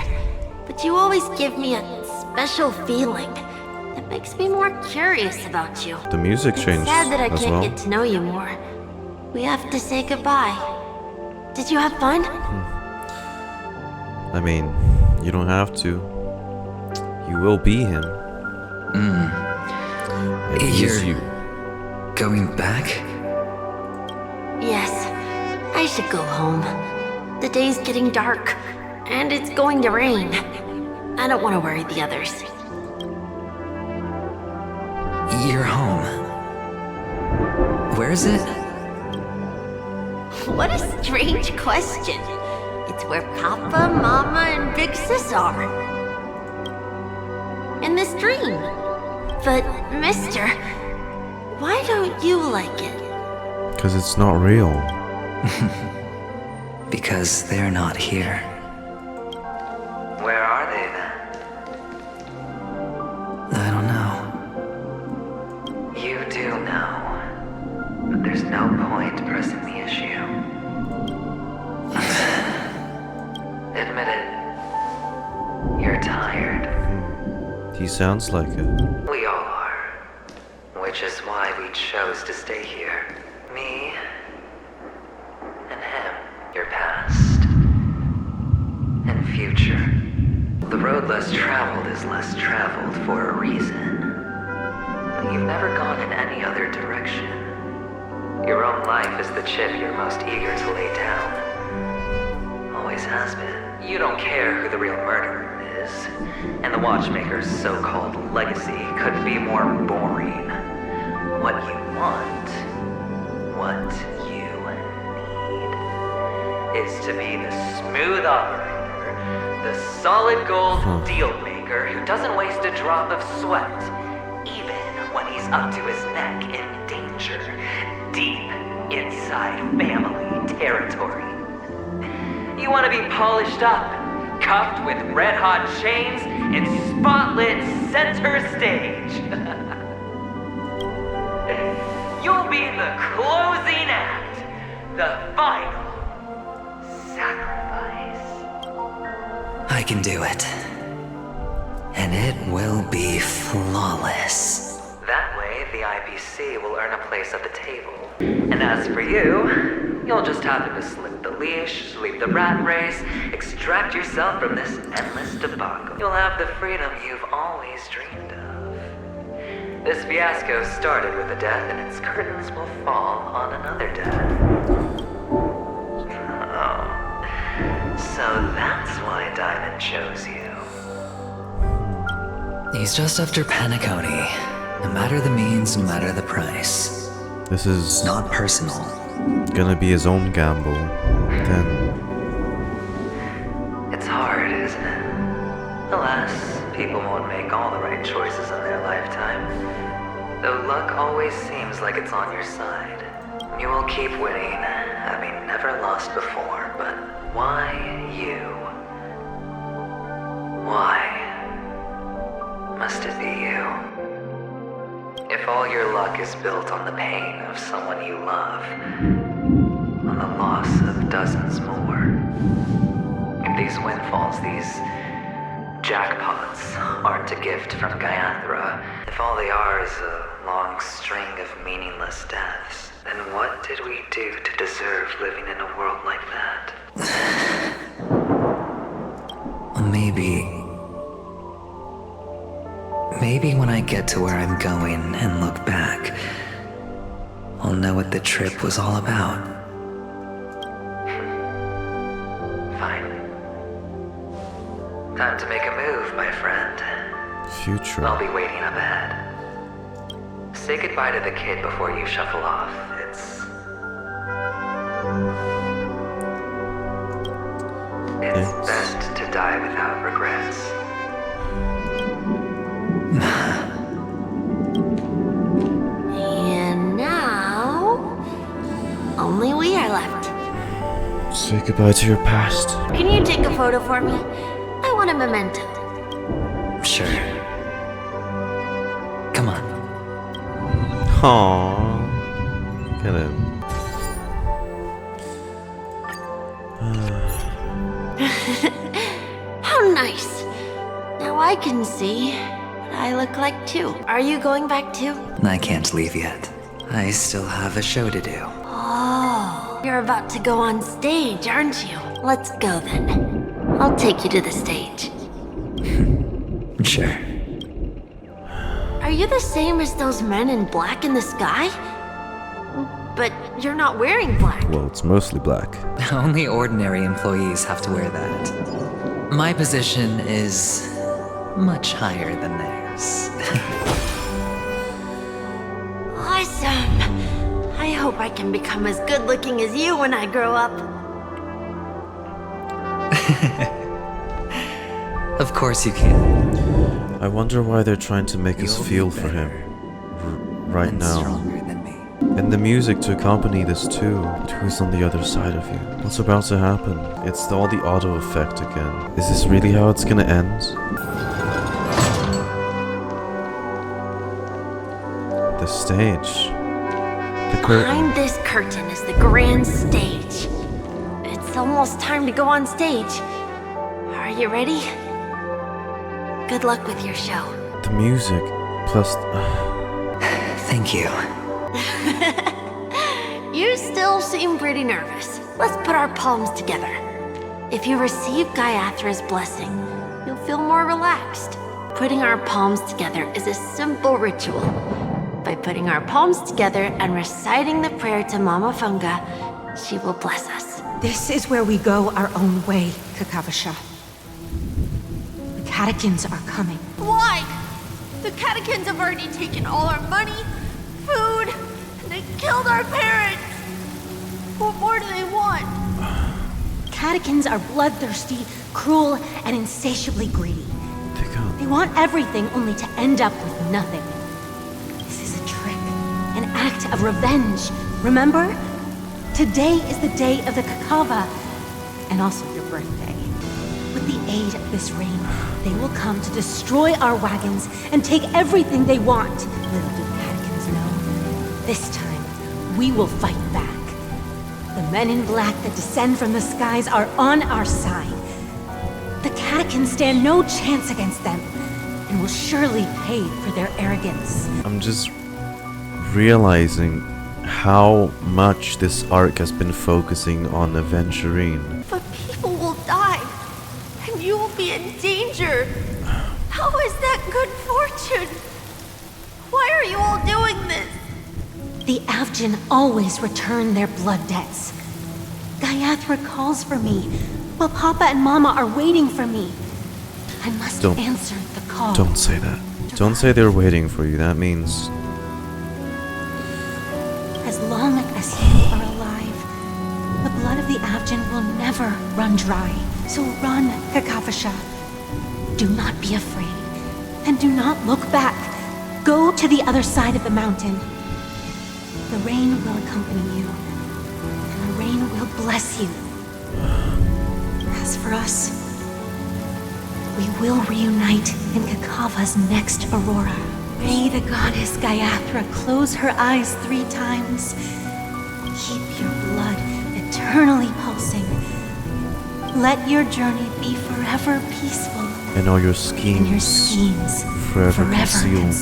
but you always give me a special feeling that makes me more curious about you. The music changed Sad that I as can't well. get to know you more. We have to say goodbye. Did you have fun? I mean, you don't have to. You will be him. And he's you. Going back? Yes, I should go home. The day's getting dark, and it's going to rain. I don't want to worry the others. You're home. Where is it? What a strange question. It's where Papa, Mama, and Big Sis are. In this dream. But, mister, why don't you like it? Because it's not real. Because they're not here. Where are they then? I don't know. You do know. But there's no point pressing the issue. Admit it. You're tired. He sounds like it. We all are. Which is why we chose to stay here. Me and him. Your past and future. The road less traveled is less traveled for a reason. You've never gone in any other direction. Your own life is the chip you're most eager to lay down. Always has been. You don't care who the real murderer is, and the Watchmaker's so-called legacy couldn't be more boring. What you want, what you need, is to be the smooth operator, the solid gold deal maker who doesn't waste a drop of sweat, even when he's up to his neck in danger, deep inside family territory. You want to be polished up, cuffed with red-hot chains, and spotlit center stage. You'll be the closing act, the final sacrifice. I can do it. And it will be flawless. That way, the IPC will earn a place at the table. And as for you, you'll just happen to slip the leash, leave the rat race, extract yourself from this endless debacle. You'll have the freedom you've always dreamed of. This fiasco started with a death, and its curtains will fall on another death. Oh. So that's why Diamond chose you. He's just after Penacony. No matter the means, no matter the price. This is not personal. Gonna be his own gamble. Then it's hard, isn't it? Alas, people won't make all the right choices in their lifetime. Though luck always seems like it's on your side. You will keep winning, having never lost before, but why you? Why must it be you? If all your luck is built on the pain of someone you love, on the loss of dozens more, if these windfalls, these jackpots, aren't a gift from Gallagher, if all they are is a long string of meaningless deaths, then what did we do to deserve living in a world like that? Maybe when I get to where I'm going and look back, I'll know what the trip was all about. Fine. Time to make a move, my friend. Future. I'll be waiting up ahead. Say goodbye to the kid before you shuffle off. It's best to die without regrets. And now, only we are left. say goodbye to your past. Can you take a photo for me? I want a memento. Sure. Come on. Aww. Get him. How nice. Now I can see what I look like too. Are you going back too? I can't leave yet. I still have a show to do. Oh, you're about to go on stage, aren't you? Let's go then. I'll take you to the stage. Sure. Are you the same as those men in black in the sky? But you're not wearing black. Well, it's mostly black. Only ordinary employees have to wear that. My position is much higher than theirs. Awesome! I hope I can become as good looking as you when I grow up. Of course you can. I wonder why they're trying to make us feel for him right now. Stronger than me. And the music to accompany this too. But who's on the other side of you? What's about to happen? It's all the auto effect again. Is this really how it's gonna end? The stage. Behind this curtain is the grand stage. It's almost time to go on stage. Are you ready? Good luck with your show. The music, plus... Thank you. You still seem pretty nervous. Let's put our palms together. If you receive Gaiathra's blessing, you'll feel more relaxed. Putting our palms together is a simple ritual. By putting our palms together and reciting the prayer to Mama Funga, she will bless us. This is where we go our own way, Kakavasha. The catechins are coming. Why? The catechins have already taken all our money, food, and they killed our parents. What more do they want? Catechins are bloodthirsty, cruel, and insatiably greedy. They want everything only to end up with nothing. This is a trick, an act of revenge. Remember? Today is the day of the Kakava, and also your birthday. With the aid of this rain, they will come to destroy our wagons and take everything they want. Little do the catechins know, this time we will fight back. The men in black that descend from the skies are on our side. The catechins stand no chance against them, and will surely pay for their arrogance. I'm just realizing how much this arc has been focusing on Aventurine. But people will die, and you will be in danger. How is that good fortune? Why are you all doing this? The Avgin always return their blood debts. Gaiathra calls for me, while Papa and Mama are waiting for me. I must answer the call. Don't say that. Don't say they're waiting for you. That means... As long as you are alive, the blood of the Avgin will never run dry. So run, Kakavasha. Do not be afraid. And do not look back. Go to the other side of the mountain. The rain will accompany you. And the rain will bless you. As for us, we will reunite in Kakava's next aurora. May the goddess Gaiathra close her eyes 3 times. Keep your blood eternally pulsing. Let your journey be forever peaceful. And all your schemes, forever concealed.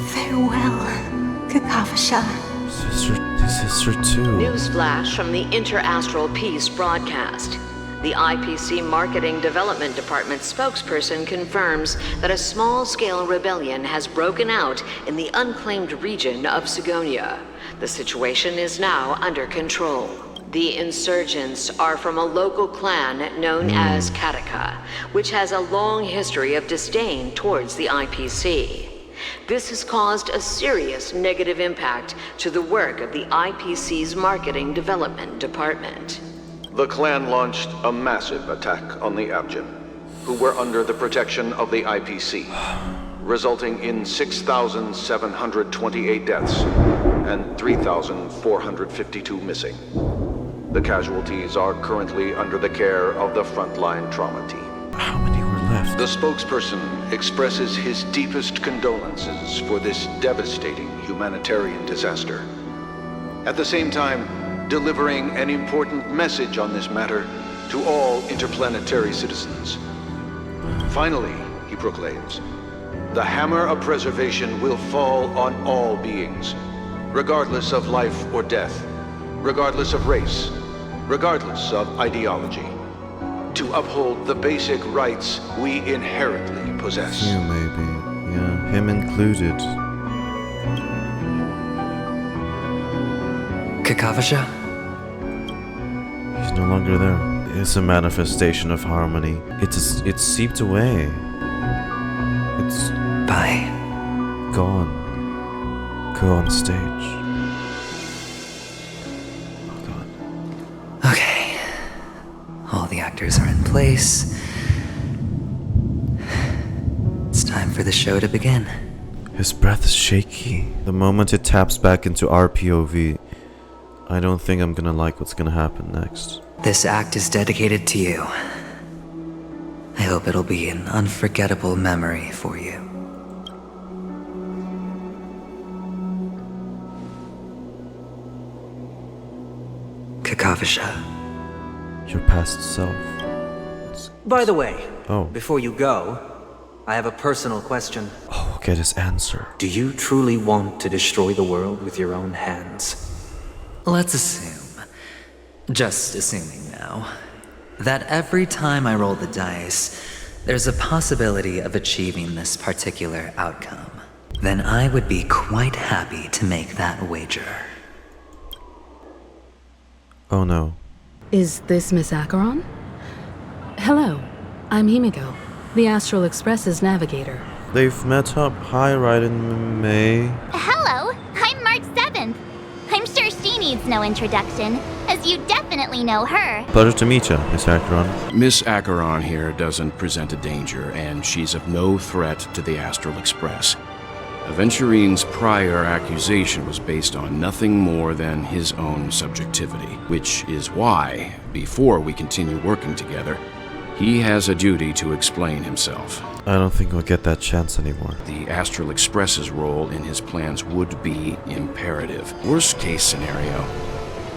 Farewell, Kakavasha. Sister too. Newsflash from the Interastral Peace broadcast. The IPC Marketing Development Department spokesperson confirms that a small-scale rebellion has broken out in the unclaimed region of Sigonia. The situation is now under control. The insurgents are from a local clan known as Kataka, which has a long history of disdain towards the IPC. This has caused a serious negative impact to the work of the IPC's Marketing Development Department. The clan launched a massive attack on the Avgin, who were under the protection of the IPC, resulting in 6,728 deaths and 3,452 missing. The casualties are currently under the care of the frontline trauma team. How many were left? The spokesperson expresses his deepest condolences for this devastating humanitarian disaster. At the same time, delivering an important message on this matter to all interplanetary citizens. Finally, he proclaims, the hammer of preservation will fall on all beings, regardless of life or death, regardless of race, regardless of ideology, to uphold the basic rights we inherently possess. You maybe. Yeah, him included. Kakavasha? He's no longer there. It's a manifestation of harmony. It's seeped away. It's... Bye. Gone. Go on stage. Okay. All the actors are in place. It's time for the show to begin. His breath is shaky. The moment it taps back into our POV, I don't think I'm gonna like what's gonna happen next. This act is dedicated to you. I hope it'll be an unforgettable memory for you. Kakavasha. Your past self. By the way, Oh. before you go, I have a personal question. Oh, get his answer. Do you truly want to destroy the world with your own hands? Let's assume, just assuming now, that every time I roll the dice, there's a possibility of achieving this particular outcome. Then I would be quite happy to make that wager. Oh no. Is this Miss Acheron? Hello, I'm Himiko, the Astral Express's navigator. They've met up. Hi, Raiden May. Hello, I'm March 7th. I'm sure she needs no introduction, as you definitely know her. Pleasure to meet you, Miss Acheron. Miss Acheron here doesn't present a danger, and she's of no threat to the Astral Express. Aventurine's prior accusation was based on nothing more than his own subjectivity, which is why, before we continue working together, he has a duty to explain himself. I don't think we'll get that chance anymore. The Astral Express's role in his plans would be imperative. Worst case scenario,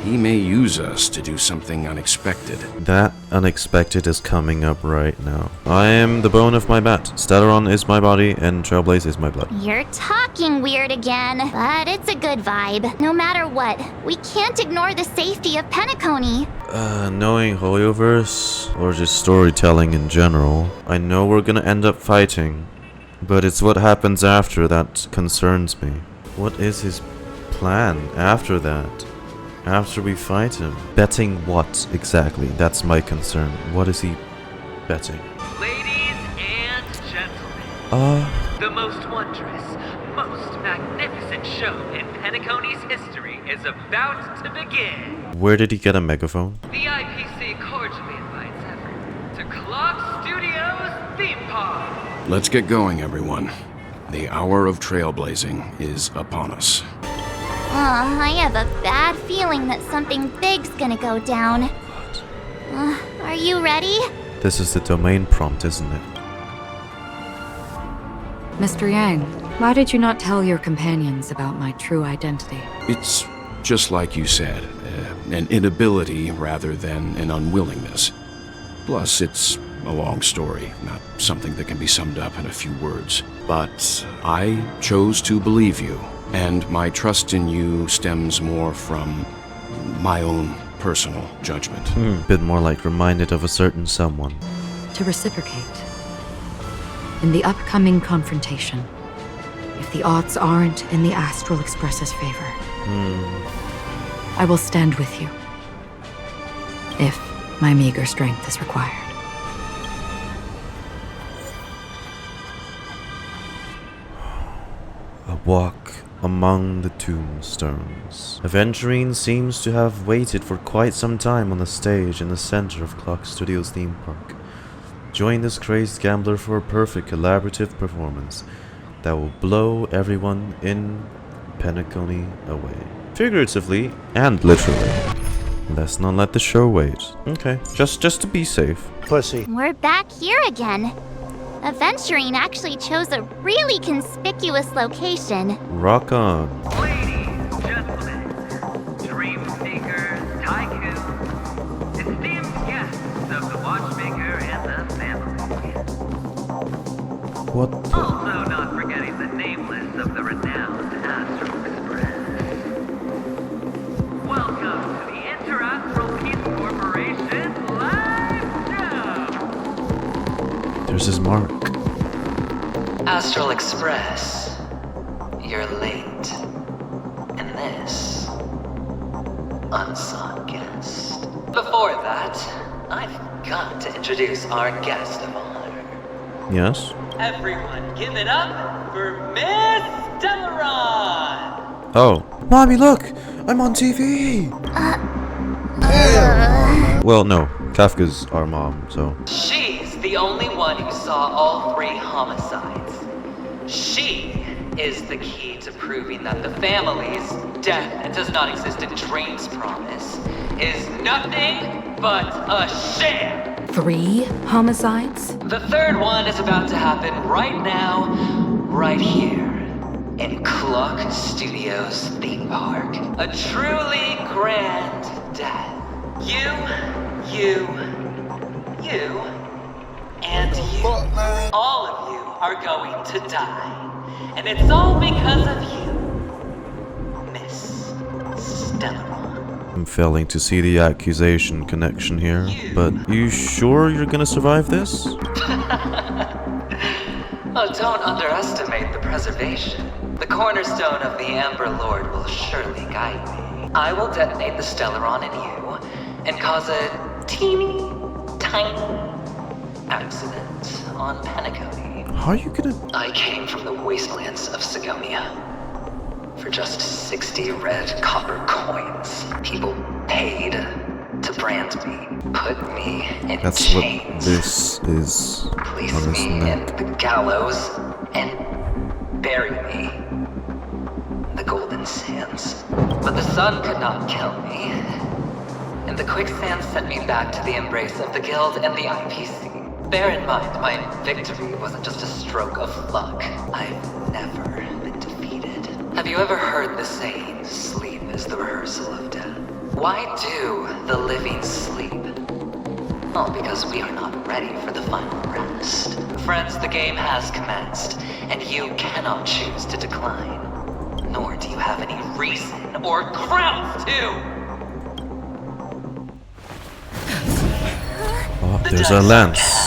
he may use us to do something unexpected. That unexpected is coming up right now. I am the bone of my bat. Stellaron is my body, and Trailblaze is my blood. You're talking weird again, but it's a good vibe. No matter what, we can't ignore the safety of Penacony. Knowing Hoyoverse, or just storytelling in general, I know we're gonna end up fighting, but it's what happens after that concerns me. What is his plan after that? After we fight him? Betting what exactly? That's my concern. What is he betting? Ladies and gentlemen, the most wondrous, most magnificent show in Penacony's history is about to begin. Where did he get a megaphone? The IPC cordially invites everyone to Clock Studios Theme Park. Let's get going, everyone. The hour of trailblazing is upon us. I have a bad feeling that something big's gonna go down. Are you ready? This is the domain prompt, isn't it? Mr. Yang, why did you not tell your companions about my true identity? It's just like you said, an inability rather than an unwillingness. Plus, it's a long story, not something that can be summed up in a few words. But I chose to believe you, and my trust in you stems more from my own personal judgment. Bit more like reminded of a certain someone. To reciprocate. In the upcoming confrontation, if the odds aren't in the Astral Express's favor, I will stand with you. If my meager strength is required. A walk among the tombstones. Aventurine seems to have waited for quite some time on the stage in the center of Clock Studios theme park. Join this crazed gambler for a perfect collaborative performance that will blow everyone in Penacony away. Figuratively and literally. Let's not let the show wait. Okay, just to be safe. Pussy. We're back here again. Aventurine actually chose a really conspicuous location. Rock on. Ladies, gentlemen, dream seekers, tycoons, esteemed guests of the Watchmaker and the family. What? Also not forgetting the nameless of the renowned Astral Express. Welcome to the Interastral Peace Corporation live show! There's his mark. Astral Express, you're late. And this, unsought guest. Before that, I've got to introduce our guest of honor. Yes? Everyone, give it up for Miss Stellaron! Oh. Mommy, look! I'm on TV! Well, no. Kafka's our mom, so... She's the only one who saw all 3 homicides. She is the key to proving that the family's death does not exist in Dream's promise is nothing but a sham. 3 homicides? The third one is about to happen right now, right here, in Clock Studios theme park. A truly grand death. You, and you. All of you are going to die. And it's all because of you, Miss Stellaron. I'm failing to see the accusation connection here, but you sure you're gonna survive this? Oh, don't underestimate the preservation. The cornerstone of the Amber Lord will surely guide me. I will detonate the Stellaron in you and cause a teeny, tiny accident on Penacony. How are you gonna... I came from the wastelands of Sigonia. For just 60 red copper coins, people paid to brand me, put me in That's chains. what this is. Place me in the gallows and bury me in the golden sands. But the sun could not kill me, and the quicksand sent me back to the embrace of the guild and the IPC. Bear in mind, my victory wasn't just a stroke of luck. I've never been defeated. Have you ever heard the saying, sleep is the rehearsal of death? Why do the living sleep? Well, because we are not ready for the final rest. Friends, the game has commenced, and you cannot choose to decline. Nor do you have any reason or grounds to! Oh, there's a lance.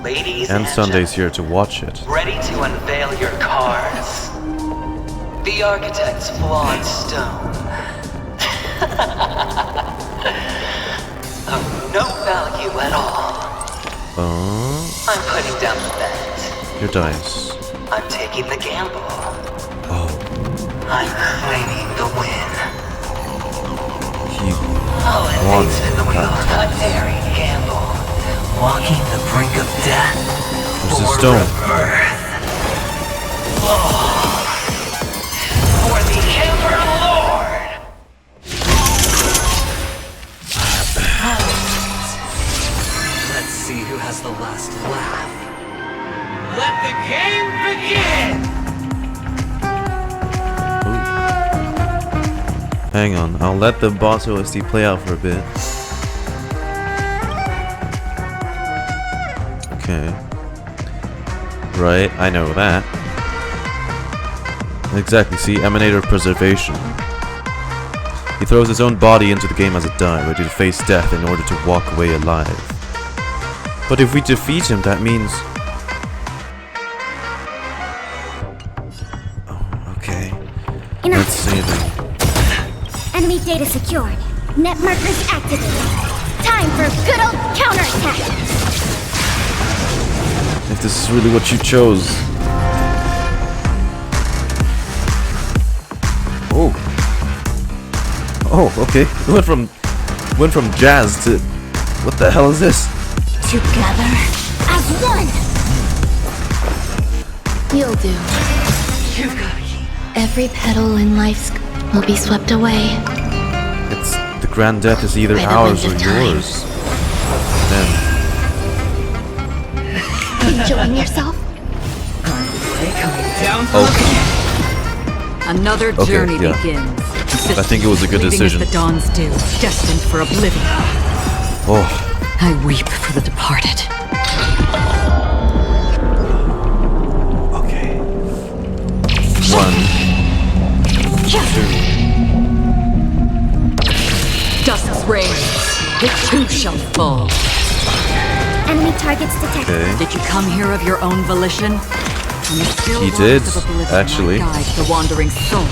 Ladies and Sunday's here to watch it. Ready to unveil your cards? The architect's flawed stone. Of no value at all. I'm putting down the bet. Your dice. I'm taking the gamble. Oh. I'm claiming the win. He won. Spin the wheel. A daring gamble. Walking the brink of death. There's a stone. For the Emperor Lord. Let's see who has the last laugh. Let the game begin! Hang on, I'll let the boss OST play out for a bit. Okay. Right, I know that. Exactly, see, Emanator of Preservation. He throws his own body into the game as a die, ready to face death in order to walk away alive. But if we defeat him, that means... Oh, okay. Let's see then. Enemy data secured. Net markers activated. Time for a good old counterattack! If this is really what you chose. Oh. Oh, okay. It went from jazz to... What the hell is this? Together as one! You'll do. Every petal in life will be swept away. It's... The grand death is either ours or yours. Then... Enjoying yourself? Another journey begins. I think it was a good decision. The dawns do, destined for oblivion. Oh. I weep for the departed. Okay. 1, 2. Dust's reigns. The two shall fall. Enemy targets detected. Okay. Did you come here of your own volition? He did, actually. The wandering souls.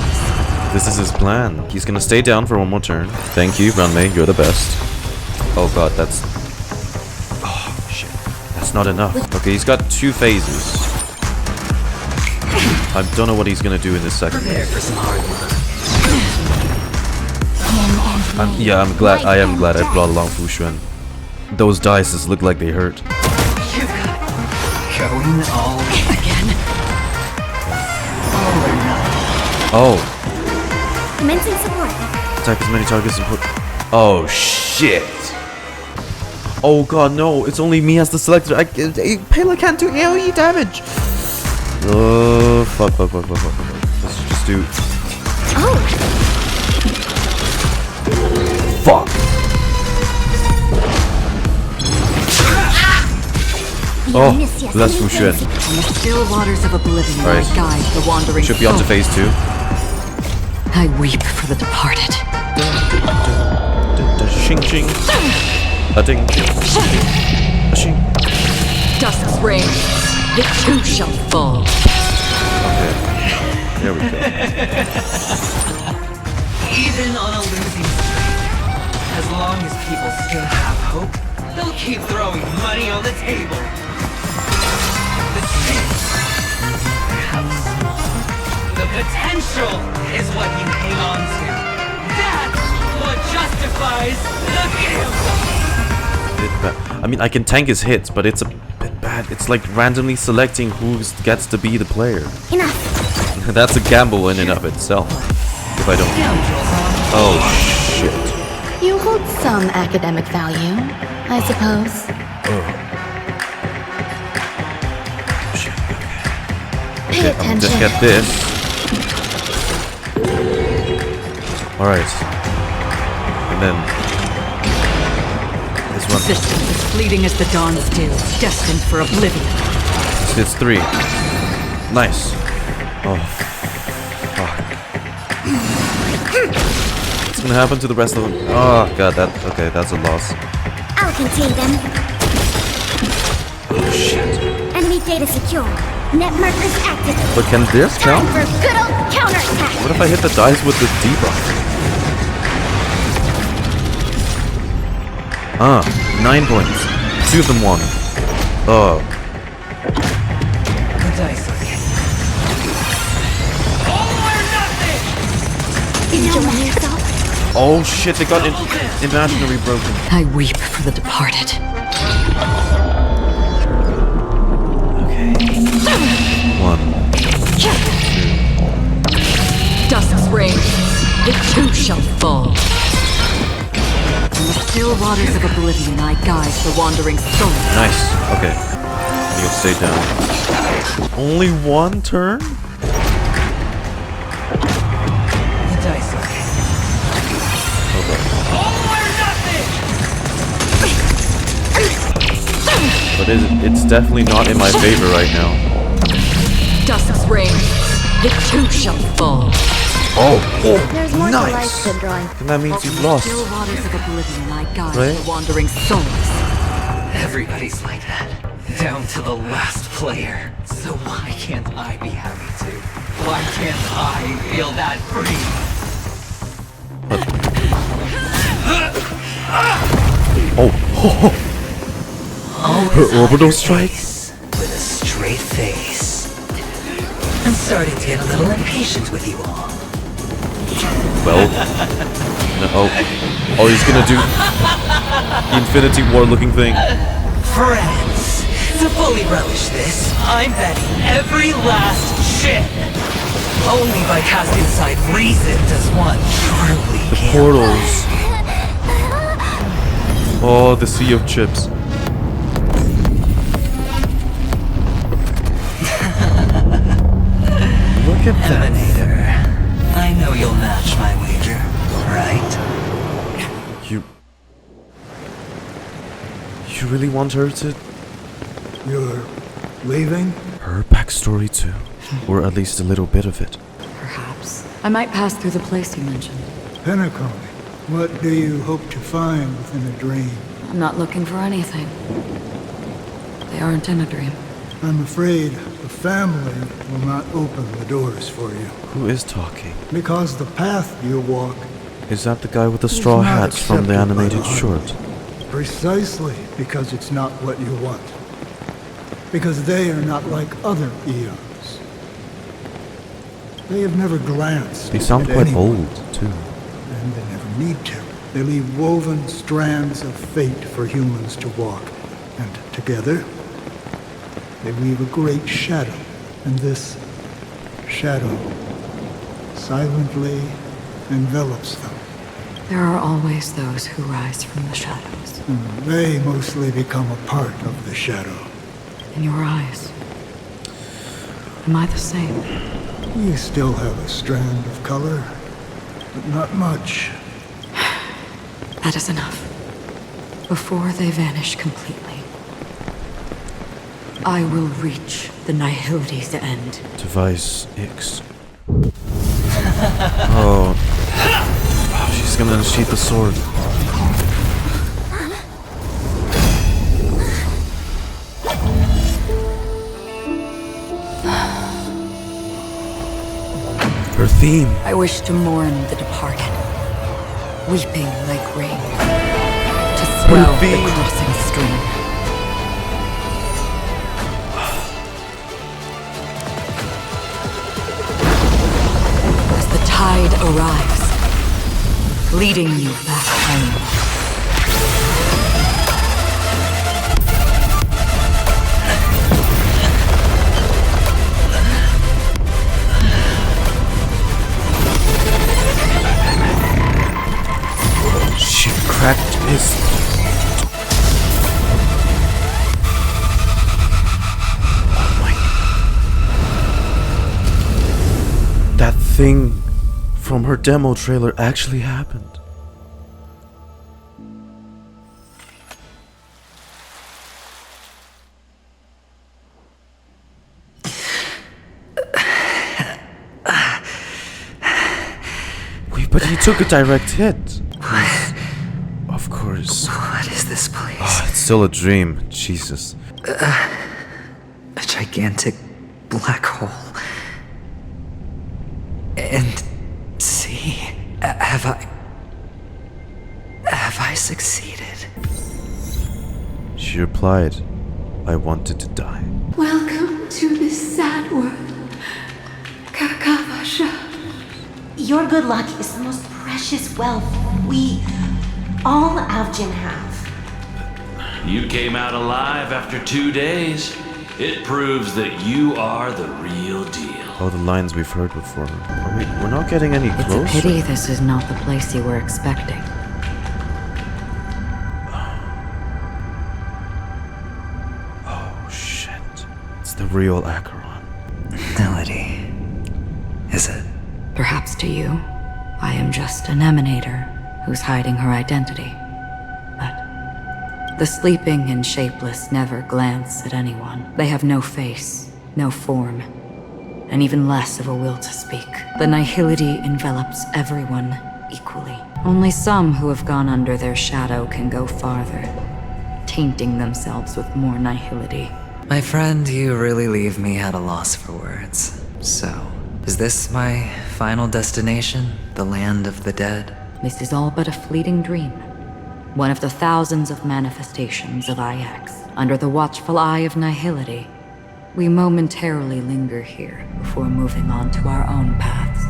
This is his plan. He's gonna stay down for one more turn. Thank you, Runmei. You're the best. Oh god, that's... Oh, shit. That's not enough. Okay, he's got 2 phases. I don't know what he's gonna do in this second. Prepare for some hard luck. I am glad I brought along Fu Xuan. Those dice look like they hurt. Going all again. Oh. Commencing support. Attack as many targets and put. Oh shit. Oh god, no. It's only me as the selector. Pela can't do AoE damage. Oh, fuck. Let's just do. Oh. Fuck. Oh, that's Fushuan. On the still waters of oblivion, I guide the wandering Should be on to phase 2. I weep for the departed. Shing shing. A ding. A shing. Dusk's reign. The two shall fall. Okay. There we go. Even on a losing streak, as long as people still have hope, they'll keep throwing money on the table. The chance, how small. The potential is what you hang on to. That's what justifies the gamble. I mean, I can tank his hits, but it's a bit bad. It's like randomly selecting who gets to be the player. Enough. That's a gamble in and of itself. If I don't. Oh shit. You hold some academic value, I suppose. Pay attention. Just get this. Alright. And then this one. Resistance as fleeting as the dawn's dew, destined for oblivion. It's 3. Nice. Oh fuck. What's gonna happen to the rest of them? Oh god, okay, that's a loss. I'll contain them. Oh shit. Enemy data secure. Net markers active. But can this count? Time for good old counterattack. What if I hit the dice with the debuff? 9 points. 2 of them won. Oh. The dice are Enjoying yourself? Oh shit, they got imaginary broken. I weep for the departed. Okay. 1. 2. Dusk's reign. The two shall fall. In the still waters of oblivion, I guide the wandering soul. Nice. Okay. You'll stay down. Only 1 turn? The dice are But it's definitely not in my favor right now. Dusk's reign. The two shall fall. Oh, There's more to life nice. than drawing. And that means you've lost. Still waters of oblivion, I guide Right? the wandering souls. Everybody's like that, down to the last player. So why can't I be happy too? Why can't I feel that free? Oh. Her orbital strike? With a straight face. I'm starting to get a little impatient with you all. Well. No, oh, he's gonna do the Infinity War looking thing. Friends, to fully relish this, I'm betting every last chip. Only by casting aside reason does one truly The portals. Oh, the sea of chips. Look at that. Emanator, I know you'll match my wager, right? You really want her to? You're leaving? Her backstory too. Or at least a little bit of it. Perhaps. I might pass through the place you mentioned. Penacony, what do you hope to find within a dream? I'm not looking for anything. They aren't in a dream. I'm afraid the family will not open the doors for you. Who is talking? Because the path you walk Is that the guy with the straw hat from the animated short? Precisely because it's not what you want. Because they are not like other eons. They have never glanced They sound at quite anyone, old, too. and they never need to. They leave woven strands of fate for humans to walk, and together, they weave a great shadow, and this shadow silently envelops them. There are always those who rise from the shadows. They mostly become a part of the shadow. In your eyes, am I the same? You still have a strand of color, but not much. That is enough. Before they vanish completely, I will reach the Nihility's end. Device X. Oh. She's gonna unsheath the sword. Her theme. I wish to mourn the departed, weeping like rain, to swell the crossing stream. As the tide arrives, leading you back home. She cracked his... Oh my... That thing from her demo trailer actually happened. Wait, but he took a direct hit. Of course. What is this place? Oh, it's still a dream. Jesus. A gigantic black hole. And see, have I succeeded? She replied, I wanted to die. Welcome to this sad world, Kakavasha. Your good luck is the most precious wealth we all Avgin have. You came out alive after 2 days. It proves that you are the real deal. Oh, the lines we've heard before. We're not getting any closer. It's a pity this is not the place you were expecting. Oh, shit. It's the real Acheron. Melody. Is it? Perhaps to you, I am just an emanator who's hiding her identity. But the sleeping and shapeless never glance at anyone. They have no face, no form, and even less of a will to speak. The nihility envelops everyone equally. Only some who have gone under their shadow can go farther, tainting themselves with more nihility. My friend, you really leave me at a loss for words. So, is this my final destination? The land of the dead? This is all but a fleeting dream. One of the thousands of manifestations of IX. Under the watchful eye of nihility, we momentarily linger here before moving on to our own paths.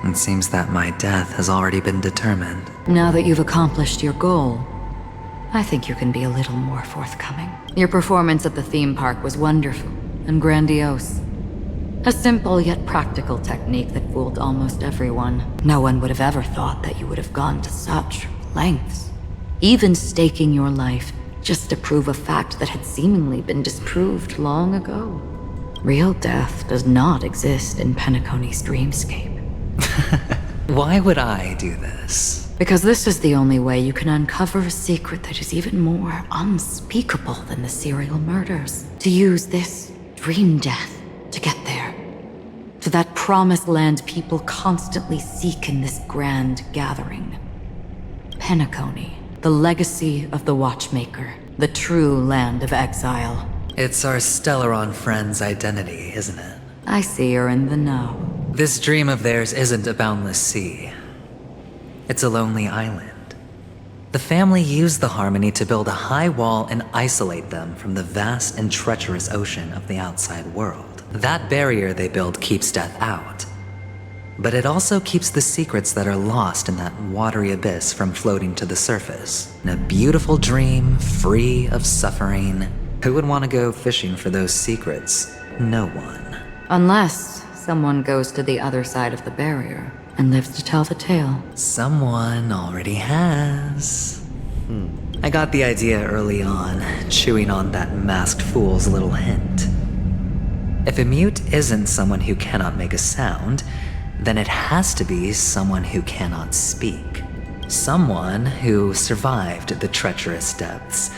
It seems that my death has already been determined. Now that you've accomplished your goal, I think you can be a little more forthcoming. Your performance at the theme park was wonderful and grandiose. A simple yet practical technique that fooled almost everyone. No one would have ever thought that you would have gone to such lengths, even staking your life just to prove a fact that had seemingly been disproved long ago. Real death does not exist in Penacony's dreamscape. Why would I do this? Because this is the only way you can uncover a secret that is even more unspeakable than the serial murders. To use this dream death to get there. To that promised land people constantly seek in this grand gathering. Penacony, the legacy of the Watchmaker, the true land of exile. It's our Stellaron friend's identity, isn't it? I see you're in the know. This dream of theirs isn't a boundless sea. It's a lonely island. The family used the Harmony to build a high wall and isolate them from the vast and treacherous ocean of the outside world. That barrier they build keeps death out. But it also keeps the secrets that are lost in that watery abyss from floating to the surface. In a beautiful dream, free of suffering. Who would want to go fishing for those secrets? No one. Unless someone goes to the other side of the barrier and lives to tell the tale. Someone already has. I got the idea early on, chewing on that masked fool's little hint. If a mute isn't someone who cannot make a sound, then it has to be someone who cannot speak. Someone who survived the treacherous depths,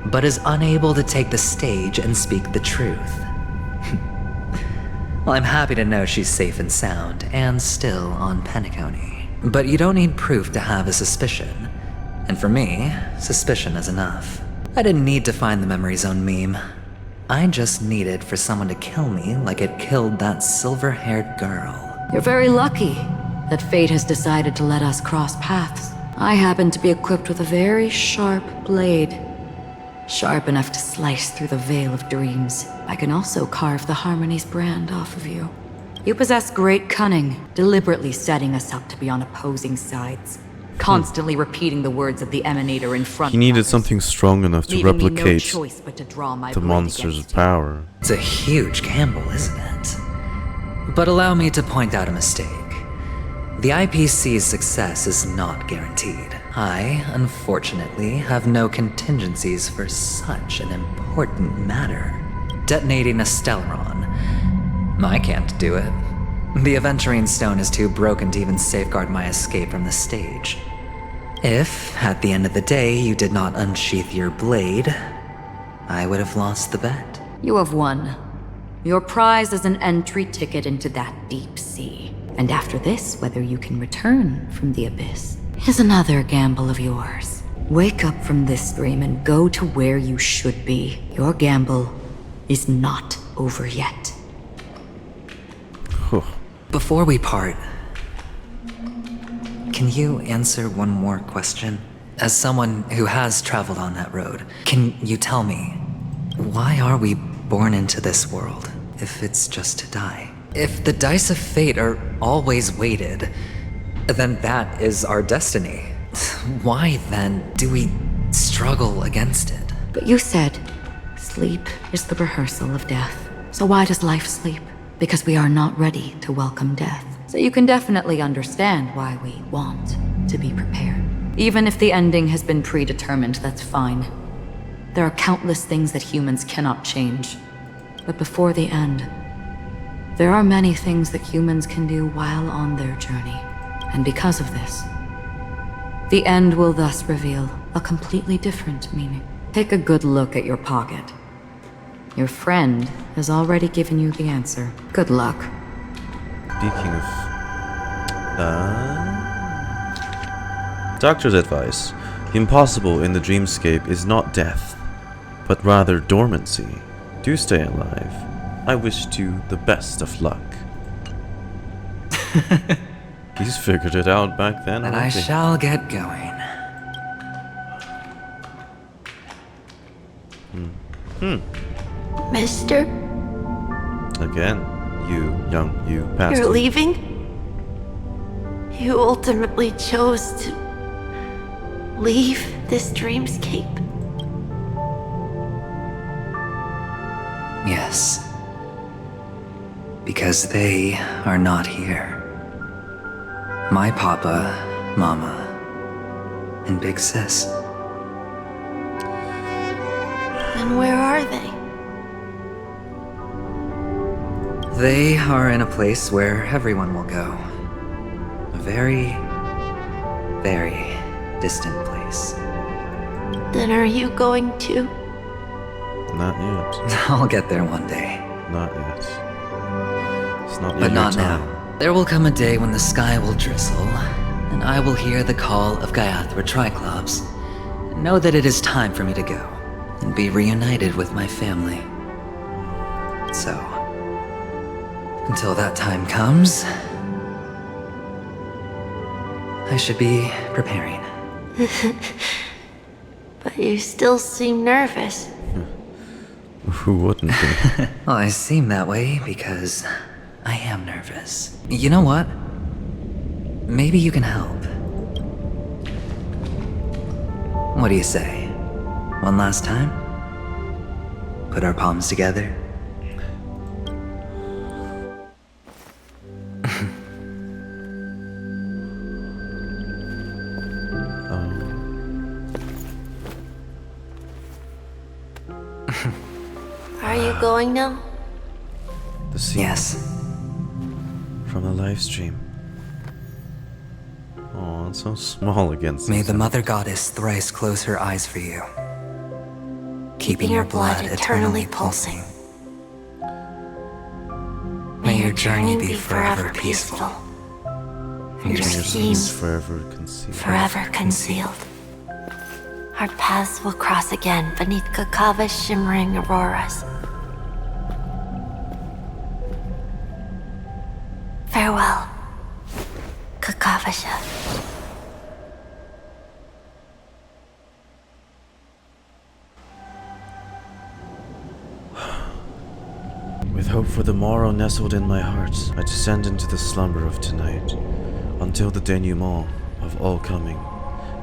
but is unable to take the stage and speak the truth. Well, I'm happy to know she's safe and sound, and still on Penacony. But you don't need proof to have a suspicion. And for me, suspicion is enough. I didn't need to find the Memory Zone meme. I just needed for someone to kill me like it killed that silver-haired girl. You're very lucky that fate has decided to let us cross paths. I happen to be equipped with a very sharp blade. Sharp enough to slice through the veil of dreams. I can also carve the Harmony's brand off of you. You possess great cunning, deliberately setting us up to be on opposing sides. Constantly repeating the words of the Emanator in front He needed something strong enough to leaving me no replicate choice but to draw my the blade monster's against power. It's a huge gamble, isn't it? But allow me to point out a mistake. The IPC's success is not guaranteed. I, unfortunately, have no contingencies for such an important matter. Detonating a Stellaron. I can't do it. The Aventurine stone is too broken to even safeguard my escape from the stage. If, at the end of the day, you did not unsheath your blade, I would have lost the bet. You have won. Your prize is an entry ticket into that deep sea. And after this, whether you can return from the abyss is another gamble of yours. Wake up from this dream and go to where you should be. Your gamble is not over yet. Before we part, can you answer one more question? As someone who has traveled on that road, can you tell me, why are we born into this world if it's just to die? If the dice of fate are always weighted, then that is our destiny. Why then do we struggle against it? But you said, sleep is the rehearsal of death. So why does life sleep? Because we are not ready to welcome death. So you can definitely understand why we want to be prepared. Even if the ending has been predetermined, that's fine. There are countless things that humans cannot change. But before the end, there are many things that humans can do while on their journey. And because of this, the end will thus reveal a completely different meaning. Take a good look at your pocket. Your friend has already given you the answer. Good luck. Speaking of... Doctor's advice. The impossible in the dreamscape is not death, but rather dormancy. Do stay alive. I wish you the best of luck. He's figured it out back then. And I shall get going. Mister? Again, you passed. You're leaving? You ultimately chose to leave this dreamscape? Yes. Because they are not here. My papa, mama, and big sis. Then where are they? They are in a place where everyone will go. A very, very distant place. Then are you going to? Not yet. I'll get there one day. Not yet. It's not yet. But your not time. now. There will come a day when the sky will drizzle, and I will hear the call of Gallagher Triclops, and know that it is time for me to go, and be reunited with my family. So, until that time comes, I should be preparing. But you still seem nervous. Who wouldn't be? Well, I seem that way because I am nervous. You know what? Maybe you can help. What do you say? One last time? Put our palms together? Are you going now? The scene. Yes. From the live stream. Oh, it's so small against. May the Mother Goddess thrice close her eyes for you, keeping your blood eternally pulsing. May your journey be forever peaceful, and your schemes forever concealed. forever concealed. Our paths will cross again beneath Kakavasha's shimmering auroras. Farewell, Kakavasha. With hope for the morrow nestled in my heart, I descend into the slumber of tonight, until the denouement of all coming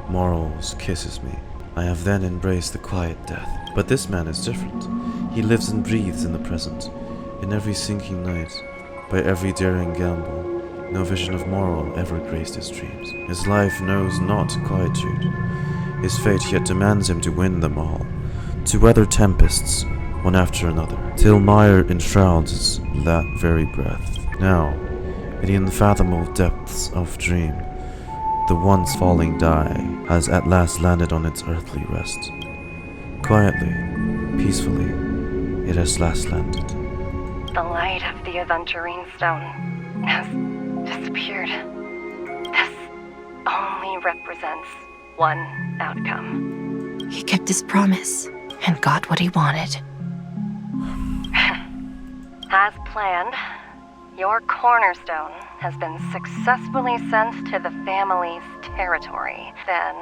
morrows kisses me. I have then embraced the quiet death. But this man is different. He lives and breathes in the present, in every sinking night, by every daring gamble. No vision of morrow ever graced his dreams. His life knows not quietude. His fate yet demands him to win them all, to weather tempests, one after another, till mire enshrouds that very breath. Now, in the unfathomable depths of dream, the once falling die has at last landed on its earthly rest. Quietly, peacefully, it has last landed. The light of the Aventurine stone has disappeared. This only represents one outcome. He kept his promise and got what he wanted. As planned, your cornerstone has been successfully sent to the family's territory. Then,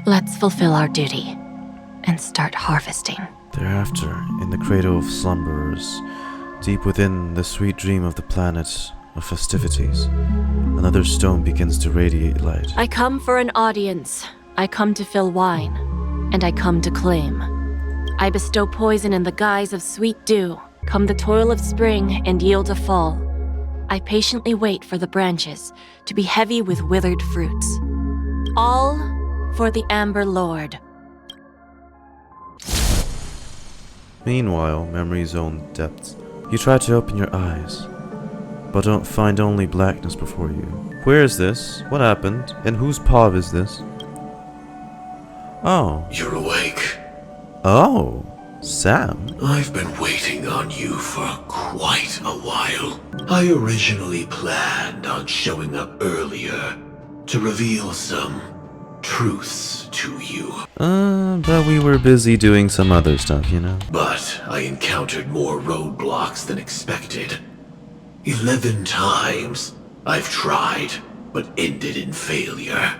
let's fulfill our duty and start harvesting. Thereafter, in the cradle of slumberers, deep within the sweet dream of the planet of festivities, another stone begins to radiate light. I come for an audience. I come to fill wine, and I come to claim. I bestow poison in the guise of sweet dew. Come the toil of spring and yield a fall. I patiently wait for the branches to be heavy with withered fruits. All for the Amber Lord. Meanwhile, memory's own depths. You try to open your eyes, but don't find only blackness before you. Where is this? What happened? And whose paw is this? Oh. You're awake. Oh. Sam? I've been waiting on you for quite a while. I originally planned on showing up earlier to reveal some truths to you. But we were busy doing some other stuff, you know? But I encountered more roadblocks than expected. 11 times I've tried, but ended in failure.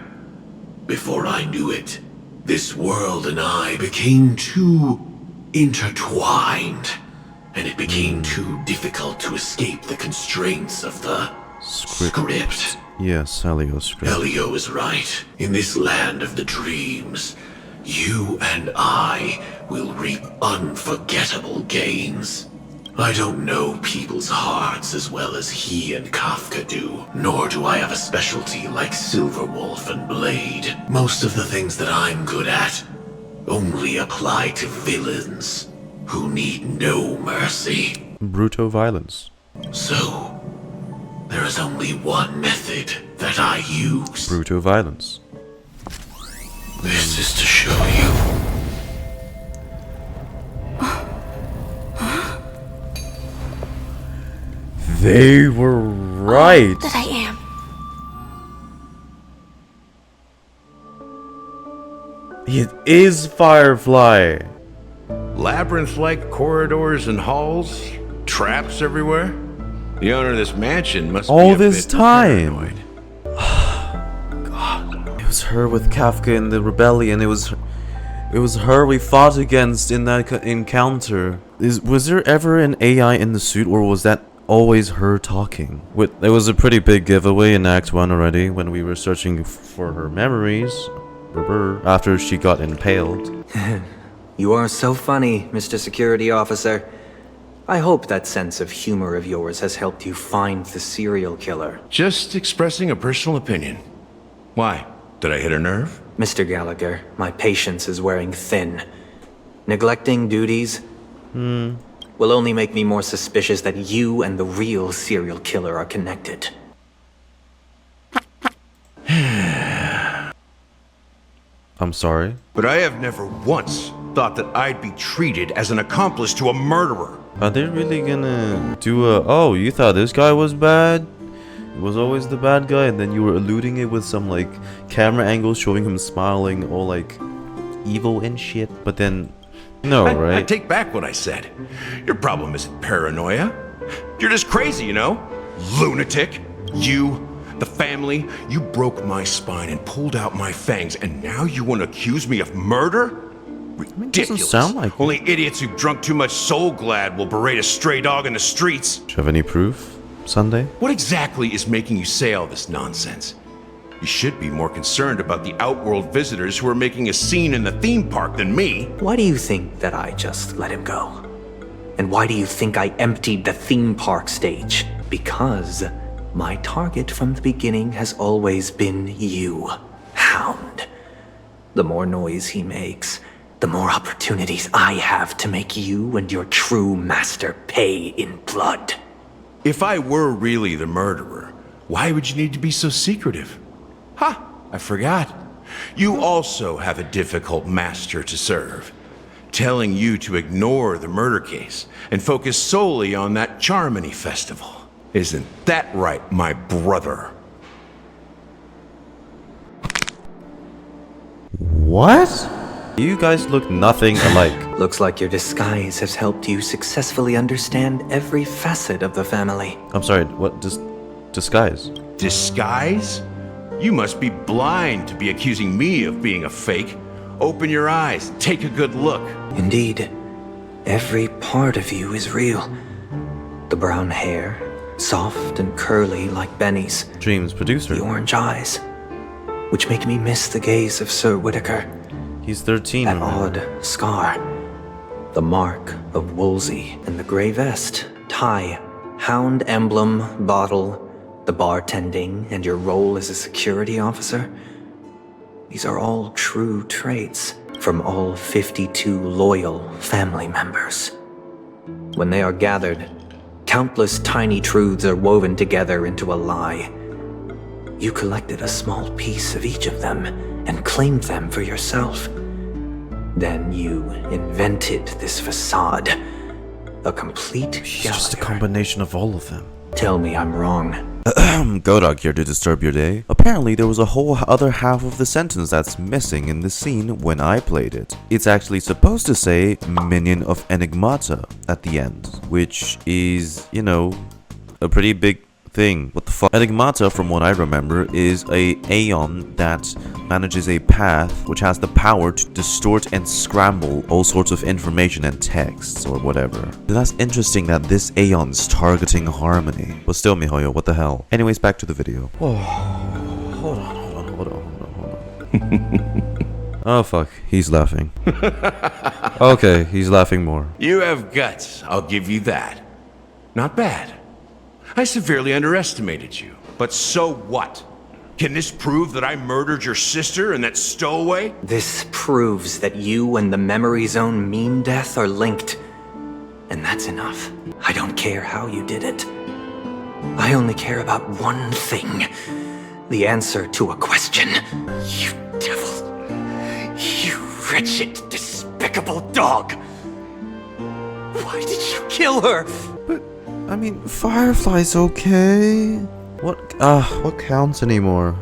Before I knew it, this world and I became too intertwined, and it became too difficult to escape the constraints of the script. Yes, Helio's script. Helio is right. In this land of the dreams, you and I will reap unforgettable gains. I don't know people's hearts as well as he and Kafka do, nor do I have a specialty like Silverwolf and Blade. Most of the things that I'm good at only apply to villains who need no mercy. Brutal violence. So, there is only one method that I use. Brutal violence. This is to show you. They were right. That I am. It is Firefly. Labyrinth-like corridors and halls, traps everywhere. The owner of this mansion must all be a this bit time. paranoid. God, it was her with Kafka in the rebellion. It was her we fought against in that encounter. Was there ever an AI in the suit, or was that always her talking? There was a pretty big giveaway in Act 1 already when we were searching for her memories after she got impaled. You are so funny, Mr. Security Officer. I hope that sense of humor of yours has helped you find the serial killer. Just expressing a personal opinion. Why? Did I hit a nerve? Mr. Gallagher, my patience is wearing thin. Neglecting duties will only make me more suspicious that you and the real serial killer are connected. I'm sorry? But I have never once thought that I'd be treated as an accomplice to a murderer. Are they really gonna do a... Oh, you thought this guy was bad? He was always the bad guy, and then you were eluding it with some, like, camera angles showing him smiling, all, like, evil and shit. But then... No, right? I take back what I said. Your problem isn't paranoia. You're just crazy, you know? Lunatic. You, the family, you broke my spine and pulled out my fangs, and now you want to accuse me of murder? Ridiculous. Doesn't sound like Only idiots who've drunk too much Soul Glad will berate a stray dog in the streets. Do you have any proof, Sunday? What exactly is making you say all this nonsense? You should be more concerned about the Outworld visitors who are making a scene in the theme park than me. Why do you think that I just let him go? And why do you think I emptied the theme park stage? Because my target from the beginning has always been you, Hound. The more noise he makes, the more opportunities I have to make you and your true master pay in blood. If I were really the murderer, why would you need to be so secretive? Ha! I forgot. You also have a difficult master to serve, telling you to ignore the murder case and focus solely on that Charmony festival. Isn't that right, my brother? What? You guys look nothing alike. Looks like your disguise has helped you successfully understand every facet of the family. I'm sorry, what? Disguise? Disguise? You must be blind to be accusing me of being a fake. Open your eyes, take a good look. Indeed, every part of you is real. The brown hair, soft and curly like Benny's. Dreams producer. The orange eyes, which make me miss the gaze of Sir Whitaker. He's 13. That odd scar. The mark of Woolsey, and the gray vest, tie, hound emblem, bottle, the bartending, and your role as a security officer. These are all true traits from all 52 loyal family members. When they are gathered, countless tiny truths are woven together into a lie. You collected a small piece of each of them and claimed them for yourself. Then you invented this facade. A complete Gallagher. Just a combination of all of them. Tell me I'm wrong. Godog here to disturb your day. Apparently there was a whole other half of the sentence that's missing in the scene when I played it. It's actually supposed to say Minion of Enigmata at the end, which is, you know, a pretty big thing. What the fuck? Enigmata, from what I remember, is a Aeon that manages a path which has the power to distort and scramble all sorts of information and texts or whatever. That's interesting that this Aeon's targeting Harmony. But still, Mihoyo, what the hell? Anyways, back to the video. Oh, hold on. Oh fuck, he's laughing. Okay, he's laughing more. You have guts, I'll give you that. Not bad. I severely underestimated you. But so what? Can this prove that I murdered your sister and that stowaway? This proves that you and the Memory Zone Mean Death are linked. And that's enough. I don't care how you did it. I only care about one thing. The answer to a question. You devil. You wretched, despicable dog. Why did you kill her? But, I mean, Firefly's okay. What counts anymore?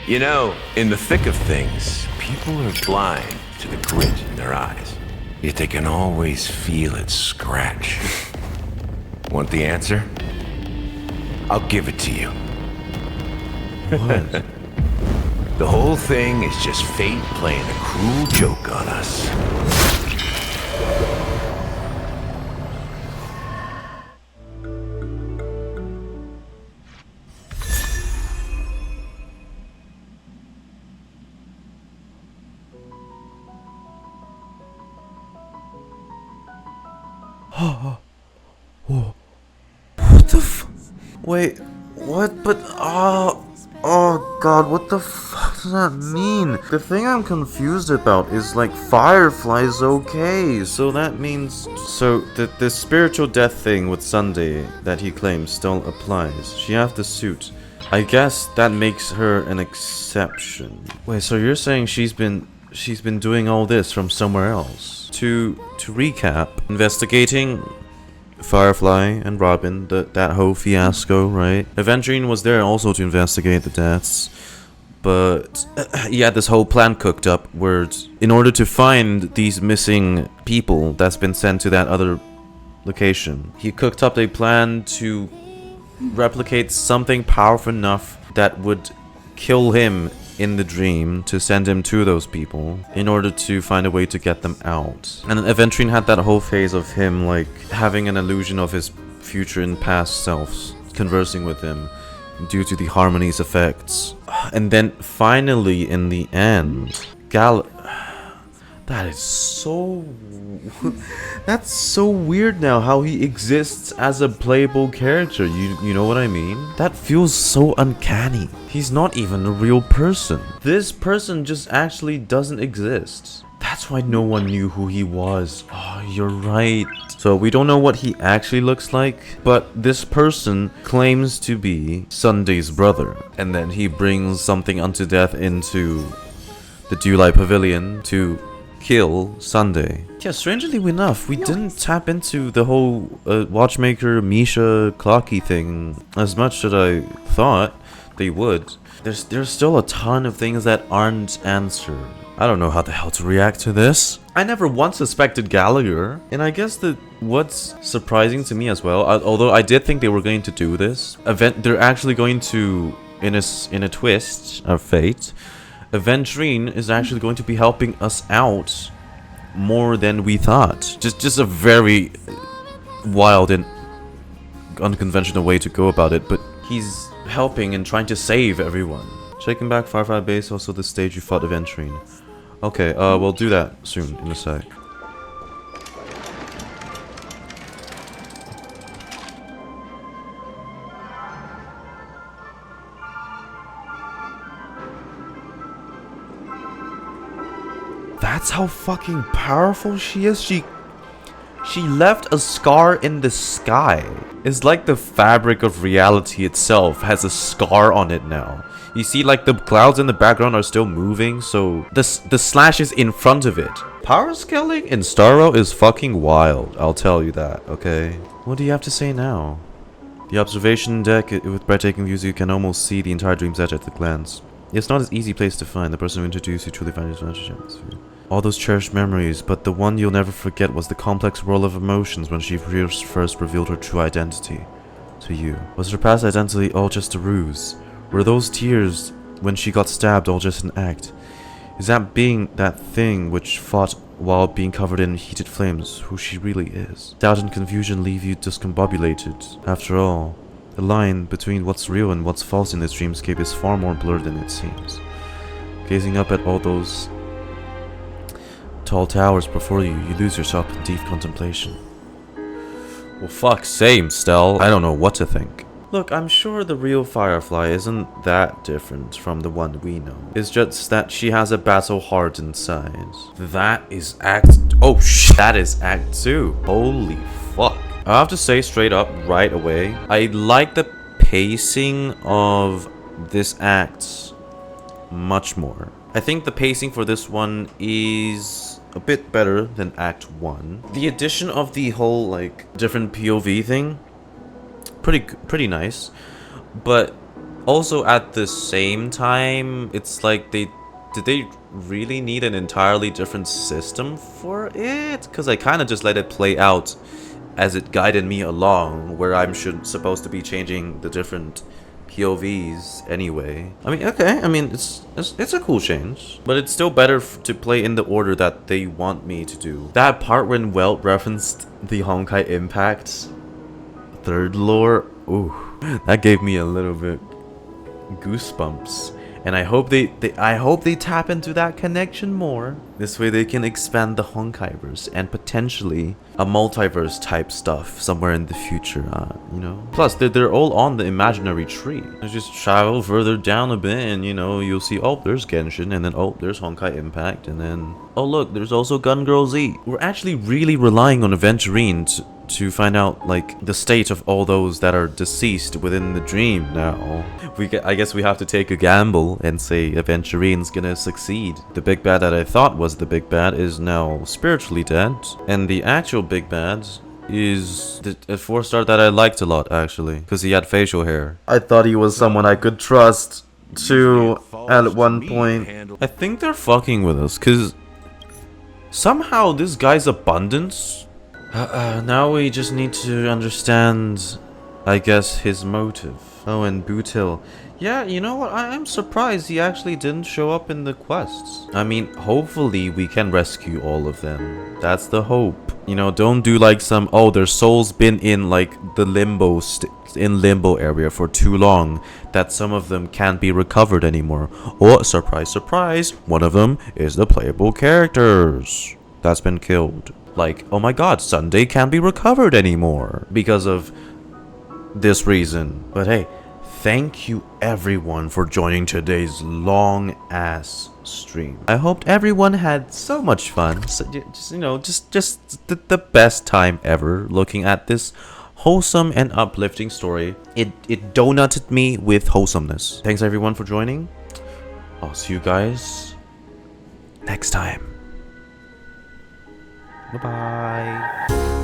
You know, in the thick of things, people are blind to the grit in their eyes. Yet they can always feel it scratch. Want the answer? I'll give it to you. What? The whole thing is just fate playing a cruel joke on us. What the f- Wait, What? But, oh god, what the fuck does that mean? The thing I'm confused about is, like, Firefly's okay, so that means... So, the spiritual death thing with Sunday that he claims still applies. She has the suit. I guess that makes her an exception. Wait, so you're saying she's been doing all this from somewhere else? To recap, investigating Firefly and Robin, that whole fiasco, right? Aventurine was there also to investigate the deaths, but he had this whole plan cooked up where, in order to find these missing people that's been sent to that other location, he cooked up a plan to replicate something powerful enough that would kill him in the dream to send him to those people in order to find a way to get them out. And Aventurine had that whole phase of him like having an illusion of his future and past selves conversing with him due to the harmony's effects. And then finally in the end, that is so... That's so weird now, how he exists as a playable character, you know what I mean? That feels so uncanny. He's not even a real person. This person just actually doesn't exist. That's why no one knew who he was. Oh, you're right. So we don't know what he actually looks like, but this person claims to be Sunday's brother. And then he brings something unto death into the Dewlight Pavilion to kill Sunday. Yeah, strangely enough, we didn't tap into the whole watchmaker Misha Clockie thing as much as I thought they would. There's still a ton of things that aren't answered. I don't know how the hell to react to this. I never once suspected Gallagher, and I guess that what's surprising to me as well, although I did think they were going to do this, they're actually going to, in a twist of fate, Aventurine is actually going to be helping us out more than we thought. Just a very wild and unconventional way to go about it, but he's helping and trying to save everyone. Checking back Firefly base, also the stage you fought Aventurine. Okay, we'll do that soon, in a sec. That's how fucking powerful she is. She left a scar in the sky. It's like the fabric of reality itself has a scar on it now. You see, like, the clouds in the background are still moving, so the slash is in front of it. Power scaling in Starro is fucking wild, I'll tell you that, okay? What do you have to say now? The observation deck, with breathtaking views, you can almost see the entire dream's edge at a glance. It's not an easy place to find. The person who introduced you truly finds his all those cherished memories, but the one you'll never forget was the complex whirl of emotions when she first revealed her true identity to you. Was her past identity all just a ruse? Were those tears when she got stabbed all just an act? Is that being that thing which fought while being covered in heated flames who she really is? Doubt and confusion leave you discombobulated. After all, the line between what's real and what's false in this dreamscape is far more blurred than it seems. Gazing up at all those tall towers before you, you lose yourself in deep contemplation. Well, fuck, same, Stell. I don't know what to think. Look, I'm sure the real Firefly isn't that different from the one we know. It's just that she has a battle heart inside. That is Act... Oh, that is Act 2. Holy fuck. I have to say straight up right away, I like the pacing of this act much more. I think the pacing for this one is a bit better than Act 1. The addition of the whole, like, different POV thing, pretty nice. But also at the same time, it's like did they really need an entirely different system for it? Because I kind of just let it play out as it guided me along, where I'm supposed to be changing the different POVs anyway. I mean, okay, I mean, it's a cool change, but it's still better to play in the order that they want me to do. That part when Welt referenced the Honkai Impact third lore, ooh, that gave me a little bit goosebumps. And I hope they tap into that connection more. This way they can expand the Honkaiverse and potentially a multiverse type stuff somewhere in the future, you know. Plus, they're all on the imaginary tree. You just travel further down a bit and, you know, you'll see, oh, there's Genshin, and then, oh, there's Honkai Impact, and then, oh, look, there's also Gun Girl Z. We're actually really relying on Aventurine to find out, like, the state of all those that are deceased within the dream now. I guess we have to take a gamble and say Aventurine's gonna succeed. The big bad that I thought was the big bad is now spiritually dead, and the actual big bad is a 4-star that I liked a lot, actually, because he had facial hair. I thought he was someone I could trust too at one point. I think they're fucking with us, because somehow this guy's abundance. Now we just need to understand, I guess, his motive. Oh, and Boothill. Yeah, you know what? I'm surprised he actually didn't show up in the quests. I mean, hopefully we can rescue all of them. That's the hope. You know, don't do like some, oh, their soul's been in like the limbo area for too long that some of them can't be recovered anymore. Or, surprise, surprise, one of them is the playable characters that's been killed. Like, oh my god, Sunday can't be recovered anymore because of this reason. But hey, thank you everyone for joining today's long ass stream. I hoped everyone had so much fun. So, just, you know, just the best time ever looking at this wholesome and uplifting story. It donuted me with wholesomeness. Thanks everyone for joining. I'll see you guys next time. Bye-bye.